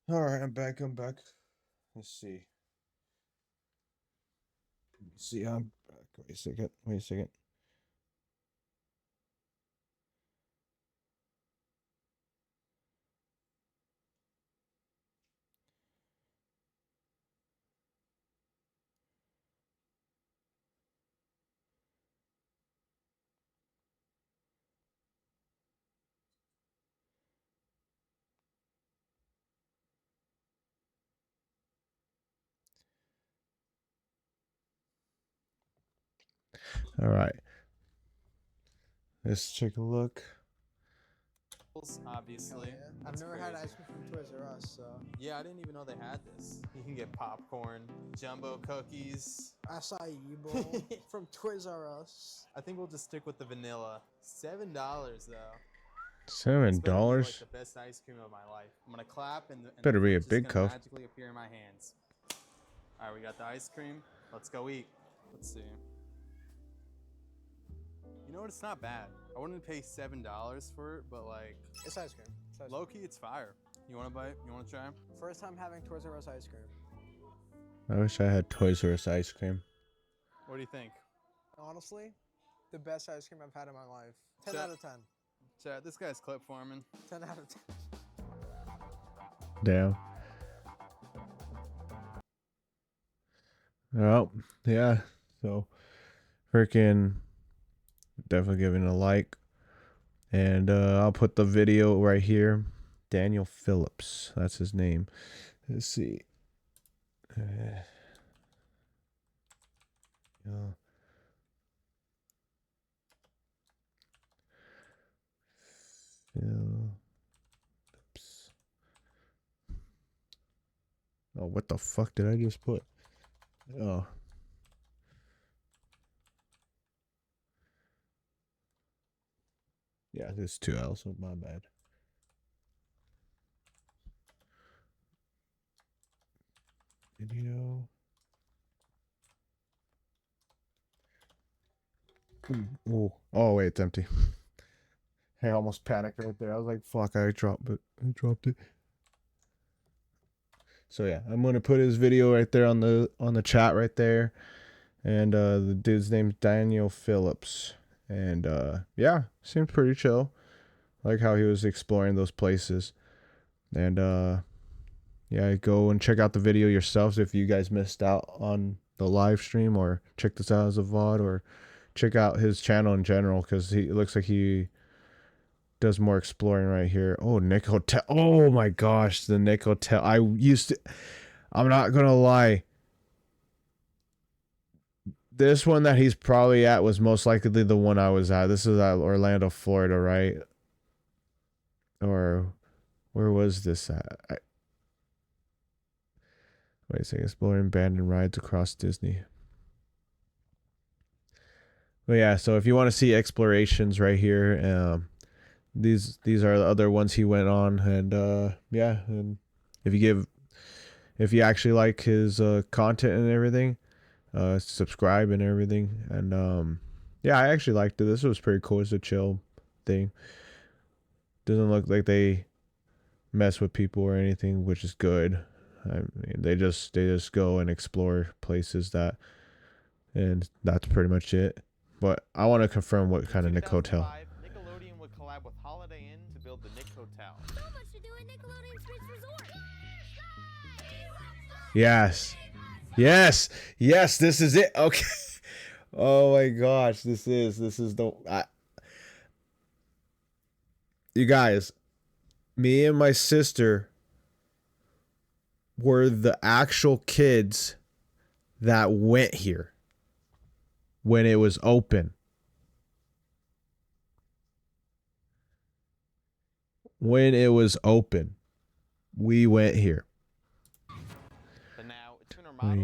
Speaker 1: All right, I'm back. Let's see. I'm back. Wait a second. All right. Let's take a look.
Speaker 10: Obviously.
Speaker 13: Yeah. I've
Speaker 10: That's
Speaker 13: never had
Speaker 10: crazy.
Speaker 13: ice cream from Toys R Us, so.
Speaker 10: Yeah, I didn't even know they had this. You can get popcorn, jumbo cookies.
Speaker 13: Acai bowl from Toys R Us.
Speaker 10: I think we'll just stick with the vanilla. $7 though.
Speaker 1: $7.
Speaker 10: This better be like the best ice cream of my life. I'm gonna clap and the
Speaker 1: Better be a
Speaker 10: fruit's just
Speaker 1: big
Speaker 10: gonna
Speaker 1: cup.
Speaker 10: magically appear in my hands. All right, we got the ice cream. Let's go eat. Let's see. You know what? It's not bad. I wouldn't pay $7 for it, but like,
Speaker 13: It's ice cream. It's ice
Speaker 10: low key, it's fire. You want to bite? You want to try?
Speaker 13: cream. First time having Toys R Us ice cream.
Speaker 1: I wish I had Toys R Us ice cream.
Speaker 10: What do you think?
Speaker 13: Honestly, the best ice cream I've had in my life. 10
Speaker 10: Chat.
Speaker 13: out of 10.
Speaker 10: Chat, this guy's clip farming.
Speaker 13: 10 out of 10.
Speaker 1: Damn. Well, yeah. So, freaking definitely giving a like. And I'll put the video right here. Daniel Phillips. That's his name. Let's see. Phillips. Oh, what the fuck did I just put? Oh. Yeah, there's 2 L's, so my bad. Video. Oh, wait, it's empty. I almost panicked right there. I was like, fuck, I dropped it. So yeah, I'm gonna put his video right there on the chat right there. And the dude's name's Daniel Phillips. And yeah, seems pretty chill. Like how he was exploring those places. And yeah, go and check out the video yourselves if you guys missed out on the live stream, or check this out as a VOD, or check out his channel in general, because it looks like he does more exploring right here. Oh, Nick Hotel. Oh my gosh, the Nick Hotel. I'm not gonna lie. This one that he's probably at was most likely the one I was at. This is at Orlando, Florida, right? Or where was this at? Wait a second. Exploring abandoned rides across Disney. But yeah, so if you want to see explorations right here, these are the other ones he went on, and yeah, and if you actually like his content and everything, subscribe and everything, and yeah, I actually liked it. This was pretty cool. It's a chill thing. Doesn't look like they mess with people or anything, which is good. I mean, they just go and explore places and that's pretty much it. But I want to confirm what kind of Nick Hotel.
Speaker 10: Nickelodeon would collab with Holiday Inn to build the Nick Hotel.
Speaker 14: So much to do at Nickelodeon's Beach Resort.
Speaker 1: Yes, this is it. Okay. Oh my gosh, this is you guys, me and my sister were the actual kids that went here when it was open. When it was open, we went here.
Speaker 10: But now it's been remodeled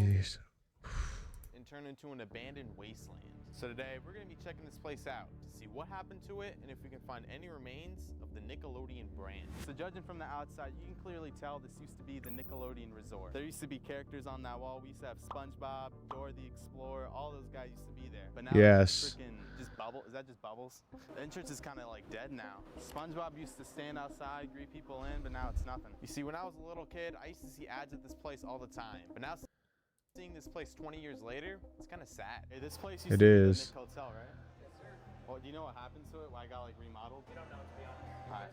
Speaker 10: and turned into an abandoned wasteland. So today we're going to be checking this place out to see what happened to it and if we can find any remains of the Nickelodeon brand. So judging from the outside, you can clearly tell this used to be the Nickelodeon Resort. There used to be characters on that wall. We used to have SpongeBob, Dora the Explorer, all those guys used to be there. But now
Speaker 1: Yes.
Speaker 10: freaking just bubble. Is that just bubbles? The entrance is kind of like dead now. SpongeBob used to stand outside, greet people in, but now it's nothing. You see, when I was a little kid, I used to see ads at this place all the time. But now seeing this place 20 years later, it's kind of sad. Hey, this place used
Speaker 1: It
Speaker 10: to be the
Speaker 1: is.
Speaker 10: Nick Hotel, right? Yes, sir. Well, do you know what happened to it? Why it got like remodeled? We don't know, to be honest. All right.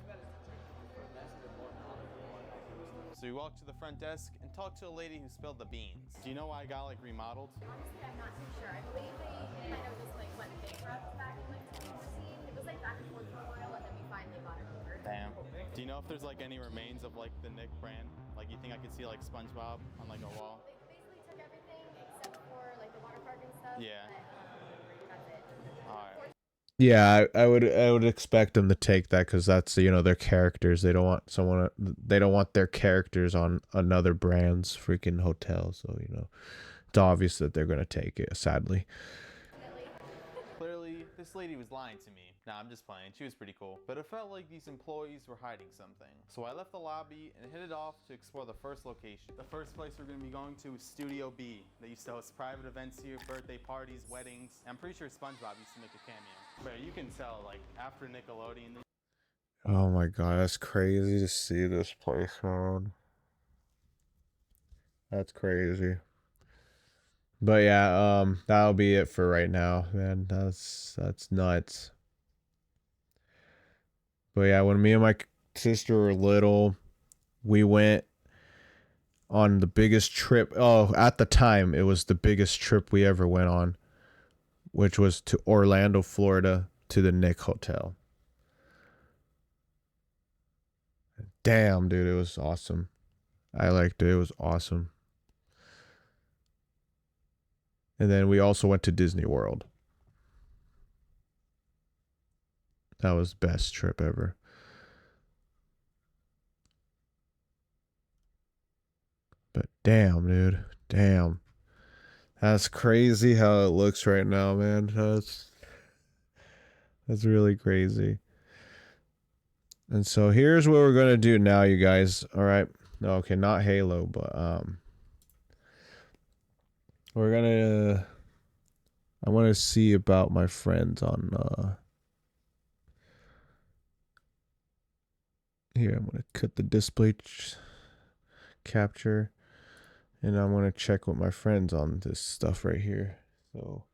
Speaker 10: So we walked to the front desk and talked to a lady who spilled the beans. Do you know why it got like remodeled?
Speaker 14: Honestly, I'm not too sure. I believe they kind of just like went bankrupt back in like 2014. It was like back and forth for a while, and then we finally got it over.
Speaker 10: Damn. Do you know if there's like any remains of like the Nick brand? Like you think I could see like SpongeBob on like a wall?
Speaker 14: They basically took everything except for like the water park and stuff.
Speaker 10: Yeah.
Speaker 14: But, that's it.
Speaker 10: All right.
Speaker 1: Yeah, I would expect them to take that because that's, you know, their characters. They don't want their characters on another brand's freaking hotel. So, you know, it's obvious that they're gonna take it, sadly.
Speaker 10: Clearly, this lady was lying to me. Nah, I'm just playing. She was pretty cool. But it felt like these employees were hiding something. So I left the lobby and headed off to explore the first location. The first place we're going to be going to is Studio B. They used to host private events here, birthday parties, weddings. I'm pretty sure SpongeBob used to make a cameo. But you can tell, like, after Nickelodeon...
Speaker 1: Oh my god, that's crazy to see this place, man. That's crazy. But yeah, that'll be it for right now, man. That's nuts. But yeah, when me and my sister were little, we went on the biggest trip. Oh, at the time, it was the biggest trip we ever went on, which was to Orlando, Florida, to the Nick Hotel. Damn, dude, it was awesome. I liked it. It was awesome. And then we also went to Disney World. That was the best trip ever. But damn, dude. Damn. That's crazy how it looks right now, man. That's really crazy. And so here's what we're going to do now, you guys. All right. Okay, not Halo, but we're going to I want to see about my friends on here. I'm going to cut the display capture, and I'm going to check with my friends on this stuff right here. So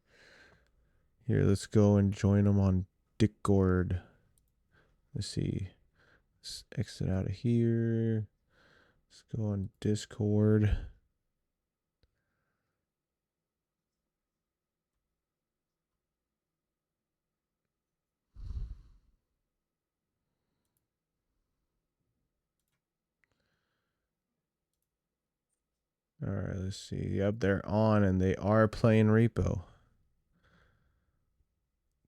Speaker 1: here, let's go and join them on Discord. Let's see. Let's exit out of here. Let's go on Discord. All right, let's see. Yep, they're on and they are playing Repo.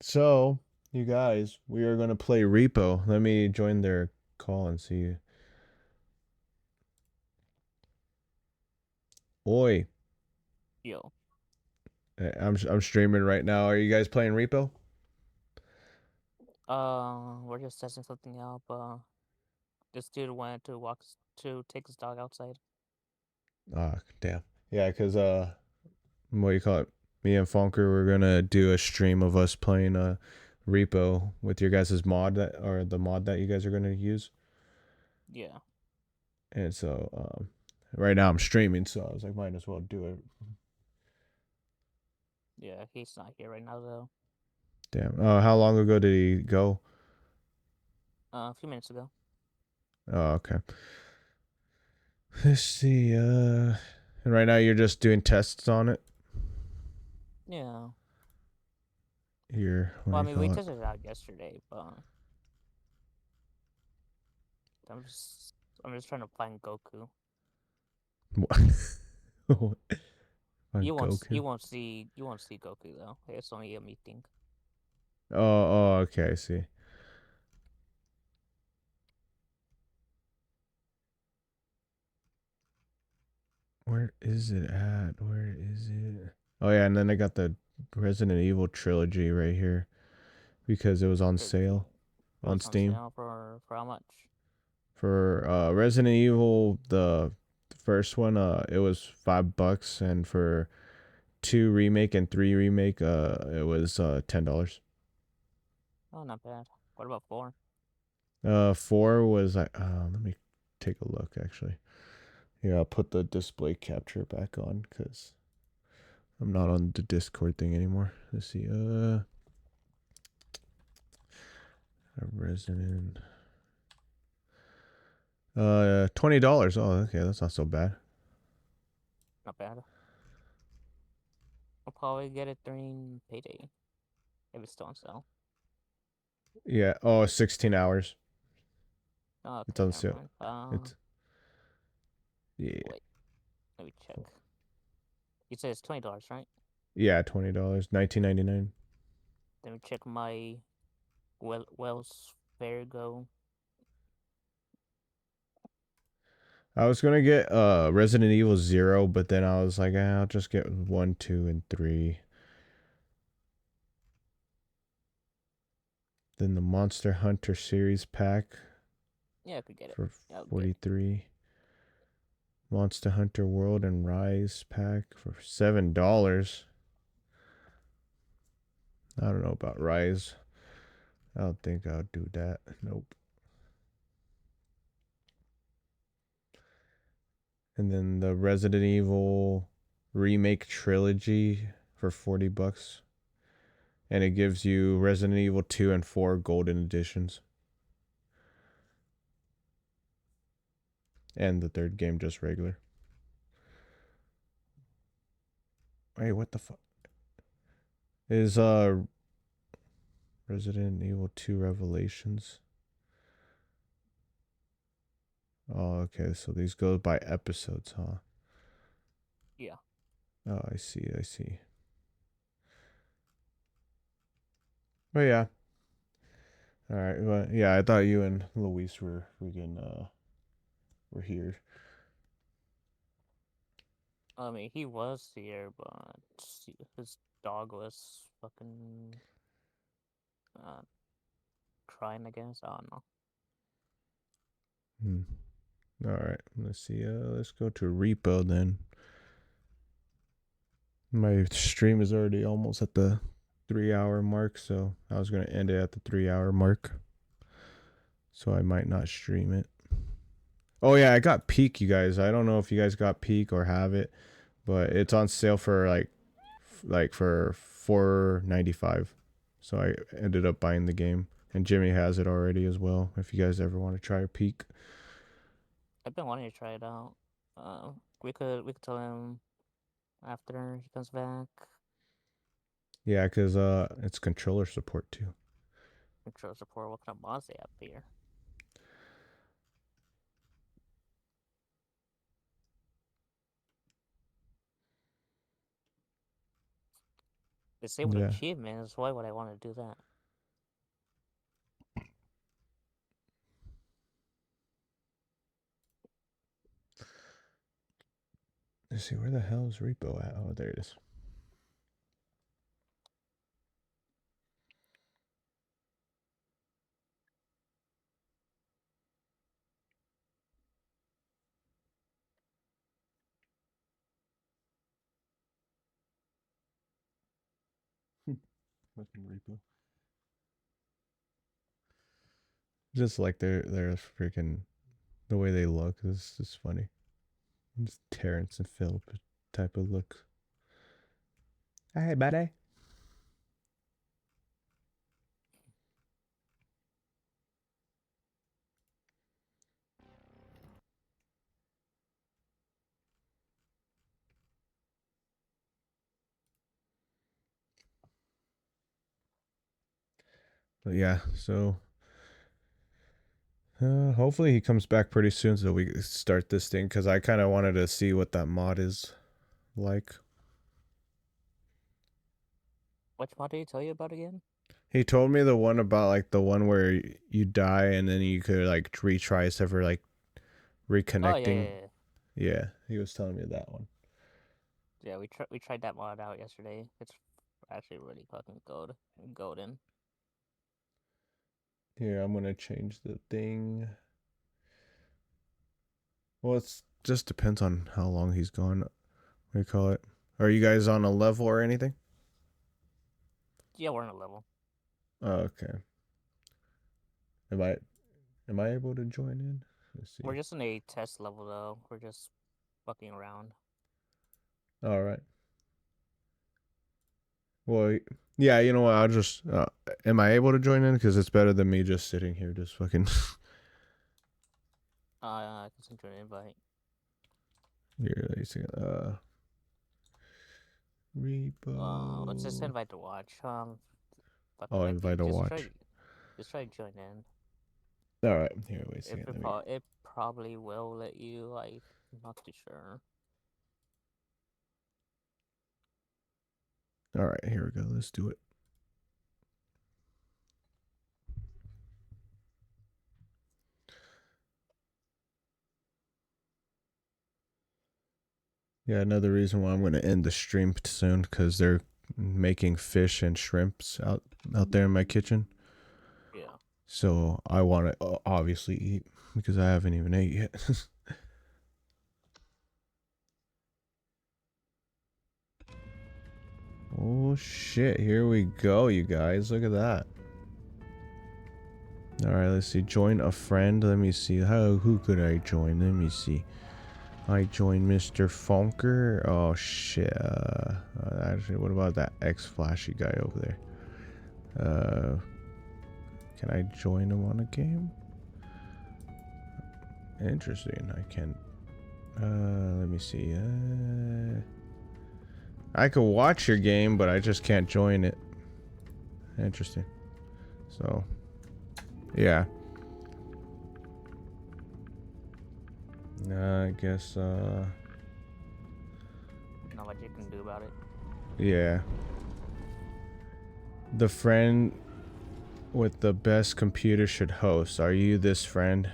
Speaker 1: So, you guys, we are going to play Repo. Let me join their call and see. Oi.
Speaker 15: Yo.
Speaker 1: I'm streaming right now. Are you guys playing Repo?
Speaker 15: We're just testing something out, but this dude went to take his dog outside.
Speaker 1: Ah, damn. Yeah, because, what do you call it? Me and Fonker, we're going to do a stream of us playing Repo with your guys' mod, or the mod that you guys are going to use.
Speaker 15: Yeah.
Speaker 1: And so, right now I'm streaming, so I was like, might as well do it.
Speaker 15: Yeah, he's not here right now, though.
Speaker 1: Damn. How long ago did he go?
Speaker 15: A few minutes ago.
Speaker 1: Oh, okay. Let's see. And right now you're just doing tests on it?
Speaker 15: Yeah.
Speaker 1: Here.
Speaker 15: Well, I mean, we tested it out yesterday, but I'm just trying to find Goku.
Speaker 1: What?
Speaker 15: You won't see Goku though. It's only a meeting.
Speaker 1: Oh, okay, I see. Where is it at? Where is it? Oh yeah, and then I got the Resident Evil trilogy right here because it was on sale on Steam.
Speaker 15: Sale for how much?
Speaker 1: For Resident Evil, the first one, it was $5, and for 2 remake and 3 remake, it was $10.
Speaker 15: Oh, not bad. What about 4?
Speaker 1: 4 was like, let me take a look actually. Yeah, I'll put the display capture back on because I'm not on the Discord thing anymore. Let's see. Resident. $20. Oh, okay, that's not so bad.
Speaker 15: Not bad. I'll probably get it during payday if it's still on sale.
Speaker 1: Yeah. Oh, 16 hours.
Speaker 15: Oh, okay,
Speaker 1: It's on
Speaker 15: never
Speaker 1: sale.
Speaker 15: mind.
Speaker 1: It's yeah.
Speaker 15: Wait, let me check. You said it's $20, right?
Speaker 1: Yeah, $20. $19.99.
Speaker 15: Let me check my Wells Fargo.
Speaker 1: I was gonna get Resident Evil 0, but then I was like, I'll just get 1, 2, and 3. Then the Monster Hunter series pack.
Speaker 15: Yeah, I could get it.
Speaker 1: For
Speaker 15: Yeah,
Speaker 1: 43. Monster Hunter World and Rise pack for $7. I don't know about Rise. I don't think I'll do that. Nope. And then the Resident Evil remake trilogy for $40. And it gives you Resident Evil 2 and 4 golden editions. And the third game just regular. Wait, what the fuck? Is Resident Evil 2 Revelations? Oh, okay. So these go by episodes, huh?
Speaker 15: Yeah.
Speaker 1: Oh, I see. I see. Oh yeah. All right. Well, yeah, I thought you and Luis were were here.
Speaker 15: I mean, he was here, but his dog was fucking crying, I guess. I don't know.
Speaker 1: All right. Let's see. Let's go to repo then. My stream is already almost at the 3-hour mark, so I was gonna end it at the 3-hour mark. So I might not stream it. Oh yeah, I got Peak, you guys. I don't know if you guys got Peak or have it, but it's on sale for like for $4.95. So I ended up buying the game, and Jimmy has it already as well. If you guys ever want to try Peak.
Speaker 15: I've been wanting to try it out. We could tell him after he comes back.
Speaker 1: Yeah, because it's controller support too.
Speaker 15: Control support. What kind of mods they have here? Disable
Speaker 1: Yeah.
Speaker 15: achievements. Why would I want to do that?
Speaker 1: Let's see, where the hell is repo at? Oh, there it is. Fucking repo. Just like their freaking the way they look is just funny. It's Terrence and Philip type of look. Hey, buddy. But yeah, so hopefully he comes back pretty soon so we can start this thing, because I kind of wanted to see what that mod is like.
Speaker 15: Which mod did he tell you about again?
Speaker 1: He told me the one about like the one where you die and then you could like retry stuff or like reconnecting.
Speaker 15: Oh, yeah.
Speaker 1: Yeah, he was telling me that one.
Speaker 15: Yeah, we tried that mod out yesterday. It's actually really fucking golden.
Speaker 1: Here, I'm gonna change the thing. Well, it's just depends on how long he's gone. What do you call it? Are you guys on a level or anything?
Speaker 15: Yeah, we're on a level.
Speaker 1: Oh, okay. Am I able to join in? Let's see.
Speaker 15: We're just in a test level though. We're just fucking around.
Speaker 1: All right. Well, yeah, you know what? I'll just. Am I able to join in? Because it's better than me just sitting here, just fucking.
Speaker 15: I can send you an invite.
Speaker 1: Here, let me see. Repo.
Speaker 15: Let's just invite to watch.
Speaker 1: Oh,
Speaker 15: like,
Speaker 1: invite to watch.
Speaker 15: Just try to join in.
Speaker 1: All right. Here, wait a second.
Speaker 15: It probably will let you. Like, I'm not too sure.
Speaker 1: All right, here we go. Let's do it. Yeah, another reason why I'm going to end the stream soon because they're making fish and shrimps out there in my kitchen.
Speaker 15: Yeah.
Speaker 1: So I want to obviously eat because I haven't even ate yet. Oh shit, here we go, you guys. Look at that. All right, let's see. Join a friend. Let me see. Who could I join? Let me see. I joined Mr. Fonker. Oh shit. Actually, what about that ex-flashy guy over there? Can I join him on a game? Interesting. I can. Let me see. I could watch your game, but I just can't join it. Interesting. So, yeah. I guess.
Speaker 15: Not much you can do about it.
Speaker 1: Yeah. The friend with the best computer should host. Are you this friend?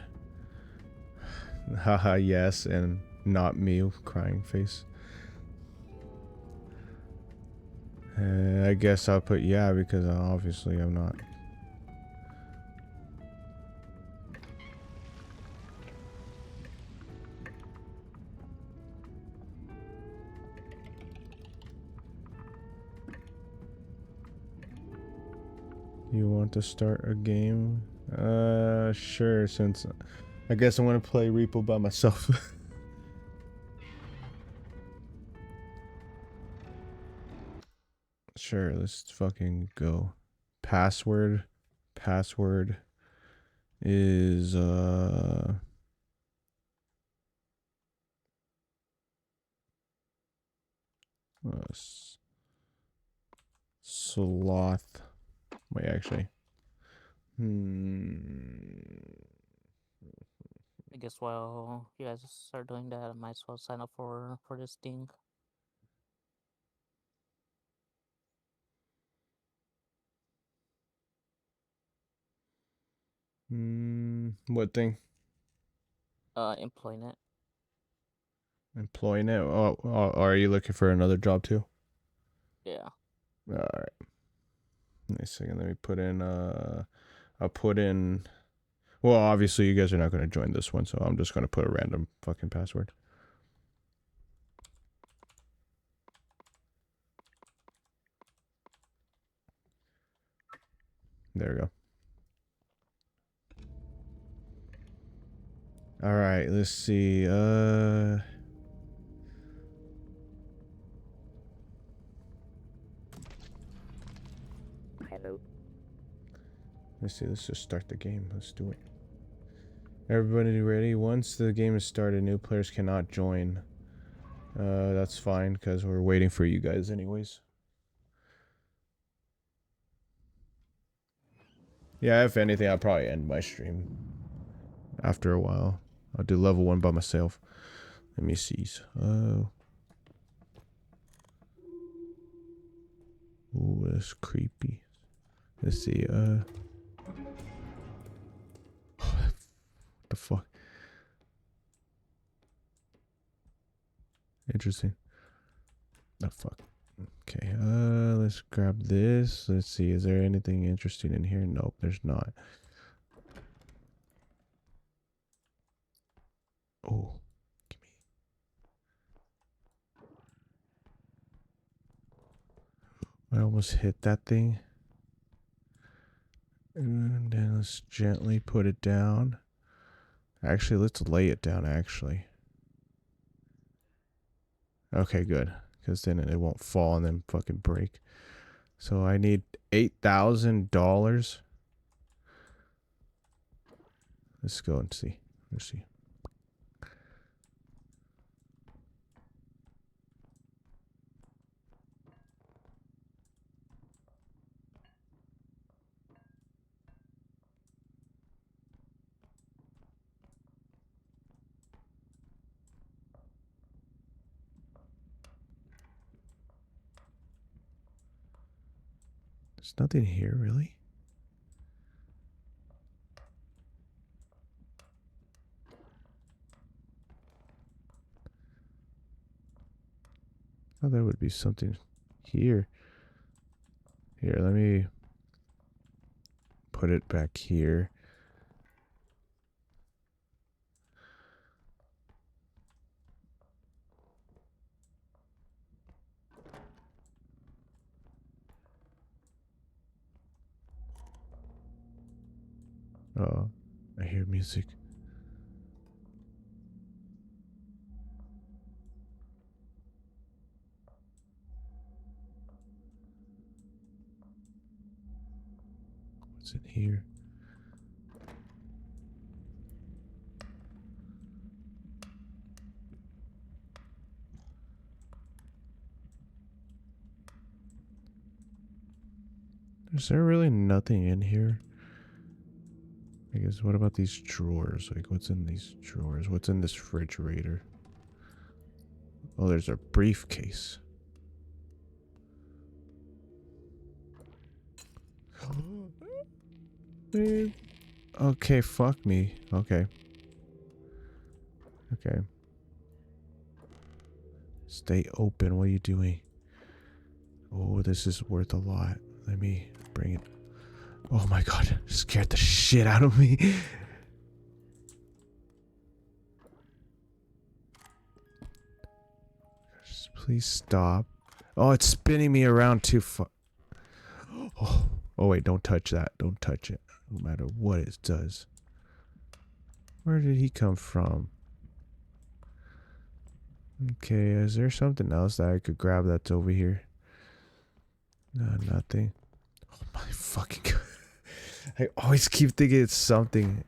Speaker 1: Haha, yes, and not me, crying face. I guess I'll put yeah because obviously I'm not. You want to start a game? Sure, since I guess I'm gonna play Repo by myself. Sure, let's fucking go. Password is sloth. Wait, actually.
Speaker 15: I guess while you guys start doing that, I might as well sign up for this thing.
Speaker 1: What thing?
Speaker 15: Employment.
Speaker 1: Employing it. Oh, are you looking for another job too?
Speaker 15: Yeah.
Speaker 1: All right. Wait a second. Let me put in. I'll put in. Well, obviously you guys are not going to join this one, so I'm just going to put a random fucking password. There we go. All right, let's see.
Speaker 15: Hello.
Speaker 1: Let's see. Let's just start the game. Let's do it. Everybody ready? Once the game is started, new players cannot join. That's fine because we're waiting for you guys anyways. Yeah, if anything, I'll probably end my stream after a while. I'll do level 1 by myself. Let me see. Oh, that's creepy. Let's see. What the fuck? Interesting. The fuck. Okay. Let's grab this. Let's see. Is there anything interesting in here? Nope, there's not. Oh, I almost hit that thing. And then let's gently put it down. Actually, let's lay it down, actually. Okay, good. Because then it won't fall and then fucking break. So I need $8,000. Let's go and see. Let's see. There's nothing here, really. Oh, there would be something here. Here, let me put it back here. Oh, I hear music. What's in here? Is there really nothing in here? I guess, what about these drawers? Like, what's in these drawers? What's in this refrigerator? Oh, there's a briefcase. Okay, fuck me. Okay. Okay. Stay open. What are you doing? Oh, this is worth a lot. Let me bring it. Oh my god. Scared the shit out of me. Just please stop. Oh, it's spinning me around too far. Oh, wait. Don't touch that. Don't touch it. No matter what it does. Where did he come from? Okay, is there something else that I could grab that's over here? No, nothing. Oh my fucking god. I always keep thinking it's something.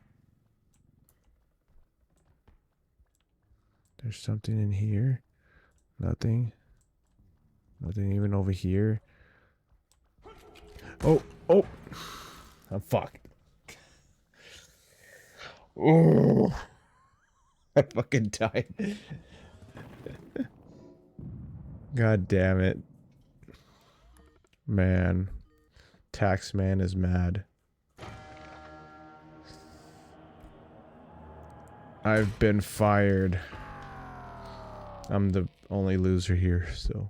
Speaker 1: There's something in here. Nothing. Nothing even over here. Oh, oh. I'm fucked. Oh. I fucking died. God damn it. Man. Taxman is mad. I've been fired. I'm the only loser here, so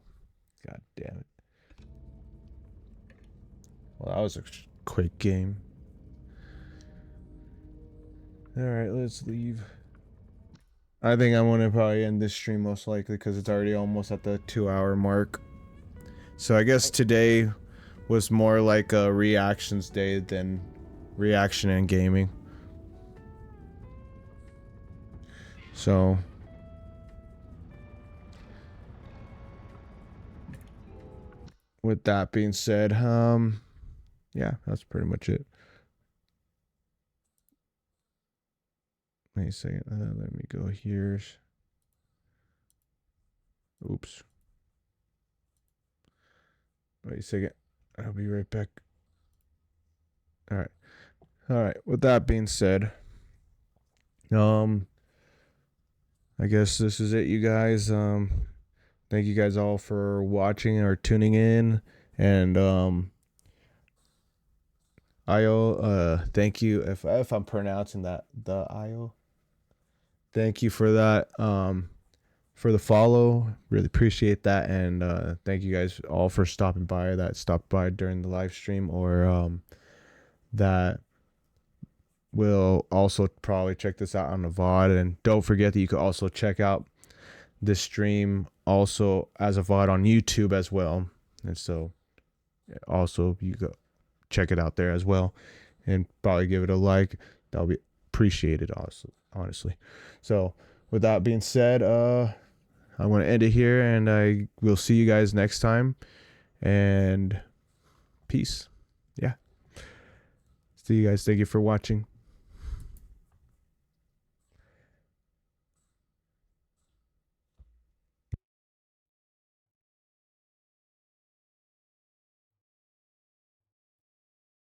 Speaker 1: god damn it. Well, that was a quick game. Alright, let's leave. I think I'm gonna probably end this stream most likely because it's already almost at the 2-hour mark. So I guess today was more like a reactions day than reaction and gaming. So with that being said, yeah, that's pretty much it. Wait a second, let me go here. Oops. Wait a second, I'll be right back. Alright. Alright, with that being said, I guess this is it, you guys. Thank you guys all for watching or tuning in. And Io, thank you if I'm pronouncing that, the Io. Thank you for that. For the follow, really appreciate that. And thank you guys all for stopping by. That stopped by during the live stream, or that will also probably check this out on the VOD. And don't forget that you can also check out this stream also as a VOD on YouTube as well. And so also you go check it out there as well. and probably give it a like. That'll be appreciated, honestly. So with that being said, I'm going to end it here, and I will see you guys next time, and peace. Yeah. See you guys. Thank you for watching.